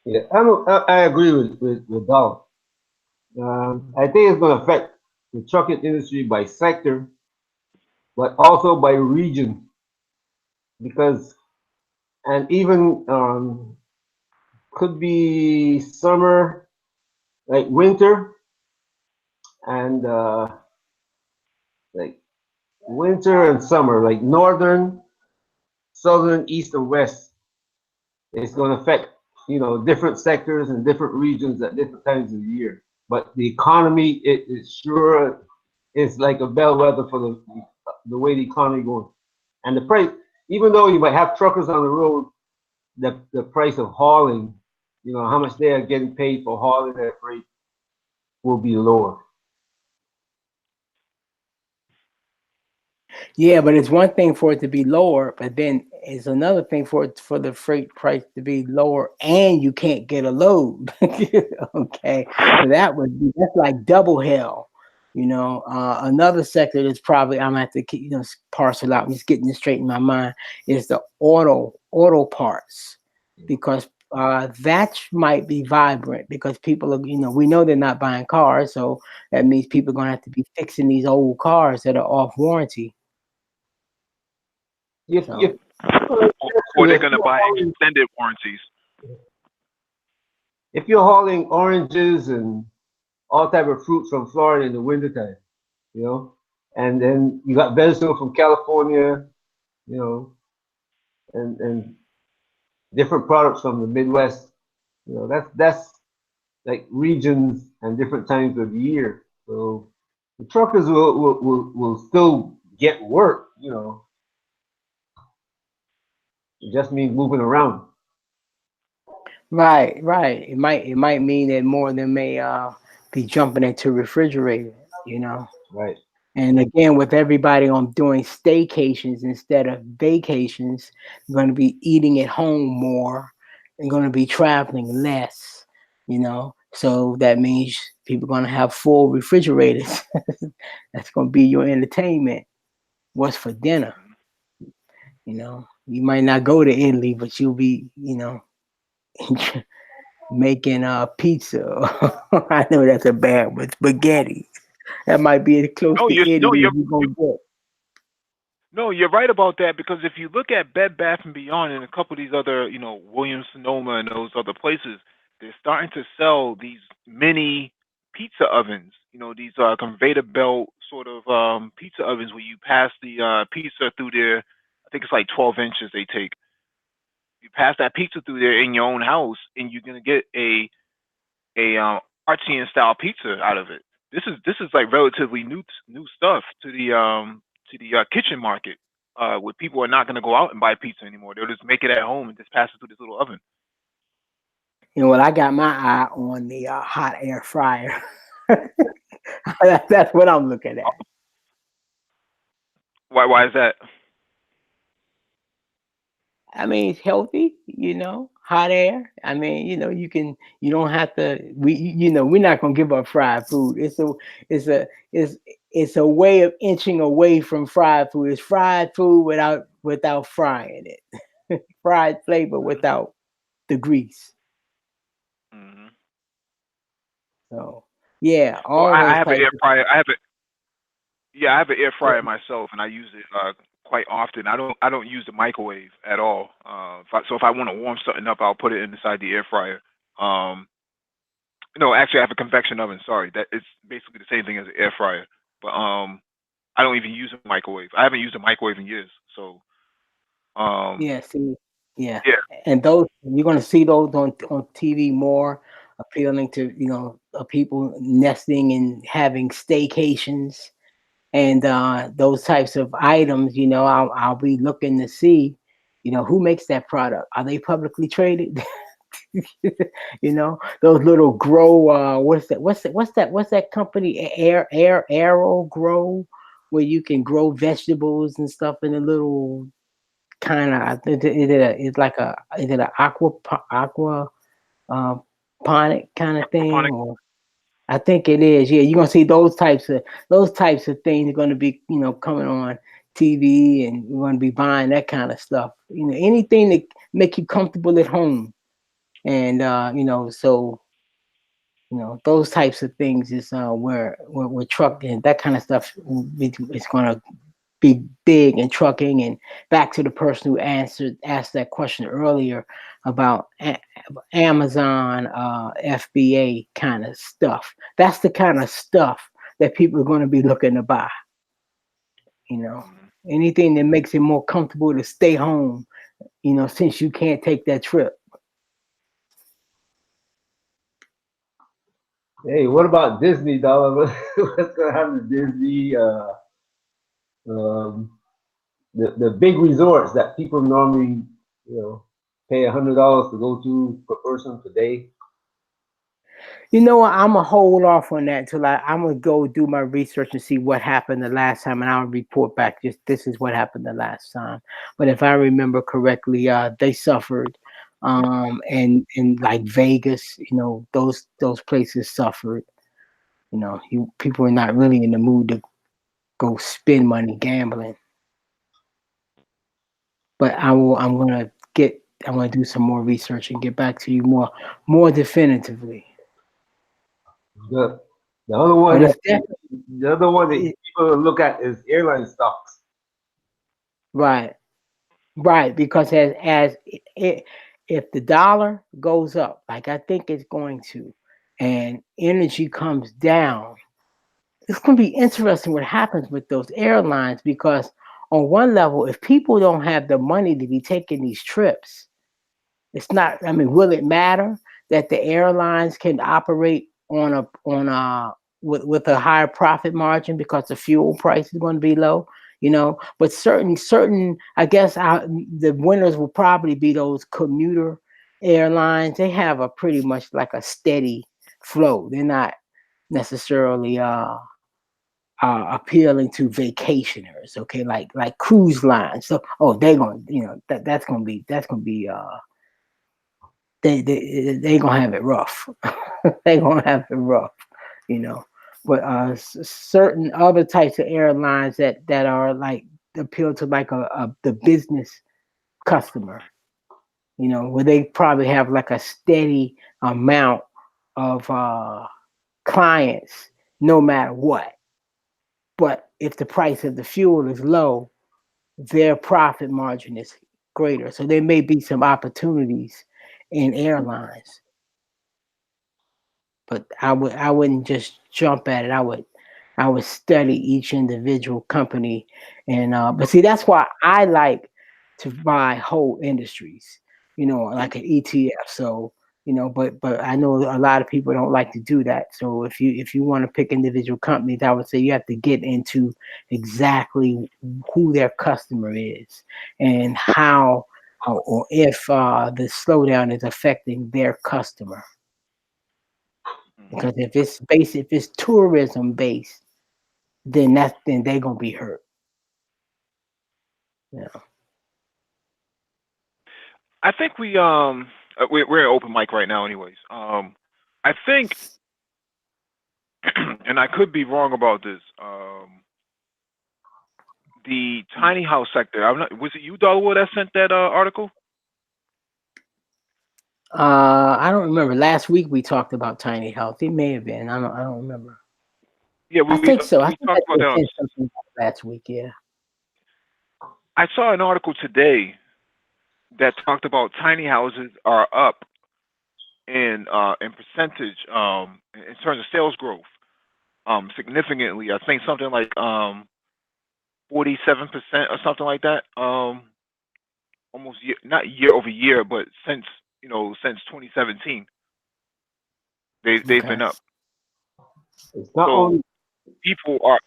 Yeah, I agree with Donald. I think it's going to affect the trucking industry by sector, but also by region, because and even could be summer, like winter, and like winter and summer, like northern, southern, east, and west. It's going to affect different sectors and different regions at different times of the year. But the economy, it is sure is like a bellwether for the way the economy goes. And the price, even though you might have truckers on the road, the price of hauling, how much they are getting paid for hauling their freight will be lower. Yeah, but it's one thing for it to be lower, but then it's another thing for the freight price to be lower and you can't get a load. Okay, so that's like double hell. Another sector that's probably I'm gonna have to parcel out. I'm just getting this straight in my mind is the auto parts, because that might be vibrant because people are we know they're not buying cars, so that means people are gonna have to be fixing these old cars that are off warranty. Or they're going to buy extended warranties. If you're hauling oranges and all type of fruits from Florida in the wintertime, and then you got vegetable from California, and different products from the Midwest, that's like regions and different times of the year. So the truckers will still get work, It just means moving around. Right. It might mean that more of them may be jumping into refrigerator, Right. And again, with everybody on doing staycations instead of vacations, going to be eating at home more and going to be traveling less, So that means people are going to have full refrigerators. That's going to be your entertainment. What's for dinner? You might not go to Italy, but you'll be, making pizza. I know that's a bad one. Spaghetti. That might be as close to Italy as you're gonna get. No, you're right about that, because if you look at Bed Bath and Beyond and a couple of these other, Williams Sonoma and those other places, they're starting to sell these mini pizza ovens. These conveyor belt sort of pizza ovens where you pass the pizza through there. I think it's like 12 inches they take. You pass that pizza through there in your own house, and you're gonna get a artisan style pizza out of it. This is like relatively new stuff to the kitchen market, where people are not going to go out and buy pizza anymore. They'll just make it at home and just pass it through this little oven. Well, I got my eye on the hot air fryer. That's what I'm looking at. Why is that? I mean, it's healthy, hot air. I mean, you don't have to, we're not going to give up fried food. It's a way of inching away from fried food. It's fried food without frying it. Fried flavor without the grease. Mm-hmm. So, yeah, Well, all I those have an types air fryer. I have an air fryer myself, and I use it quite often. I don't use the microwave at all. If I want to warm something up, I'll put it inside the air fryer. No, actually, I have a convection oven. Sorry, that it's basically the same thing as an air fryer. But I don't even use a microwave. I haven't used a microwave in years. So Yeah, see, yeah. yeah. And those you're gonna see those on TV more, appealing to people nesting and having staycations and those types of items. I'll be looking to see, who makes that product. Are they publicly traded? You know, those little grow. What's that company? Arrow Grow, where you can grow vegetables and stuff in a little kind of. It's like a is it an aqua uh, ponic kind of thing, Aquaponic. or I think it is. Yeah, you're gonna see those types of things are gonna be coming on TV, and you're gonna be buying that kind of stuff. Anything that make you comfortable at home, and so those types of things is where trucking that kind of stuff is gonna be big in trucking. And back to the person who asked that question earlier about Amazon, FBA kind of stuff. That's the kind of stuff that people are going to be looking to buy. Anything that makes it more comfortable to stay home, since you can't take that trip. Hey, what about Disney, dollar? What's gonna happen to Disney? Um, the big resorts that people normally, pay $100 to go to per person per day. You know what? I'm gonna hold off on that until I'm gonna go do my research and see what happened the last time, and I'll report back. Just this is what happened the last time. But if I remember correctly, they suffered, and like Vegas, those places suffered. People are not really in the mood to go spend money gambling. But I'm gonna do some more research and get back to you more definitively. The the other one But it's that definitely the other one that people look at is airline stocks. right. Right, because if the dollar goes up, like I think it's going to, and energy comes down, it's going to be interesting what happens with those airlines. Because on one level, if people don't have the money to be taking these trips, it's not. I mean, will it matter that the airlines can operate with a higher profit margin because the fuel price is going to be low? But certain, I guess the winners will probably be those commuter airlines. They have a pretty much like a steady flow. They're not necessarily appealing to vacationers. Okay, like cruise lines. So they're going, that's going to be they gonna have it rough. They gonna have it rough, you know. But certain other types of airlines that are like appeal to like the business customer, where they probably have like a steady amount of clients no matter what. But if the price of the fuel is low, their profit margin is greater. So there may be some opportunities in airlines. But I wouldn't just jump at it. I would study each individual company, and but see, that's why I like to buy whole industries, like an ETF. So but I know a lot of people don't like to do that. So if you want to pick individual companies, I would say you have to get into exactly who their customer is and how or if the slowdown is affecting their customer. Because if it's tourism based, then they're gonna be hurt. I think we're an open mic right now, anyways. I think, and I could be wrong about this. The tiny house sector. Was it you, Dollarwood, that sent that article? I don't remember. Last week we talked about tiny house. It may have been. I don't remember. Yeah, I think so. I we think talked I about that. said something last week. Yeah. I saw an article today that talked about tiny houses are up in percentage in terms of sales growth significantly. I think something like 47% or something like that. Almost not year over year, but since 2017, they've Okay. been up. It's not So only people are.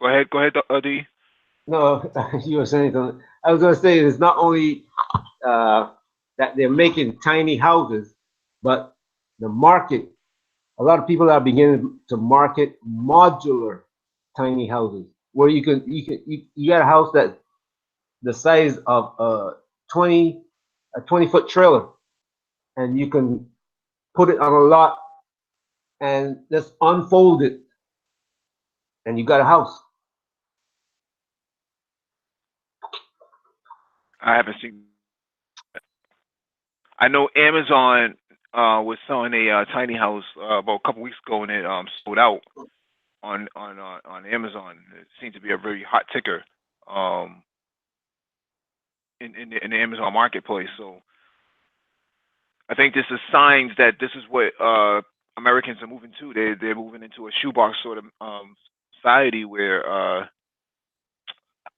Go ahead, D. no. You were saying something. I was gonna say it's not only that that they're making tiny houses, but the market, a lot of people are beginning to market modular tiny houses where you got a house that the size of a 20-foot trailer, and you can put it on a lot and just unfold it, and you got a house. I haven't seen. I know Amazon was selling a tiny house about a couple weeks ago, and it sold out on Amazon. It seemed to be a very hot ticker in the Amazon marketplace. So I think this is signs that this is what Americans are moving to. They're moving into a shoebox sort of society where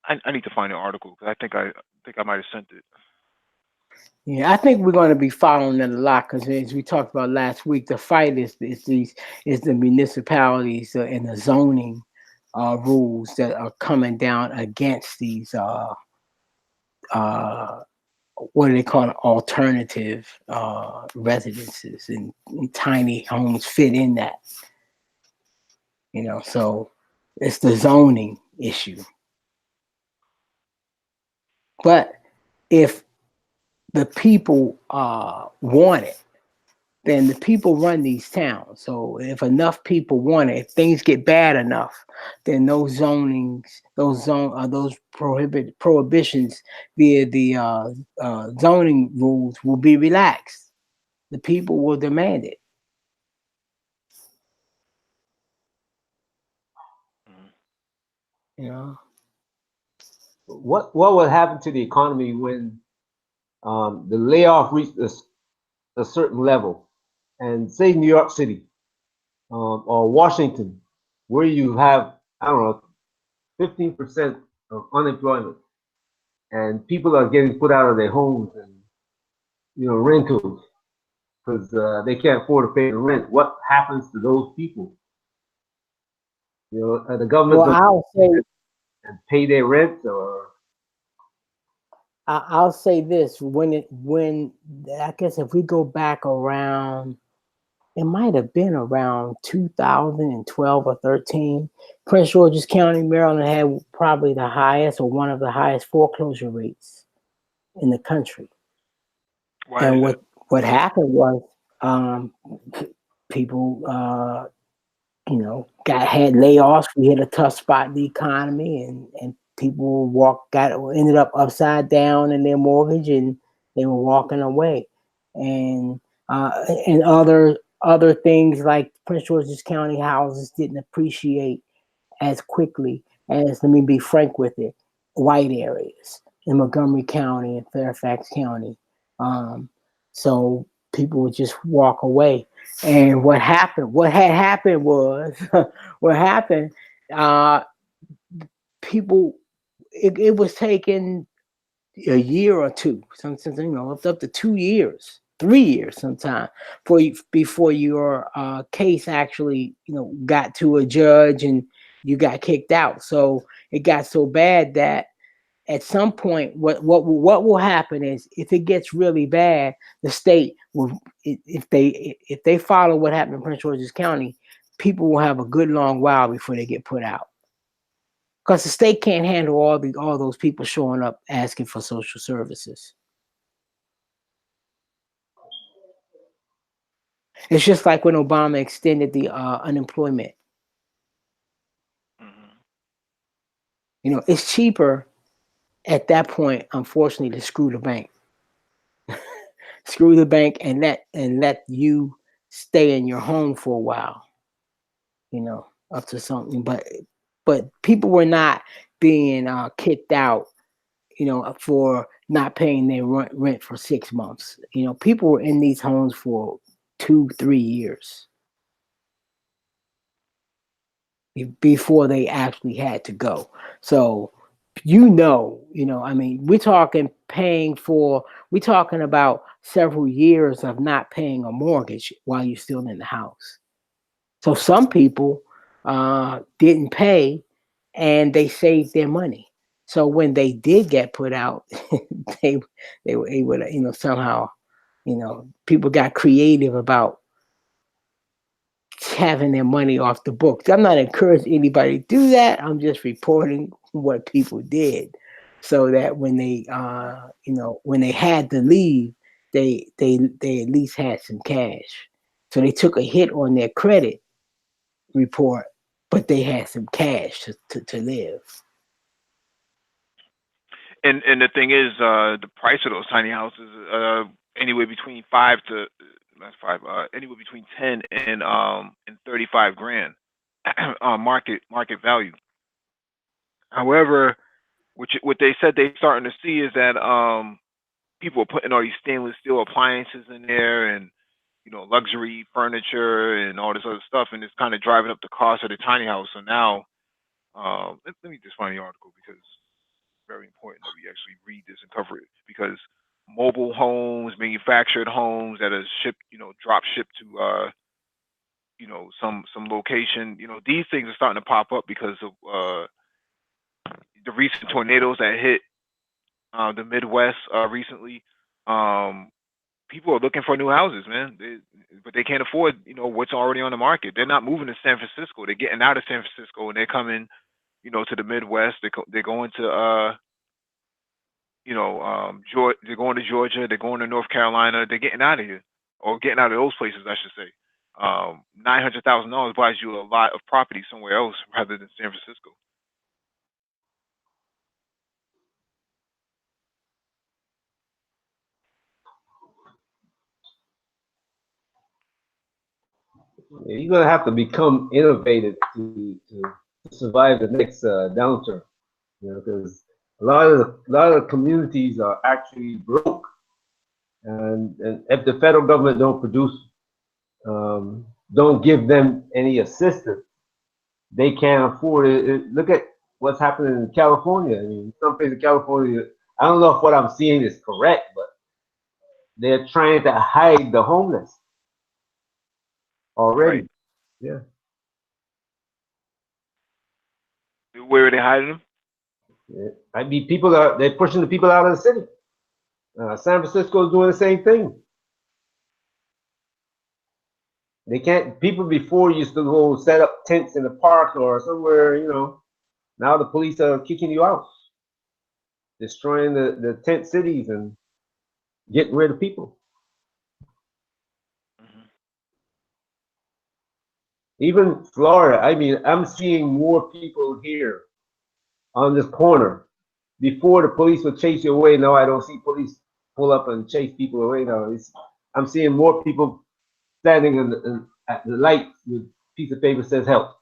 I need to find an article because I think I might have sent it. Yeah, I think we're going to be following that a lot because, as we talked about last week, the fight is the municipalities and the zoning rules that are coming down against these what do they call it, alternative residences, and tiny homes fit in that. So it's the zoning issue. But if the people want it, then the people run these towns. So if enough people want it, if things get bad enough, then those prohibitions via the zoning rules will be relaxed. The people will demand it. What will happen to the economy when the layoff reaches a certain level, and say New York City or Washington, where you have, I don't know, 15% of unemployment, and people are getting put out of their homes and rentals because they can't afford to pay the rent. What happens to those people? The government I'll say and pay their rent, or I'll say this: when I guess if we go back around, it might have been around 2012 or 13. Prince George's County, Maryland, had probably the highest or one of the highest foreclosure rates in the country. Why And is what happened was people, had layoffs. We hit a tough spot in the economy, and people ended up upside down in their mortgage, and they were walking away, and other things like Prince George's County houses didn't appreciate as quickly as, let me be frank with it, white areas in Montgomery County and Fairfax County. So people would just walk away. And what had happened was, people, it was taking a year or two, sometimes, up to 2 years, 3 years sometimes, before your case actually, got to a judge and you got kicked out. So it got so bad that at some point, what will happen is, if it gets really bad, the state will, if they follow what happened in Prince George's County, people will have a good long while before they get put out, because the state can't handle all those people showing up asking for social services. It's just like when Obama extended the unemployment. It's cheaper at that point, unfortunately, to screw the bank. Screw the bank and let you stay in your home for a while, up to something. But people were not being kicked out, for not paying their rent for 6 months. People were in these homes for 2-3 years before they actually had to go. So, I mean, we're talking about several years of not paying a mortgage while you're still in the house. So some people didn't pay, and they saved their money. So when they did get put out, they they were able to, somehow, people got creative about having their money off the books. I'm not encouraging anybody to do that. I'm just reporting what people did, so that when they, when they had to leave, they at least had some cash. So they took a hit on their credit report, but they had some cash to live. And the thing is, the price of those tiny houses, anywhere between anywhere between 10 and 35 grand, market value. However, what they said they starting to see is that people are putting all these stainless steel appliances in there, and luxury furniture and all this other stuff, and it's kind of driving up the cost of the tiny house. So now, let me just find the article, because it's very important that we actually read this and cover it, because mobile homes, manufactured homes that are shipped, drop shipped to some location, these things are starting to pop up because of the recent tornadoes that hit the Midwest recently. People are looking for new houses, man, but they can't afford what's already on the market. They're not moving to San Francisco. They're getting out of San Francisco and they're coming to the Midwest. They're going to they're going to Georgia. They're going to North Carolina. They're getting out of here, or getting out of those places, I should say. $900,000 buys you a lot of property somewhere else rather than San Francisco. You're gonna have to become innovative to survive the next downturn. Because a lot of communities are actually broke, and if the federal government don't produce, don't give them any assistance, they can't afford it. Look at what's happening in California. I mean, some places in California, I don't know if what I'm seeing is correct, but they're trying to hide the homeless already. Right. Yeah. Where are they hiding them? Yeah. I mean, they're pushing the people out of the city. San Francisco is doing the same thing. They can't. People before used to go set up tents in the park or somewhere. Now the police are kicking you out, destroying the tent cities and getting rid of people. Mm-hmm. Even Florida. I mean, I'm seeing more people here on this corner. Before, the police would chase you away. Now I don't see police pull up and chase people away. Now I'm seeing more people standing at the light with a piece of paper says help.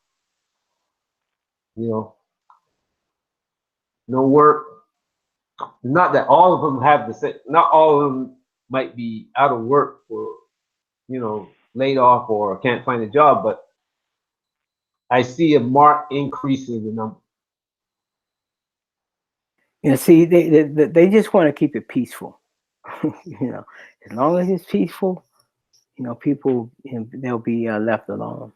No work. Not that all of them have the same. Not all of them might be out of work or laid off or can't find a job, but I see a marked increase in the number. See, they just want to keep it peaceful. As long as it's peaceful, people, they'll be left alone.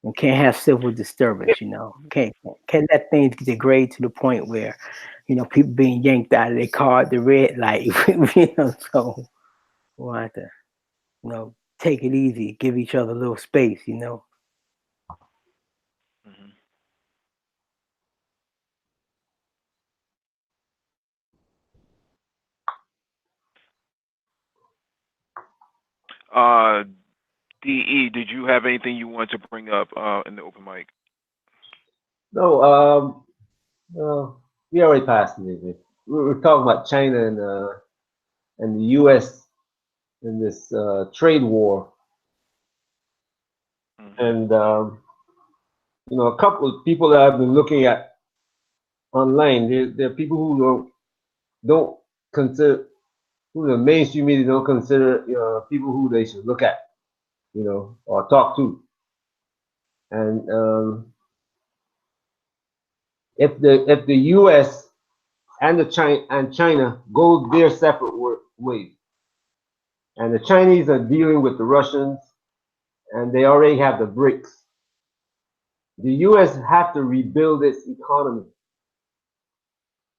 And can't have civil disturbance. Can't let things degrade to the point where, people being yanked out of their car at the red light. So we'll have to, take it easy, give each other a little space. Mm-hmm. DE, did you have anything you want to bring up in the open mic? No, we already passed it. We're talking about China and the U.S. in this trade war, Mm-hmm. and a couple of people that I've been looking at online. There are people who don't consider, who the mainstream media don't consider people who they should look at, or talk to. And if the U.S. and China go their separate ways, and the Chinese are dealing with the Russians, and they already have the BRICS, the U.S. have to rebuild its economy.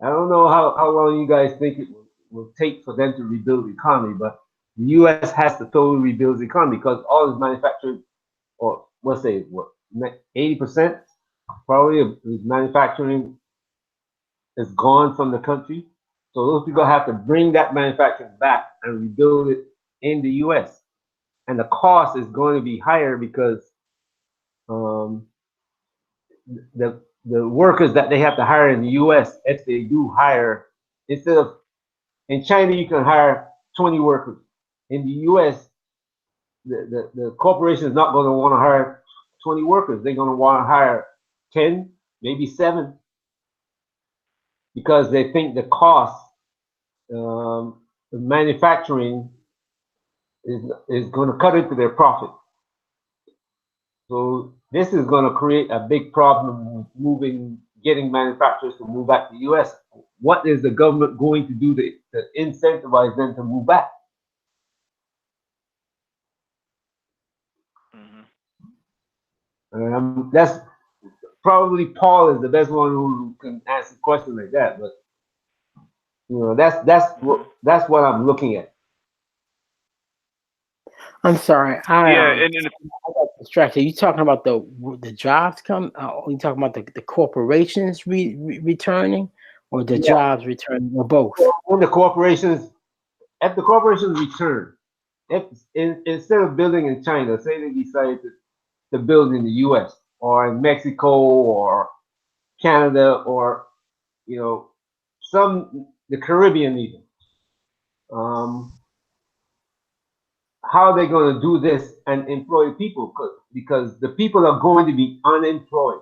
I don't know how long you guys think it will take for them to rebuild the economy, but the U.S. has to totally rebuild the economy because all its manufacturing, or let's say what 80% probably of its manufacturing is gone from the country. So those people have to bring that manufacturing back and rebuild it in the U.S. And the cost is going to be higher because um, the workers that they have to hire in the U.S. if they do hire, instead of in China you can hire 20 workers. In the U.S., the corporation is not going to want to hire 20 workers. They're going to want to hire 10, maybe 7, because they think the cost of manufacturing is going to cut into their profit. So this is going to create a big problem getting manufacturers to move back to the U.S. What is the government going to do to incentivize them to move back? That's probably Paul is the best one who can answer a question like that. But that's what I'm looking at. I'm sorry, Yeah, I got distracted. You talking about the jobs come? You talking about the corporations returning, or the Yeah. jobs returning, or both? When if the corporations return, instead of building in China, say they decide to build in the U.S. or in Mexico or Canada or the Caribbean even. How are they going to do this and employ people? Because the people are going to be unemployed.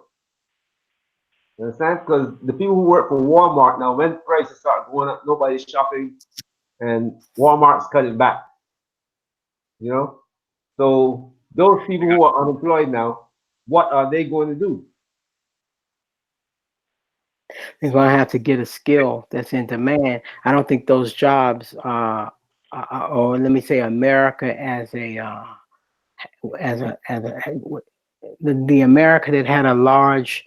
You understand? Because the people who work for Walmart now, when prices start going up, nobody's shopping, and Walmart's cutting back. So those people who are unemployed now, what are they going to do? They're going to have to get a skill that's in demand. I don't think those jobs, or let me say, America as the America that had a large,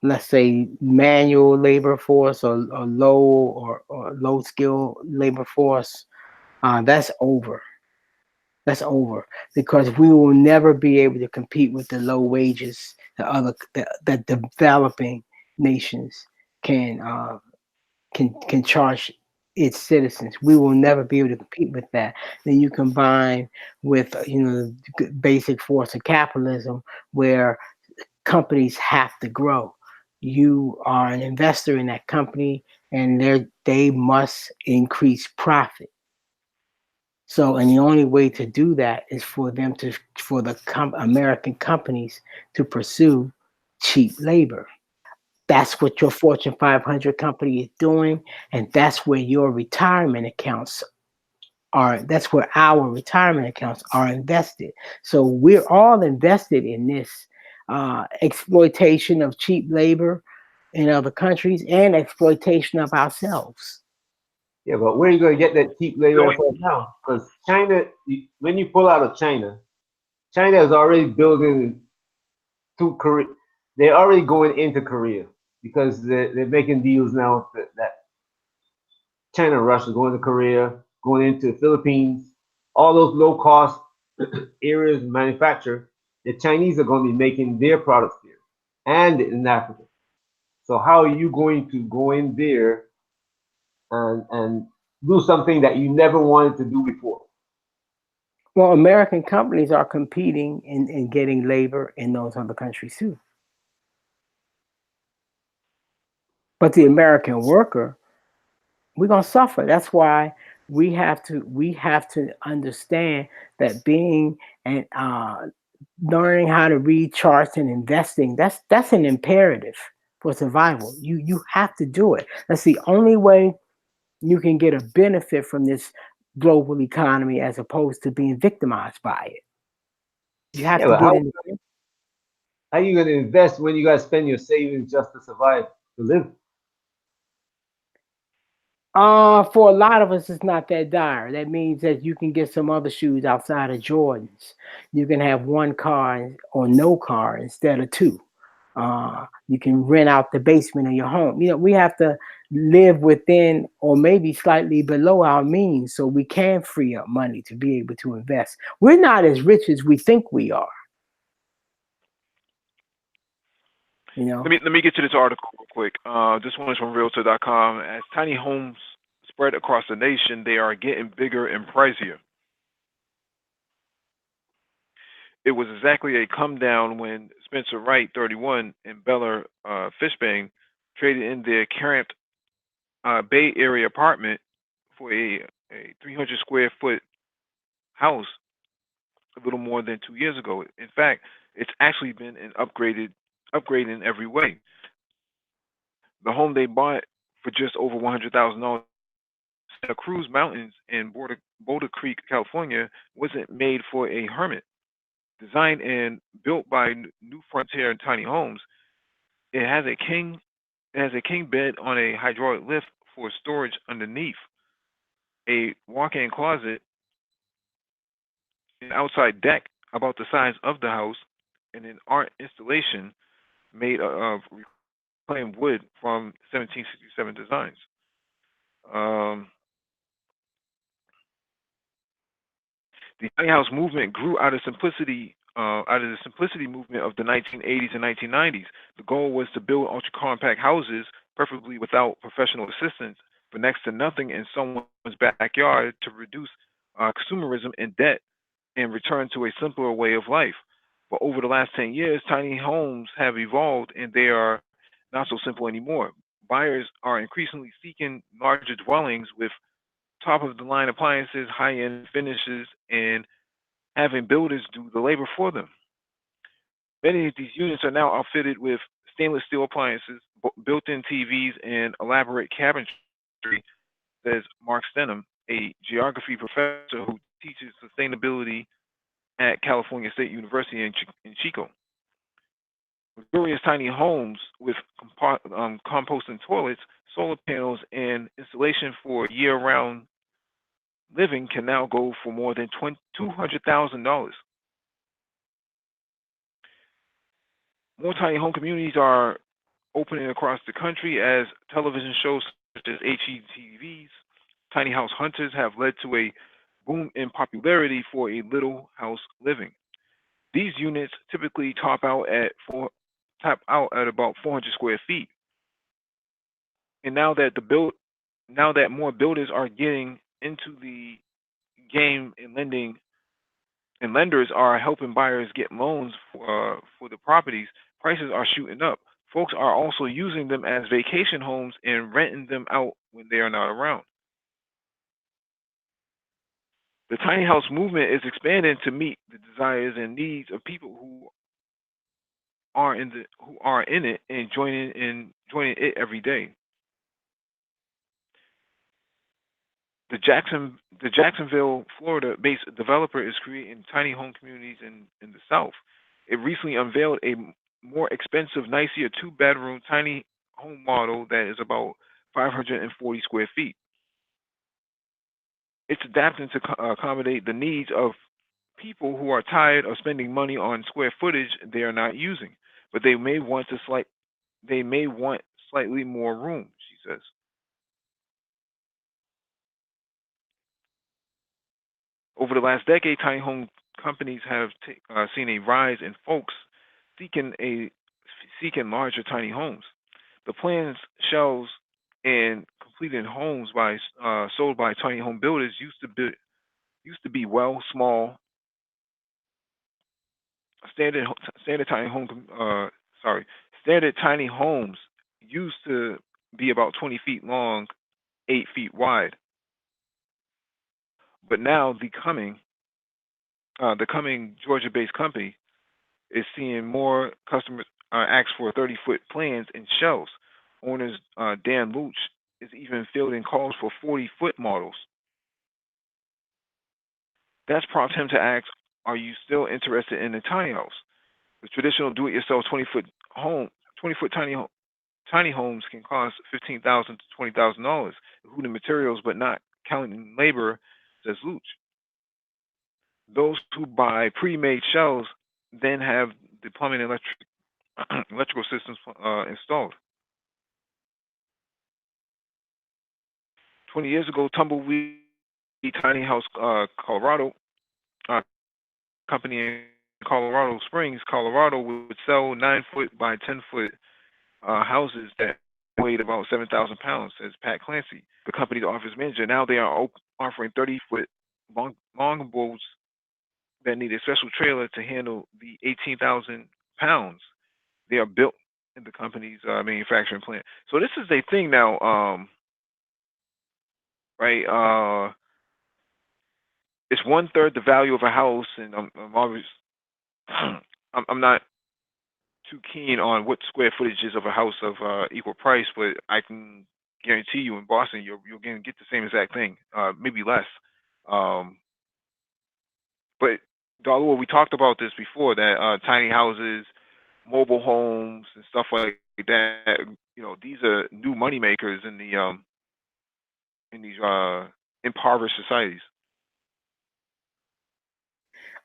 let's say, manual labor force, or low skill labor force, that's over. That's over, because we will never be able to compete with the low wages that developing nations can charge its citizens. We will never be able to compete with that. Then you combine with basic force of capitalism, where companies have to grow. You are an investor in that company, and they must increase profit. So, and the only way to do that is for the American companies to pursue cheap labor. That's what your Fortune 500 company is doing, and that's where your retirement accounts are. That's where our retirement accounts are invested. So we're all invested in this exploitation of cheap labor in other countries, and exploitation of ourselves. Yeah, but where are you going to get that cheap labor from now? Because China, when you pull out of China, China is already building to Korea. They're already going into Korea because they're making deals now that China and Russia going to Korea, going into the Philippines, all those low cost areas of manufacture. The Chinese are going to be making their products there and in Africa. So how are you going to go in there and do something that you never wanted to do before? Well, American companies are competing in getting labor in those other countries too. But the American worker, we're gonna suffer. That's why we have to understand that being and learning how to read charts and investing, that's an imperative for survival. You have to do it. That's the only way you can get a benefit from this global economy, as opposed to being victimized by it. You have Yeah, to but get in. how are you going to invest when you got to spend your savings just to survive, to live? For a lot of us, it's not that dire. That means that you can get some other shoes outside of Jordans. You can have one car or no car instead of two. You can rent out the basement of your home. You know, we have to live within or maybe slightly below our means so we can free up money to be able to invest. We're not as rich as we think we are. You know, Let me get to this article real quick. This one is from Realtor.com. As tiny homes spread across the nation, they are getting bigger and pricier. It was exactly a come down when Spencer Wright, 31, and Bella Fishbane traded in their cramped Bay Area apartment for a 300 square foot house a little more than 2 years ago. In fact, it's actually been an upgrade in every way. The home they bought for just over $100,000 Santa Cruz Mountains in Boulder Creek, California, wasn't made for a hermit. Designed and built by New Frontier Tiny Homes, it has a king bed on a hydraulic lift for storage underneath, a walk-in closet, an outside deck about the size of the house, and an art installation made of reclaimed wood from 1767 designs. Um, the tiny house movement grew out of the simplicity movement of the 1980s and 1990s. The goal was to build ultra compact houses, preferably without professional assistance, for next to nothing in someone's backyard to reduce consumerism and debt and return to a simpler way of life. But over the last 10 years, tiny homes have evolved and they are not so simple anymore. Buyers are increasingly seeking larger dwellings with top of the line appliances, high end finishes, and having builders do the labor for them. Many of these units are now outfitted with stainless steel appliances, built in TVs, and elaborate cabinetry, says Mark Stenham, a geography professor who teaches sustainability at California State University in Chico. Luxurious tiny homes with composting toilets, solar panels, and installation for year round living can now go for more than $200,000. More tiny home communities are opening across the country as television shows such as HGTV's Tiny House Hunters have led to a boom in popularity for a little house living. These units typically top out at about 400 square feet. And now that more builders are getting into the game and lenders are helping buyers get loans for the properties, prices are shooting up. Folks are also using them as vacation homes and renting them out when they are not around. The tiny house movement is expanding to meet the desires and needs of people who are in it and joining it every day. The Jacksonville, Florida-based developer is creating tiny home communities in the South. It recently unveiled a more expensive, nicer two-bedroom tiny home model that is about 540 square feet. It's adapting to accommodate the needs of people who are tired of spending money on square footage they are not using, but they may want slightly more room, she says. Over the last decade, tiny home companies have seen a rise in folks seeking seeking larger tiny homes. The plans, shells, and completed homes sold by tiny home builders used to be small standard standard tiny home standard tiny homes used to be about 20 feet long, 8 feet wide. But now the coming Georgia-based company is seeing more customers ask for 30-foot plans and shelves. Owners Dan Luch is even fielding calls for 40-foot models. That's prompted him to ask, "Are you still interested in the tiny house, the traditional do-it-yourself 20-foot tiny home?" tiny homes can cost $15,000 to $20,000, including materials, but not counting labor, says Luch. Those who buy pre-made shells then have the plumbing and electrical systems installed. 20 years ago, Tumbleweed Tiny House Colorado company in Colorado Springs, Colorado, would sell 9-foot by 10-foot houses that weighed about 7,000 pounds, says Pat Clancy, the company's office manager. Now they are offering 30-foot long boats that need a special trailer to handle the 18,000 pounds. They are built in the company's manufacturing plant. So this is a thing now, right? It's 1/3 the value of a house, and I'm always I'm not too keen on what square footage is of a house of equal price, but I can guarantee you in Boston you're going to get the same exact thing, maybe less. But Darla, we talked about this before, that tiny houses, mobile homes, and stuff like that. You know, these are new money makers in these impoverished societies.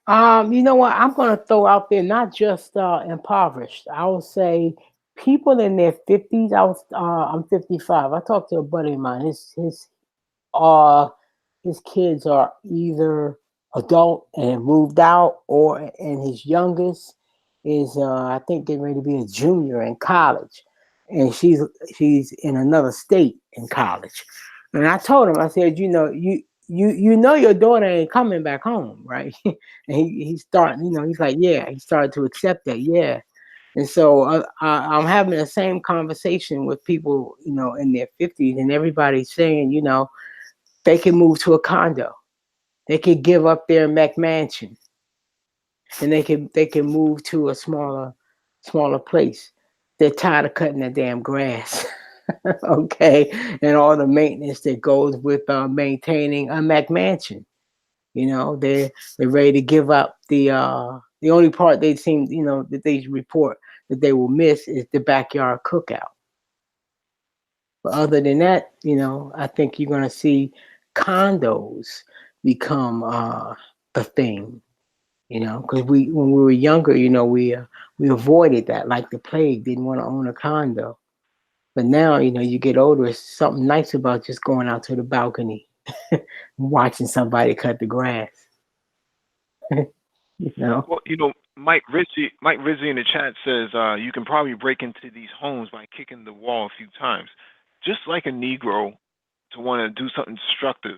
You know what? I'm going to throw out there not just impoverished. I would say people in their 50s. I'm 55. I talked to a buddy of mine. His kids are either adult and moved out, and his youngest is I think getting ready to be a junior in college, and she's in another state in college. And I told him, I said, you know your daughter ain't coming back home, right? And he's starting, he's like, yeah, he started to accept that, yeah. And so I'm having the same conversation with people, in their 50s, and everybody's saying, they can move to a condo, they could give up their McMansion, and they can move to a smaller place. They're tired of cutting that damn grass. Okay, and all the maintenance that goes with maintaining a McMansion. They're ready to give up the only part they seem, that they report that they will miss is the backyard cookout. But other than that, I think you're gonna see condos become the thing. Because when we were younger, we avoided that like the plague. Didn't want to own a condo. But now, you get older, it's something nice about just going out to the balcony, watching somebody cut the grass. Well, Mike Rizzi in the chat says you can probably break into these homes by kicking the wall a few times, just like a Negro to want to do something destructive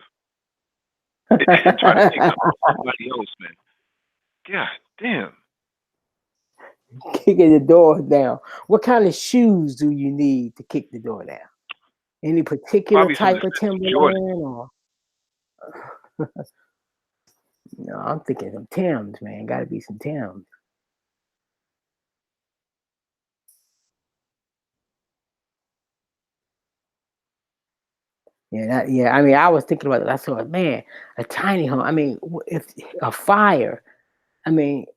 and try to take something from somebody else, man. God damn. Kicking the door down. What kind of shoes do you need to kick the door down? Any particular Probably type of Timberland or? No, I'm thinking some Timbs, man. Got to be some Timbs. Yeah. I mean, I was thinking about it. I thought, man, a tiny home. I mean, if a fire. I mean,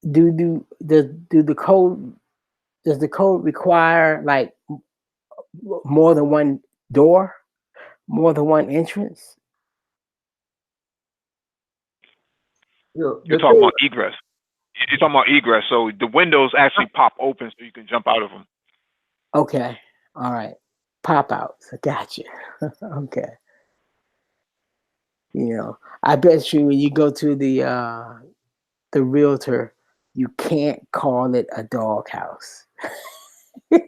does the code require like more than one door, more than one entrance? You're talking about egress. You're talking about egress. So the windows actually pop open so you can jump out of them. Okay. All right. Pop outs. I got you. Okay. I bet you when you go to the realtor, you can't call it a doghouse. You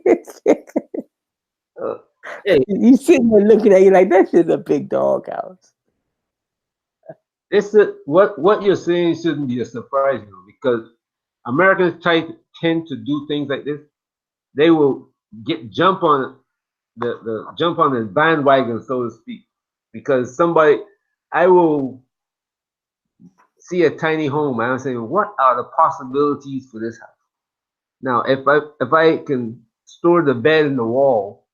sitting there looking at you like that shit's a big doghouse. What you're saying shouldn't be a surprise, because Americans tend to do things like this. They will jump on the bandwagon, so to speak, because I will see a tiny home and I'm saying, what are the possibilities for this house? Now, if I can store the bed in the wall,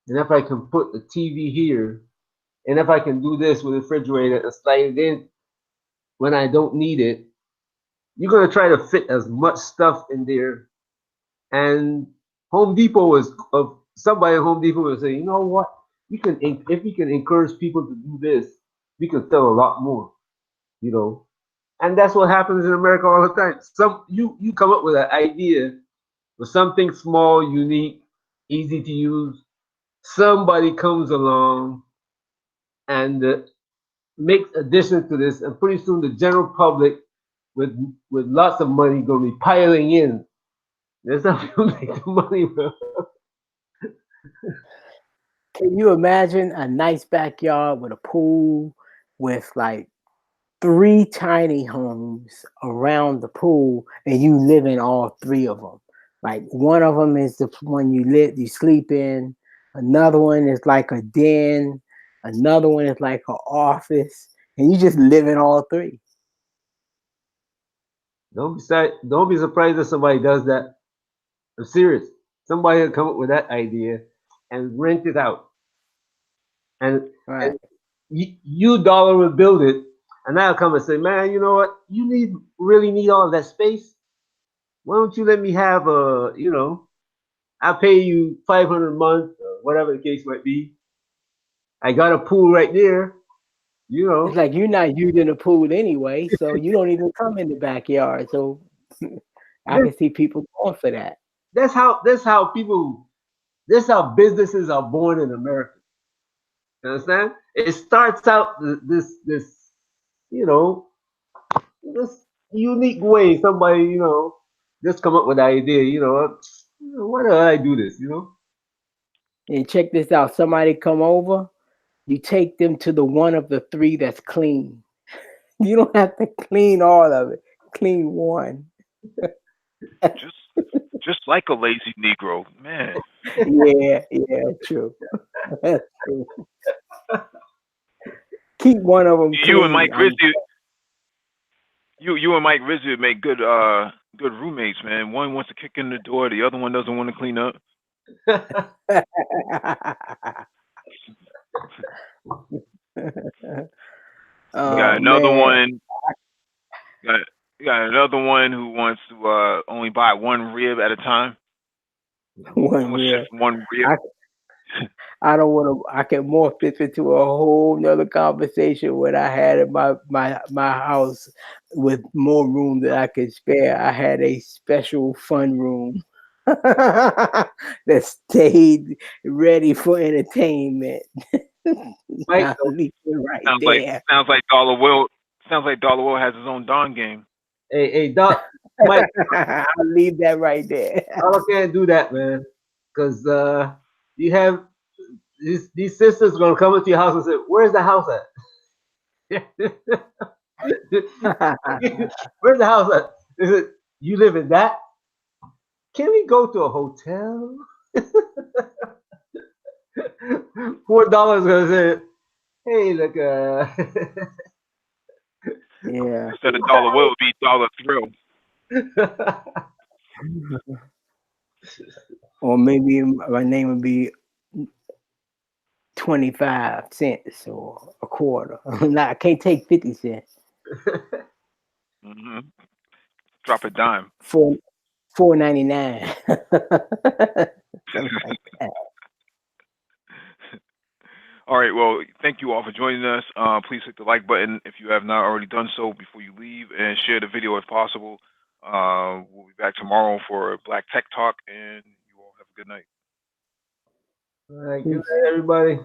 and if I can put the TV here, and if I can do this with the refrigerator and slide it in when I don't need it, you're gonna try to fit as much stuff in there, and Home Depot was somebody at Home Depot was saying, you know what? If we can encourage people to do this, we can sell a lot more. You know, and that's what happens in America all the time. You come up with an idea for something small, unique, easy to use. Somebody comes along and makes additions to this, and pretty soon the general public with lots of money going to be piling in. That's how people make the money, bro. Can you imagine a nice backyard with a pool with like 3 tiny homes around the pool, and you live in all 3 of them? Like one of them is the one you sleep in, another one is like a den, another one is like an office, and you just live in all 3. Don't be surprised if somebody does that. I'm serious. Somebody will come up with that idea and rent it out. And, Right. and you dollar will build it, and I'll come and say, man, you know what? You really need all that space. Why don't you let me have I pay you 500 a month, or whatever the case might be. I got a pool right there, you It's know. like you're not using the pool anyway, so you don't even come in the backyard. So I can see people going for that. That's how businesses are born in America. You understand? It starts out this you know this unique way. Somebody just come up with the idea. Why do I do this? And check this out. Somebody come over, you take them to the one of the 3 that's clean. You don't have to clean all of it. Clean one. Just like a lazy Negro, man. Yeah, true. That's true. Keep one of them You and clean. Mike Rizzi, you and Mike Rizzi would make good roommates, man. One wants to kick in the door, the other one doesn't want to clean up. You got Oh another man, one. Got, you got another one who wants to only buy one rib at a time. one Almost real. shift one rib. I don't want to. I can morph this into a whole nother conversation what I had in my house with more room that I could spare. I had a special fun room that stayed ready for entertainment. Mike, I'll leave it right Sounds like there. sounds like Dollar Will. Sounds like Dollar Will has his own Don game. hey, Doc, Mike, I'll leave that right there. I can't do that, man, because you have these sisters gonna come into your house and say, "Where's the house at? Where's the house at? Is it you live in that? Can we go to a hotel?" $4 gonna say, "Hey, look, Yeah. Instead of Dollar Will, it'd be Dollar Thrill. Or maybe my name would be 25 cents or a quarter. Nah, I can't take 50 cents. Hmm. Drop a dime. $4.99. Something like that. All right. Well, thank you all for joining us. Please hit the like button if you have not already done so before you leave, and share the video if possible. We'll be back tomorrow for Black Tech Talk, and you all have a good night. all right, good night, everybody.